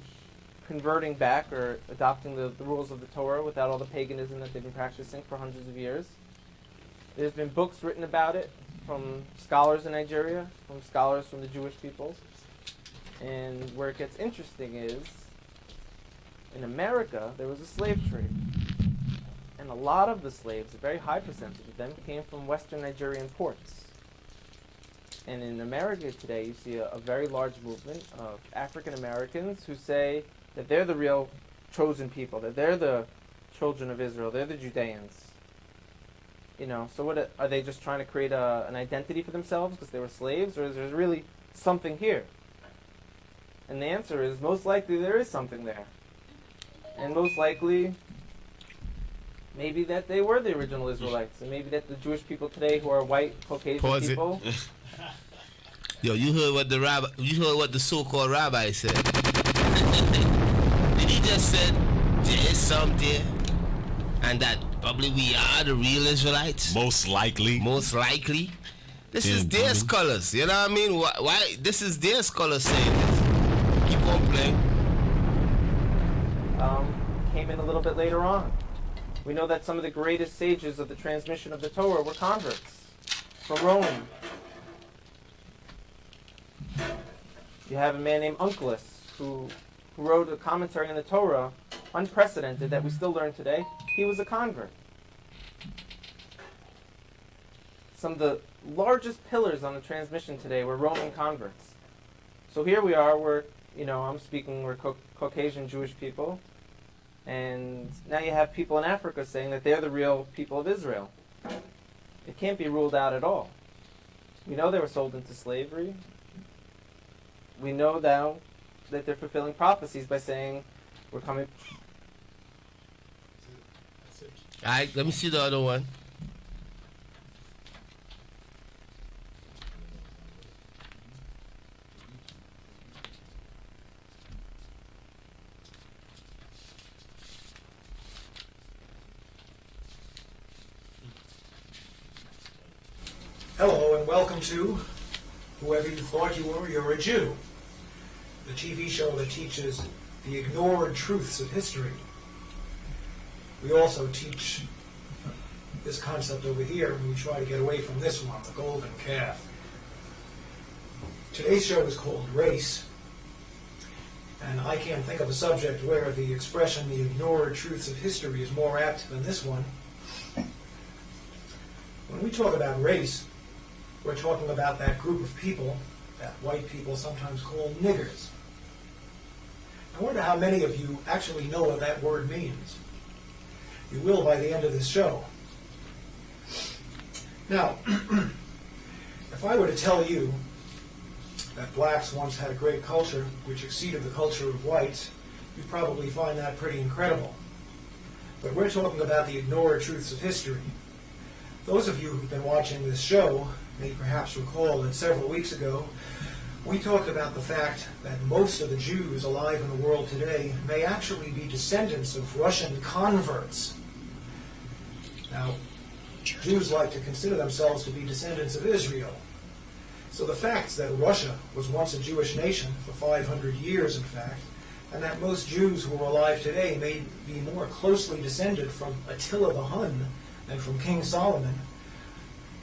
converting back or adopting the rules of the Torah without all the paganism that they've been practicing for hundreds of years. There's been books written about it from scholars in Nigeria, from scholars from the Jewish peoples. And where it gets interesting is, in America, there was a slave trade. And a lot of the slaves, a very high percentage of them, came from Western Nigerian ports. And in America today, you see a very large movement of African Americans who say that they're the real chosen people, that they're the children of Israel, they're the Judeans. You know, so what are they just trying to create an identity for themselves because they were slaves, or is there really something here? And the answer is, most likely there is something there. And most likely, maybe that they were the original Israelites, and maybe that the Jewish people today who are white, Caucasian people. Yo, you heard what the so-called rabbi said. Did he just said there is some there, and that probably we are the real Israelites? Most likely. Most likely. This is their scholars. You know what I mean? Why? This is their scholars saying this. Keep on playing. Came in a little bit later on. We know that some of the greatest sages of the transmission of the Torah were converts from Rome. You have a man named Onkelos who wrote a commentary on the Torah, unprecedented, that we still learn today. He was a convert. Some of the largest pillars on the transmission today were Roman converts. So here we are, we're Caucasian Jewish people, and now you have people in Africa saying that they're the real people of Israel. It can't be ruled out at all. We know they were sold into slavery. We know now that they're fulfilling prophecies by saying, we're coming. Alright, let me see the other one. Hello and welcome to Whoever You Thought You Were, You're a Jew, the TV show that teaches the ignored truths of history. We also teach this concept over here, and we try to get away from this one, the golden calf. Today's show is called Race, and I can't think of a subject where the expression the ignored truths of history is more apt than this one. When we talk about race, we're talking about that group of people that white people sometimes call niggers. I wonder how many of you actually know what that word means. You will by the end of this show. Now, if I were to tell you that blacks once had a great culture which exceeded the culture of whites, you'd probably find that pretty incredible. But we're talking about the ignored truths of history. Those of you who've been watching this show may perhaps recall that several weeks ago we talked about the fact that most of the Jews alive in the world today may actually be descendants of Russian converts. Now, Jews like to consider themselves to be descendants of Israel. So the facts that Russia was once a Jewish nation for 500 years, in fact, and that most Jews who are alive today may be more closely descended from Attila the Hun than from King Solomon,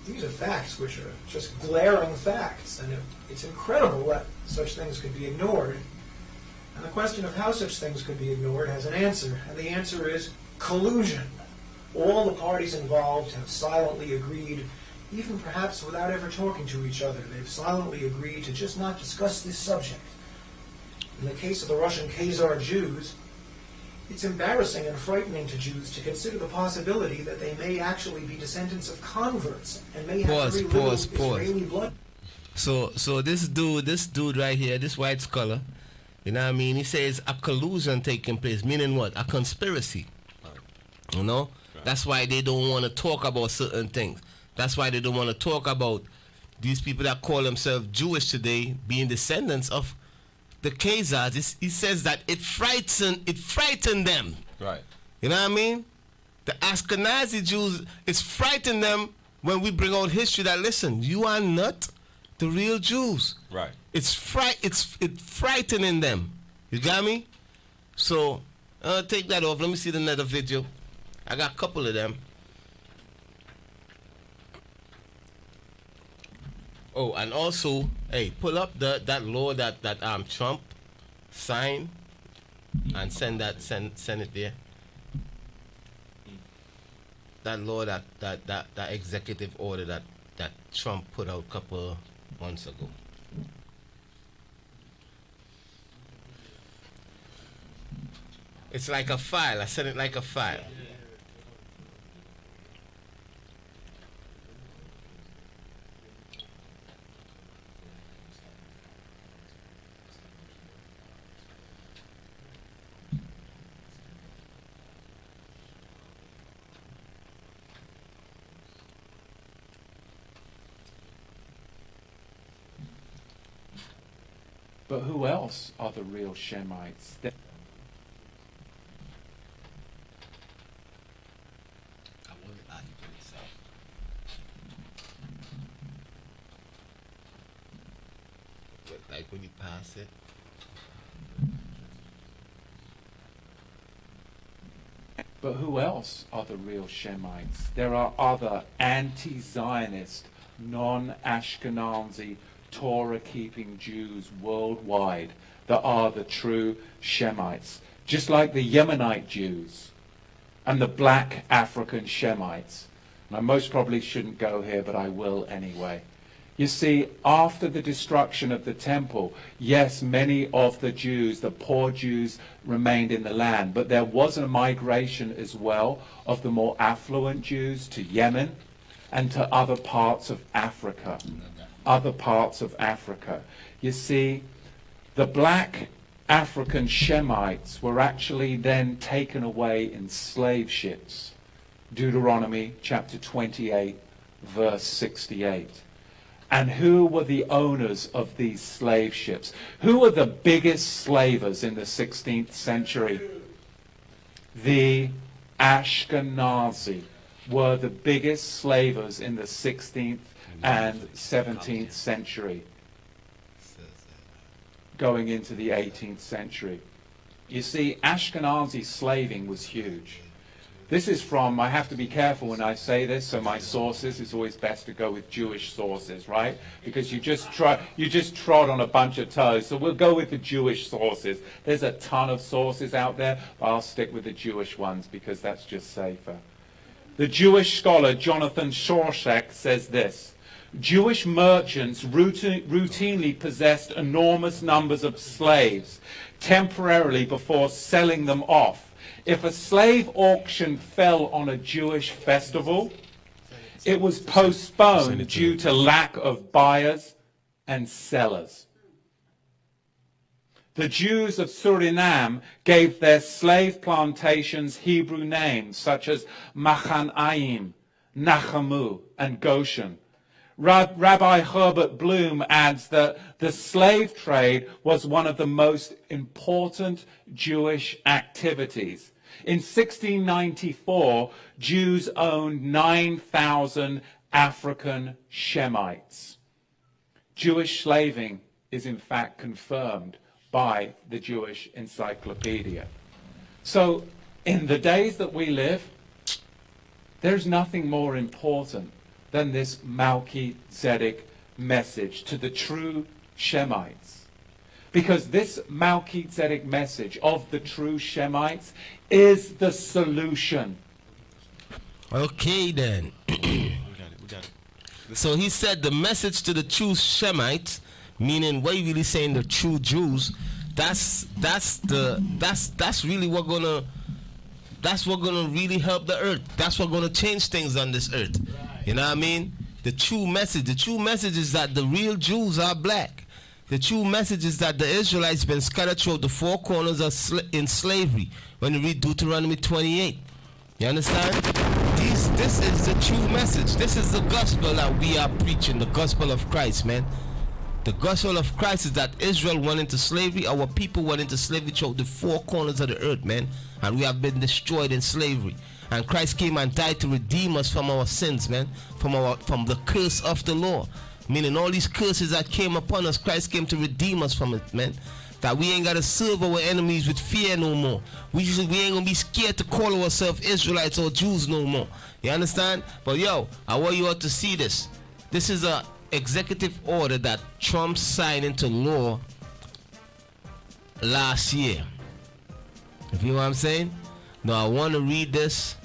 these are facts which are just glaring facts, and it's incredible that such things could be ignored. And the question of how such things could be ignored has an answer, and the answer is collusion. All the parties involved have silently agreed, even perhaps without ever talking to each other, they've silently agreed to just not discuss this subject. In the case of the Russian Khazar Jews, it's embarrassing and frightening to Jews to consider the possibility that they may actually be descendants of converts and may have very little Israeli blood. So this dude right here, this white scholar, you know what I mean? He says a collusion taking place, meaning what? A conspiracy. You know? Right. That's why they don't want to talk about certain things. That's why they don't want to talk about these people that call themselves Jewish today being descendants of the Khazars. He says that it frightened them. Right. You know what I mean? The Ashkenazi Jews, it's frightened them when we bring out history that, listen, you are not the real Jews. Right. It's frightening them. You got me? So, take that off. Let me see the another video. I got a couple of them. Oh, and also, hey, pull up that law that Trump signed and send it there. That law that executive order that Trump put out a couple months ago. It's like a file. I sent it like a file. But who else are the real Shemites? Like when you pass it. But who else are the real Shemites? There are other anti-Zionist, non-Ashkenazi, Torah-keeping Jews worldwide that are the true Shemites. Just like the Yemenite Jews and the black African Shemites. And I most probably shouldn't go here, but I will anyway. You see, after the destruction of the temple, yes, many of the Jews, the poor Jews, remained in the land, but there was a migration as well of the more affluent Jews to Yemen and to other parts of Africa. You see, the black African Shemites were actually then taken away in slave ships. Deuteronomy chapter 28, verse 68. And who were the owners of these slave ships? Who were the biggest slavers in the 16th century? The Ashkenazi, were the biggest slavers in the 16th and 17th century, going into the 18th century. You see, Ashkenazi slaving was huge. This is from, I have to be careful when I say this, so my sources, it's always best to go with Jewish sources, right? Because you just trod on a bunch of toes, so we'll go with the Jewish sources. There's a ton of sources out there, but I'll stick with the Jewish ones because that's just safer. The Jewish scholar Jonathan Shorshak says this: Jewish merchants routinely possessed enormous numbers of slaves temporarily before selling them off. If a slave auction fell on a Jewish festival, it was postponed due to lack of buyers and sellers. The Jews of Suriname gave their slave plantations Hebrew names such as Machanaim, Nachamu, and Goshen. Rabbi Herbert Bloom adds that the slave trade was one of the most important Jewish activities. In 1694, Jews owned 9,000 African Shemites. Jewish slaving is in fact confirmed by the Jewish Encyclopedia. So, in the days that we live, there's nothing more important than this Melchizedek message to the true Shemites. Because this Melchizedek message of the true Shemites is the solution. Okay then. We got it. So he said the message to the true Shemites, meaning what he really saying the true Jews, that's really what gonna really help the earth. That's what gonna change things on this earth. You know what I mean? The true message is that the real Jews are black. The true message is that the Israelites been scattered throughout the four corners in slavery. When you read Deuteronomy 28, you understand? This is the true message. This is the gospel that we are preaching, the gospel of Christ, man. The gospel of Christ is that Israel went into slavery, our people went into slavery throughout the four corners of the earth, man. And we have been destroyed in slavery. And Christ came and died to redeem us from our sins, man. From the curse of the law. Meaning all these curses that came upon us, Christ came to redeem us from it, man. That we ain't got to serve our enemies with fear no more. We ain't going to be scared to call ourselves Israelites or Jews no more. You understand? But yo, I want you all to see this. This is a executive order that Trump signed into law last year. You know what I'm saying? Now I want to read this.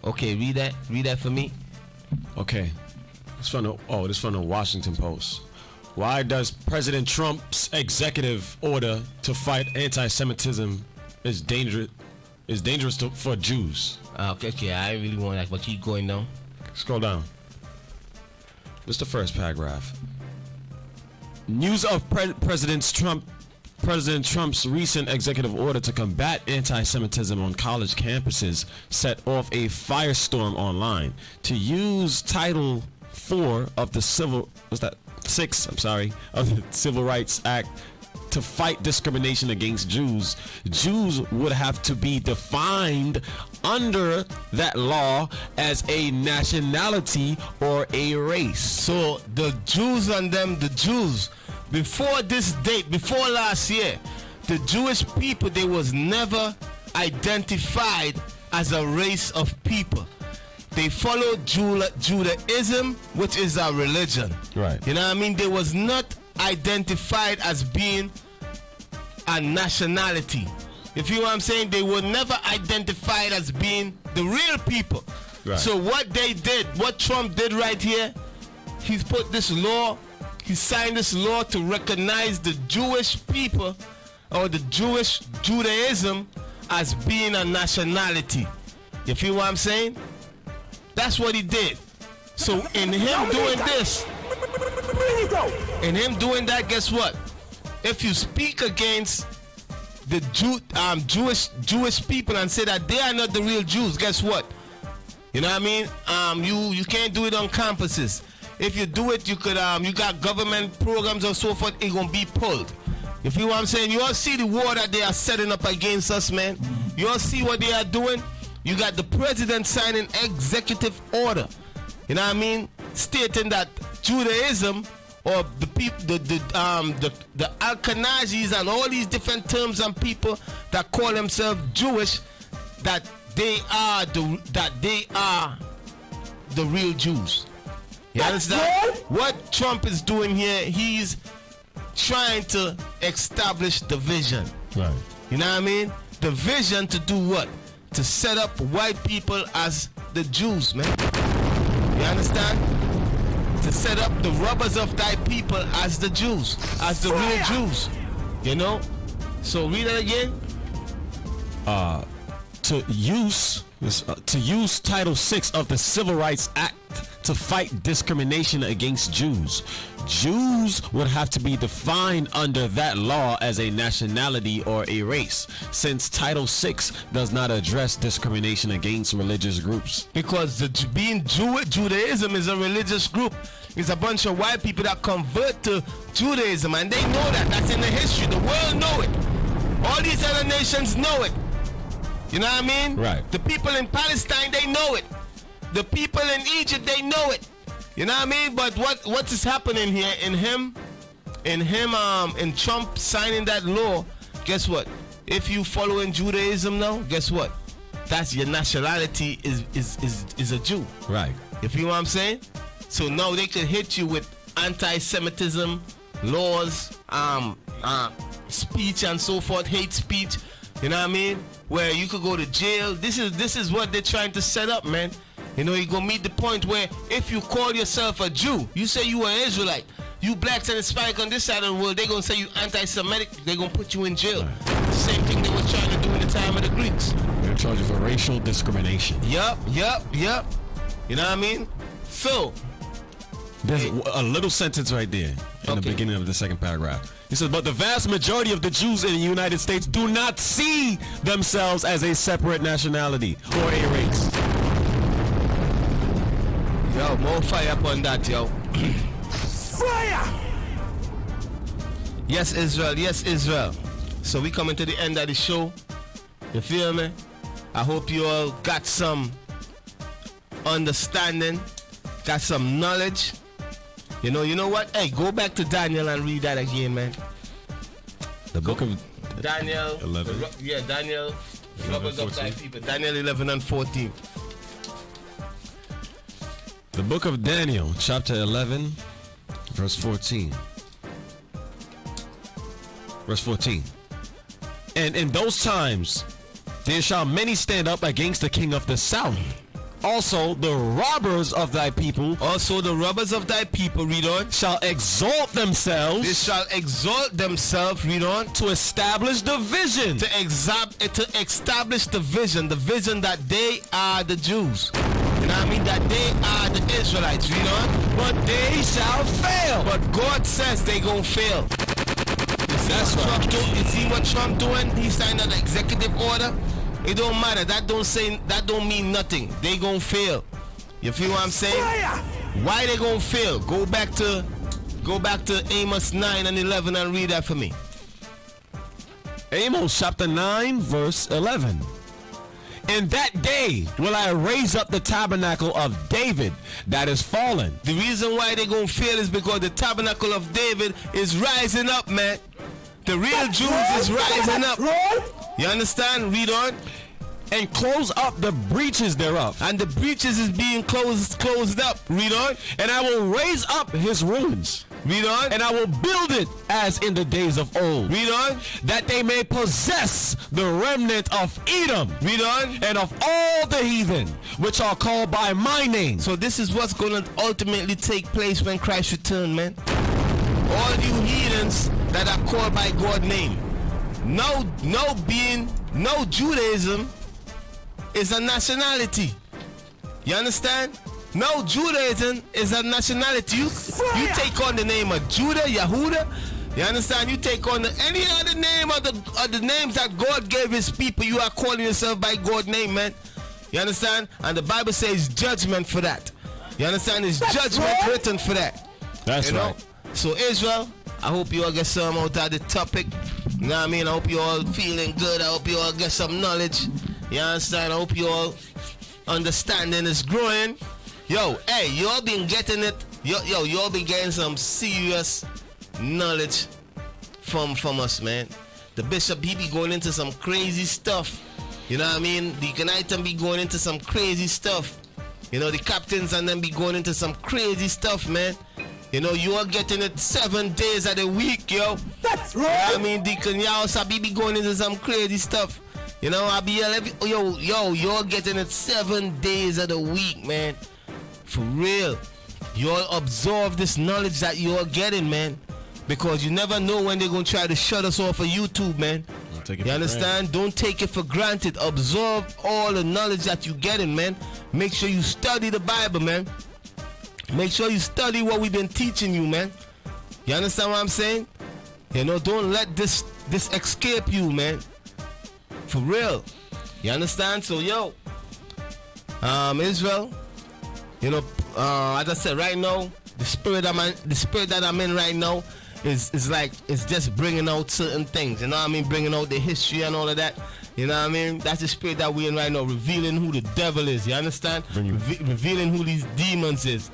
Okay, read that for me. Okay. This from the Washington Post. Why does President Trump's executive order to fight anti-Semitism is dangerous for Jews? Okay, I really want that, but keep going now. Scroll down. This is the first paragraph. News of President Trump's recent executive order to combat anti-Semitism on college campuses set off a firestorm online. To use Title 4 of the Civil Rights Act to fight discrimination against Jews, Jews would have to be defined under that law as a nationality or a race. So the Jews and them, the Jews, before this date, before last year, the Jewish people, they was never identified as a race of people. They followed Judaism, which is a religion. Right. You know what I mean? They was not identified as being a nationality. If you know what I'm saying, they were never identified as being the real people. Right. So what they did, what Trump did right here, he's put this law, he signed this law to recognize the Jewish people or the Jewish Judaism as being a nationality. You feel what I'm saying? That's what he did. So in him doing this, in him doing that, guess what? If you speak against the Jewish people and say that they are not the real Jews, guess what? You know what I mean? You can't do it on campuses. If you do it, you could you got government programs and so forth, it's gonna be pulled. You feel what I'm saying? You all see the war that they are setting up against us, man. You all see what they are doing? You got the president signing executive order, you know what I mean, stating that Judaism or the people, the Al-Kanajis and all these different terms and people that call themselves Jewish, that they are the real Jews. You understand? What Trump is doing here, he's trying to establish division. Right. You know what I mean? The vision to do what? To set up white people as the Jews, man. You understand? To set up the robbers of thy people as the Jews, as the real Jews. You know? So read it again. To use Title 6 of the Civil Rights Act to fight discrimination against Jews. Jews would have to be defined under that law as a nationality or a race, since Title 6 does not address discrimination against religious groups. Because being Judaism is a religious group. It's a bunch of white people that convert to Judaism, and they know that. That's in the history. The world know it. All these other nations know it. You know what I mean? Right. The people in Palestine, they know it. The people in Egypt, they know it. You know what I mean? But what is happening here in Trump signing that law, guess what? If you follow in Judaism now, guess what? That's your nationality is a Jew. Right. You feel what I'm saying? So now they could hit you with anti-Semitism laws, speech and so forth, hate speech. You know what I mean? Where you could go to jail. This is what they're trying to set up, man. You know, you're gonna meet the point where if you call yourself a Jew, you say you are Israelite, you blacks and Hispanic on this side of the world, they're gonna say you anti-Semitic, they're gonna put you in jail. Right. Same thing they were trying to do in the time of the Greeks. They're charged for racial discrimination. Yup. You know what I mean? So there's a little sentence right there in the beginning of the second paragraph. He says, but the vast majority of the Jews in the United States do not see themselves as a separate nationality or a race. Yo, more fire up on that, yo. Fire! Yes, Israel. Yes, Israel. So we coming to the end of the show. You feel me? I hope you all got some understanding, got some knowledge. You know what? Hey, go back to Daniel and read that again, man. The book of Daniel 11. Daniel 11, people. Daniel 11 and 14. The book of Daniel, chapter 11, verse 14. Verse 14. And in those times there shall many stand up against the king of the south. Also the robbers of thy people, read on, shall exalt themselves. They shall exalt themselves, read on, to establish the vision. To establish the vision that they are the Jews. You know what I mean? That they are the Israelites, read on. But they shall fail. But God says they gonna fail. That's right. You see what Trump doing? He signed an executive order. It don't matter. That don't mean nothing. They gonna fail. You feel what I'm saying? Fire! Why they gonna fail? Go back to Amos 9 and 11 and read that for me. Amos chapter 9 verse 11. In that day will I raise up the tabernacle of David that is fallen. The reason why they gonna fail is because the tabernacle of David is rising up, man. The real Jews is rising up. You understand? Read on. And close up the breaches thereof. And the breaches is being closed up. Read on. And I will raise up his ruins. Read on. And I will build it as in the days of old. Read on. That they may possess the remnant of Edom. Read on. And of all the heathen which are called by my name. So this is what's going to ultimately take place when Christ returns, man. All you heathens that are called by God's name. No Judaism is a nationality. You understand? No, Judaism is a nationality. You take on the name of Judah, Yehuda. You understand? You take on any other name of the names that God gave his people. You are calling yourself by God's name, man. You understand? And the Bible says judgment for that. You understand? There's judgment written for that. That's right. So Israel, I hope you all get some out of the topic. You know what I mean? I hope you all feeling good. I hope you all get some knowledge. You understand? I hope you all understanding is growing. Yo, hey, you all been getting it. You all been getting some serious knowledge from us, man. The bishop, he be going into some crazy stuff. You know what I mean? Deacon Item be going into some crazy stuff. You know, the captains and them be going into some crazy stuff, man. You know, you are getting it 7 days of the week, yo. That's right. You know what I mean? Deacon Yao Sabi be going into some crazy stuff. You know, I be you're getting it 7 days of the week, man. For real. You'll absorb this knowledge that you're getting, man. Because you never know when they're going to try to shut us off of YouTube, man. You understand? Don't take it for granted. Absorb all the knowledge that you're getting, man. Make sure you study the Bible, man. Make sure you study what we've been teaching you, man. You understand what I'm saying? You know, don't let this escape you, man. For real. You understand? So, yo, Israel, you know, as I said, right now, the spirit that I'm in right now is just bringing out certain things. You know what I mean? Bringing out the history and all of that. You know what I mean? That's the spirit that we're in right now, revealing who the devil is. You understand? Revealing who these demons is.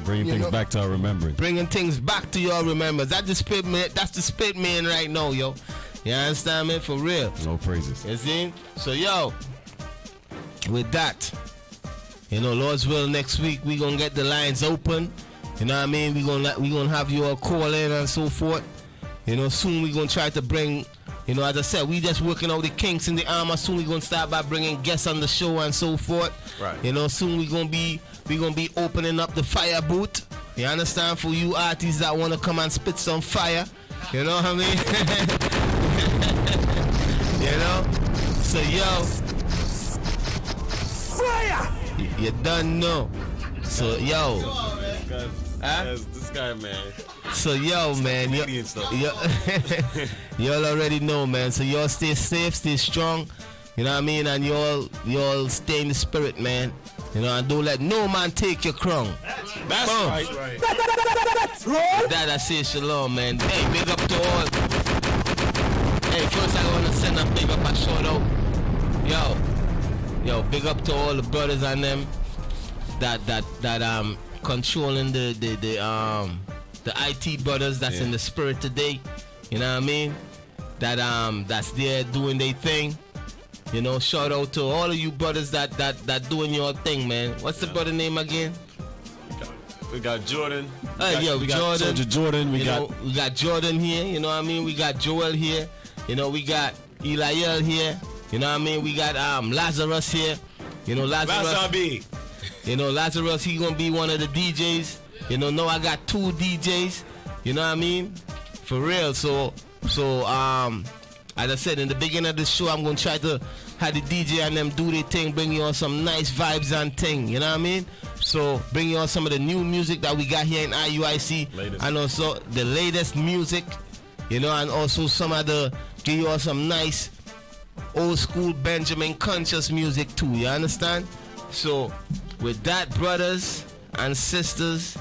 Bringing things back to our remembrance. Bringing things back to your remembrance. That's the spirit, man. That's the spirit, man, right now, yo. You understand, man? For real. No praises. You see? So, yo, with that, you know, Lord's will, next week we gonna get the lines open. You know what I mean? We gonna have you all call in and so forth. You know, soon we gonna try to bring. You know, as I said, we just working out the kinks in the armor. Soon we gonna start by bringing guests on the show and so forth. Right. You know, soon we gonna be opening up the fire booth. You understand? For you artists that wanna come and spit some fire. You know what I mean? You know? So yo, fire! You done know. So yo, this guy, man. So yo, man, y'all already know, man. So y'all stay safe, stay strong. You know what I mean? And y'all stay in the spirit, man. You know, and don't let no man take your crown. That's right. That's right. That I say shalom, man. Hey, big up to all. Hey, first I wanna send a big up a shout out. Yo, big up to all the brothers and them that controlling the IT brothers that's in the spirit today. You know what I mean? That's there doing their thing. You know, shout out to all of you brothers that doing your thing, man. What's the brother name again? We got Jordan. We got Soldier Jordan. We got Jordan here. You know what I mean? We got Joel here. You know, we got Eliel here. You know what I mean? We got Lazarus here. You know, Lazarus. You know, Lazarus, he gonna be one of the DJs. You know, now I got 2 DJs. You know what I mean? For real. So as I said in the beginning of the show, I'm gonna try to have the DJ and them do their thing, bring you on some nice vibes and thing. You know what I mean? So bring you on some of the new music that we got here in IUIC, and also the latest music. You know, and also give you all some nice old school Benjamin conscious music too. You understand? So with that, brothers and sisters,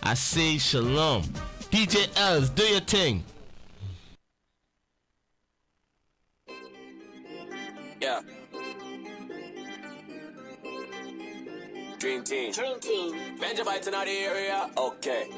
I say shalom. DJ Els, do your thing. Yeah. Dream team. Benjamin in the area. Okay.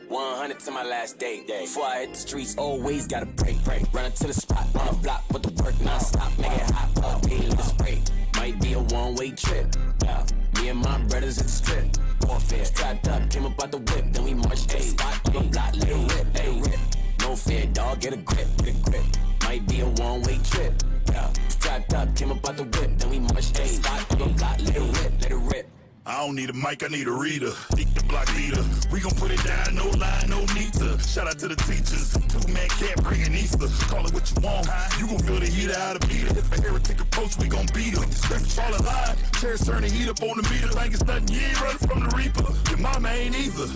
100 to my last day. Before I hit the streets, always gotta break. Running to the spot on the block with the work non-stop. Make it hot all day, let it spray. Might be a one-way trip. Yeah. Me and my brothers at the strip. Warfare. Strapped up, came up out the whip. Then we marched a spot on the block. Let it rip. No fear, dog. Get a grip. Might be a one-way trip. Yeah. Strapped up, came up out the whip. Then we marched a spot on the block. Let it rip. I don't need a mic, I need a reader. Deep the block leader. We gon' put it down, no lie, no meter. Shout out to the teachers. 2-man can't bring an Easter. Call it what you want. You gon' feel the heat out of beat it. If a heretic approach, we gon' beat him. That's all alive. Chairs turn the heat up on the meter. Like it's nothing, you ain't running from the reaper. Your mama ain't either.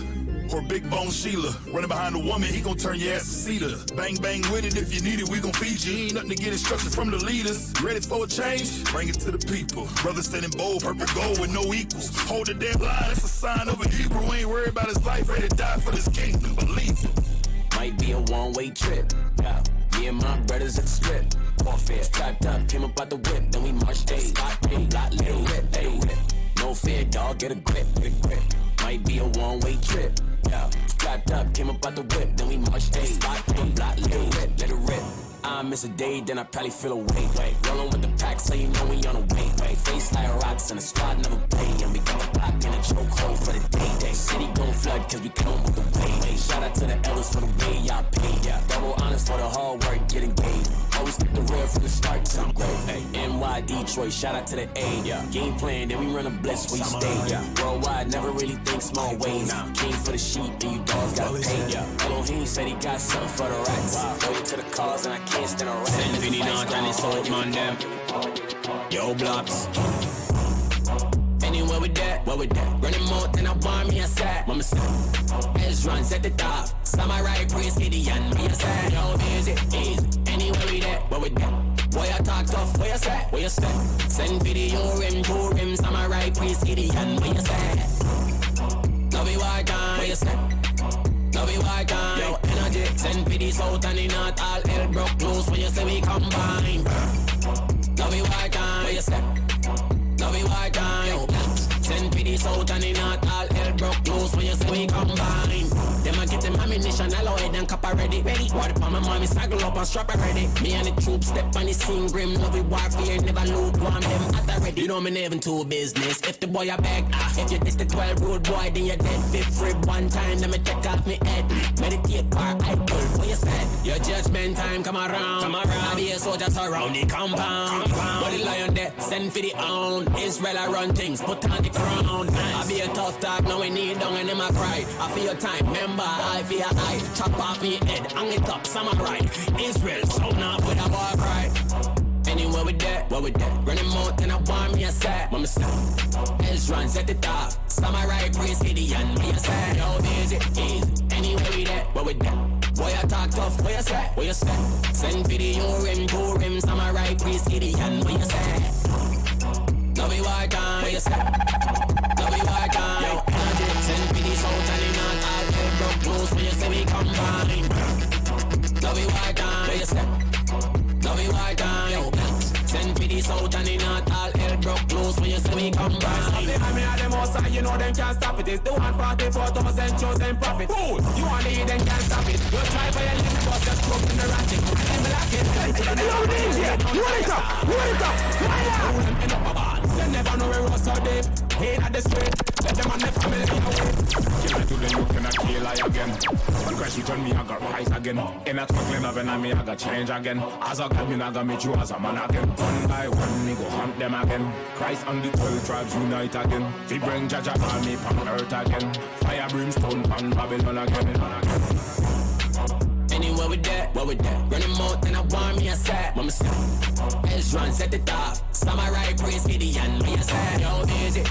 Or big bone Sheila. Running behind a woman, he gon' turn your ass to cedar. Bang, bang with it, if you need it, we gon' feed you. Ain't nothing to get instructions from the leaders. Ready for a change? Bring it to the people. Brothers standing bold, purple gold with no equals. Hold the damn line, that's a sign of a Hebrew. Ain't worried about his life, ready to die for this kingdom. Believe it. Might be a one-way trip. Yeah. Me and my brothers at the strip. warfare. Strapped up, came up out the whip, then we marched days. Block, let it rip. No fear, dog, get a grip. Might be a one-way trip. Yeah, strapped up, came up out the whip, then we marched days. Block, let it rip. I miss a day, then I probably feel away. Rolling with the pack, so you know we on a way. Face like rocks and the squad never play. And we got the block in a chokehold for the day. City gon' flood, cause we come with the way. Shout out to the elders for the way y'all pay. Double honors for the hard work, get engaged. Always keep the real from the start to the grave. NY, Detroit, shout out to the A. Game plan, then we run a blitz where you stay. Worldwide, never really think small ways. King for the sheep, and you dogs gotta pay. Elohim said he got something for the rats. Going to the cause, and I can't stand a rat. Send Vinny North and his old man them. Yo, blocks. Anywhere with that, running more than I want me a set. Mama said, Ezra's at the top. Samurai praise Gideon, me a set. Yo, easy. Anywhere with that, boy I talk tough, where you set? Send video rim, 2 rims, Samurai praise Gideon, where you set? Love you I can, where you set? Love you I can, yo, energy. Send video south and the north, all hell broke loose when you say we combine. Love you I can, where you set? Love you I can, yo. Send for the south and the north, all hell broke loose when you say we combine. Them a get them ammunition, alloy and copper ready. Water for my mommy, snuggle up and strap it ready. Me and the troops step on the scene, grim, love it, warfare, never loot, one them at the ready. You know me never to business, if the boy a bag, if you diss the 12 road boy, then you're dead. Big free one time, then me take off me head. Meditate par, I pull for your set. Your judgment time come around. I be a soldier surround the compound. But the lion there, send for the own. Israel I run things, put on the crown. I be a tough talk, now we need down and them I cry. I feel your time, remember I feel I. Chop off me head, hang it up, samurai. Israel, so now with a war cry. Anywhere with that, running more than I want me a set. Mama said, Ezra's at the top. Samurai praise Gideon, me a set. Yo, easy. Anywhere with that, boy I talk tough, where you set? Send video rim, 2 rims, Samurai praise Gideon, where you set? Love you I can, where you set? Love you I can, yo, energy. Send video south and the north, all hell broke loose when you say we combine. Love you I can, where you set? Love you I can, yo. Send for the south and the north, all hell broke loose when you say we combine. Behind me are the most high, you know them can't stop it. It's the 144,000 chosen prophet. Fool, you want to eat them can't stop it. You try for your lips, but just throw in the ratchet. I'm black it. You want it up, fire! They never know where was so deep. Ain't at the street, let them on the family away. Kill I to them, you cannot kill I again. When Christ return me, I got rise again. In that struggling of enemy, I got change again. As a God, me I got meet you as a man again. One by one, me go hunt them again. Christ and the 12 tribes unite again. We bring Jaja army from earth again. Fire, brimstone, from Babylon again. Anywhere with that, running more than I want me a set. Mama said, Ezra's at the top. Samurai praise Gideon, me a set. Yo, easy.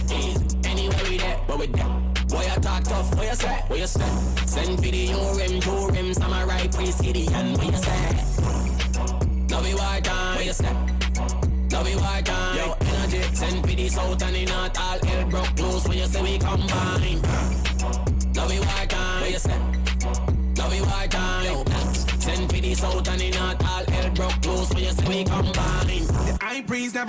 Anywhere with that, boy I talk tough, where you set? Send video rim, 2 rims, Samurai praise Gideon, where you set? Love you I can, where you set? Love you I can, yo, energy. Send video south and the north, all hell broke loose when you say we combine. Love you I can, where you set? Love you I can, yo. Send for the south and the north, all hell broke loose when you say we combine. I praise them.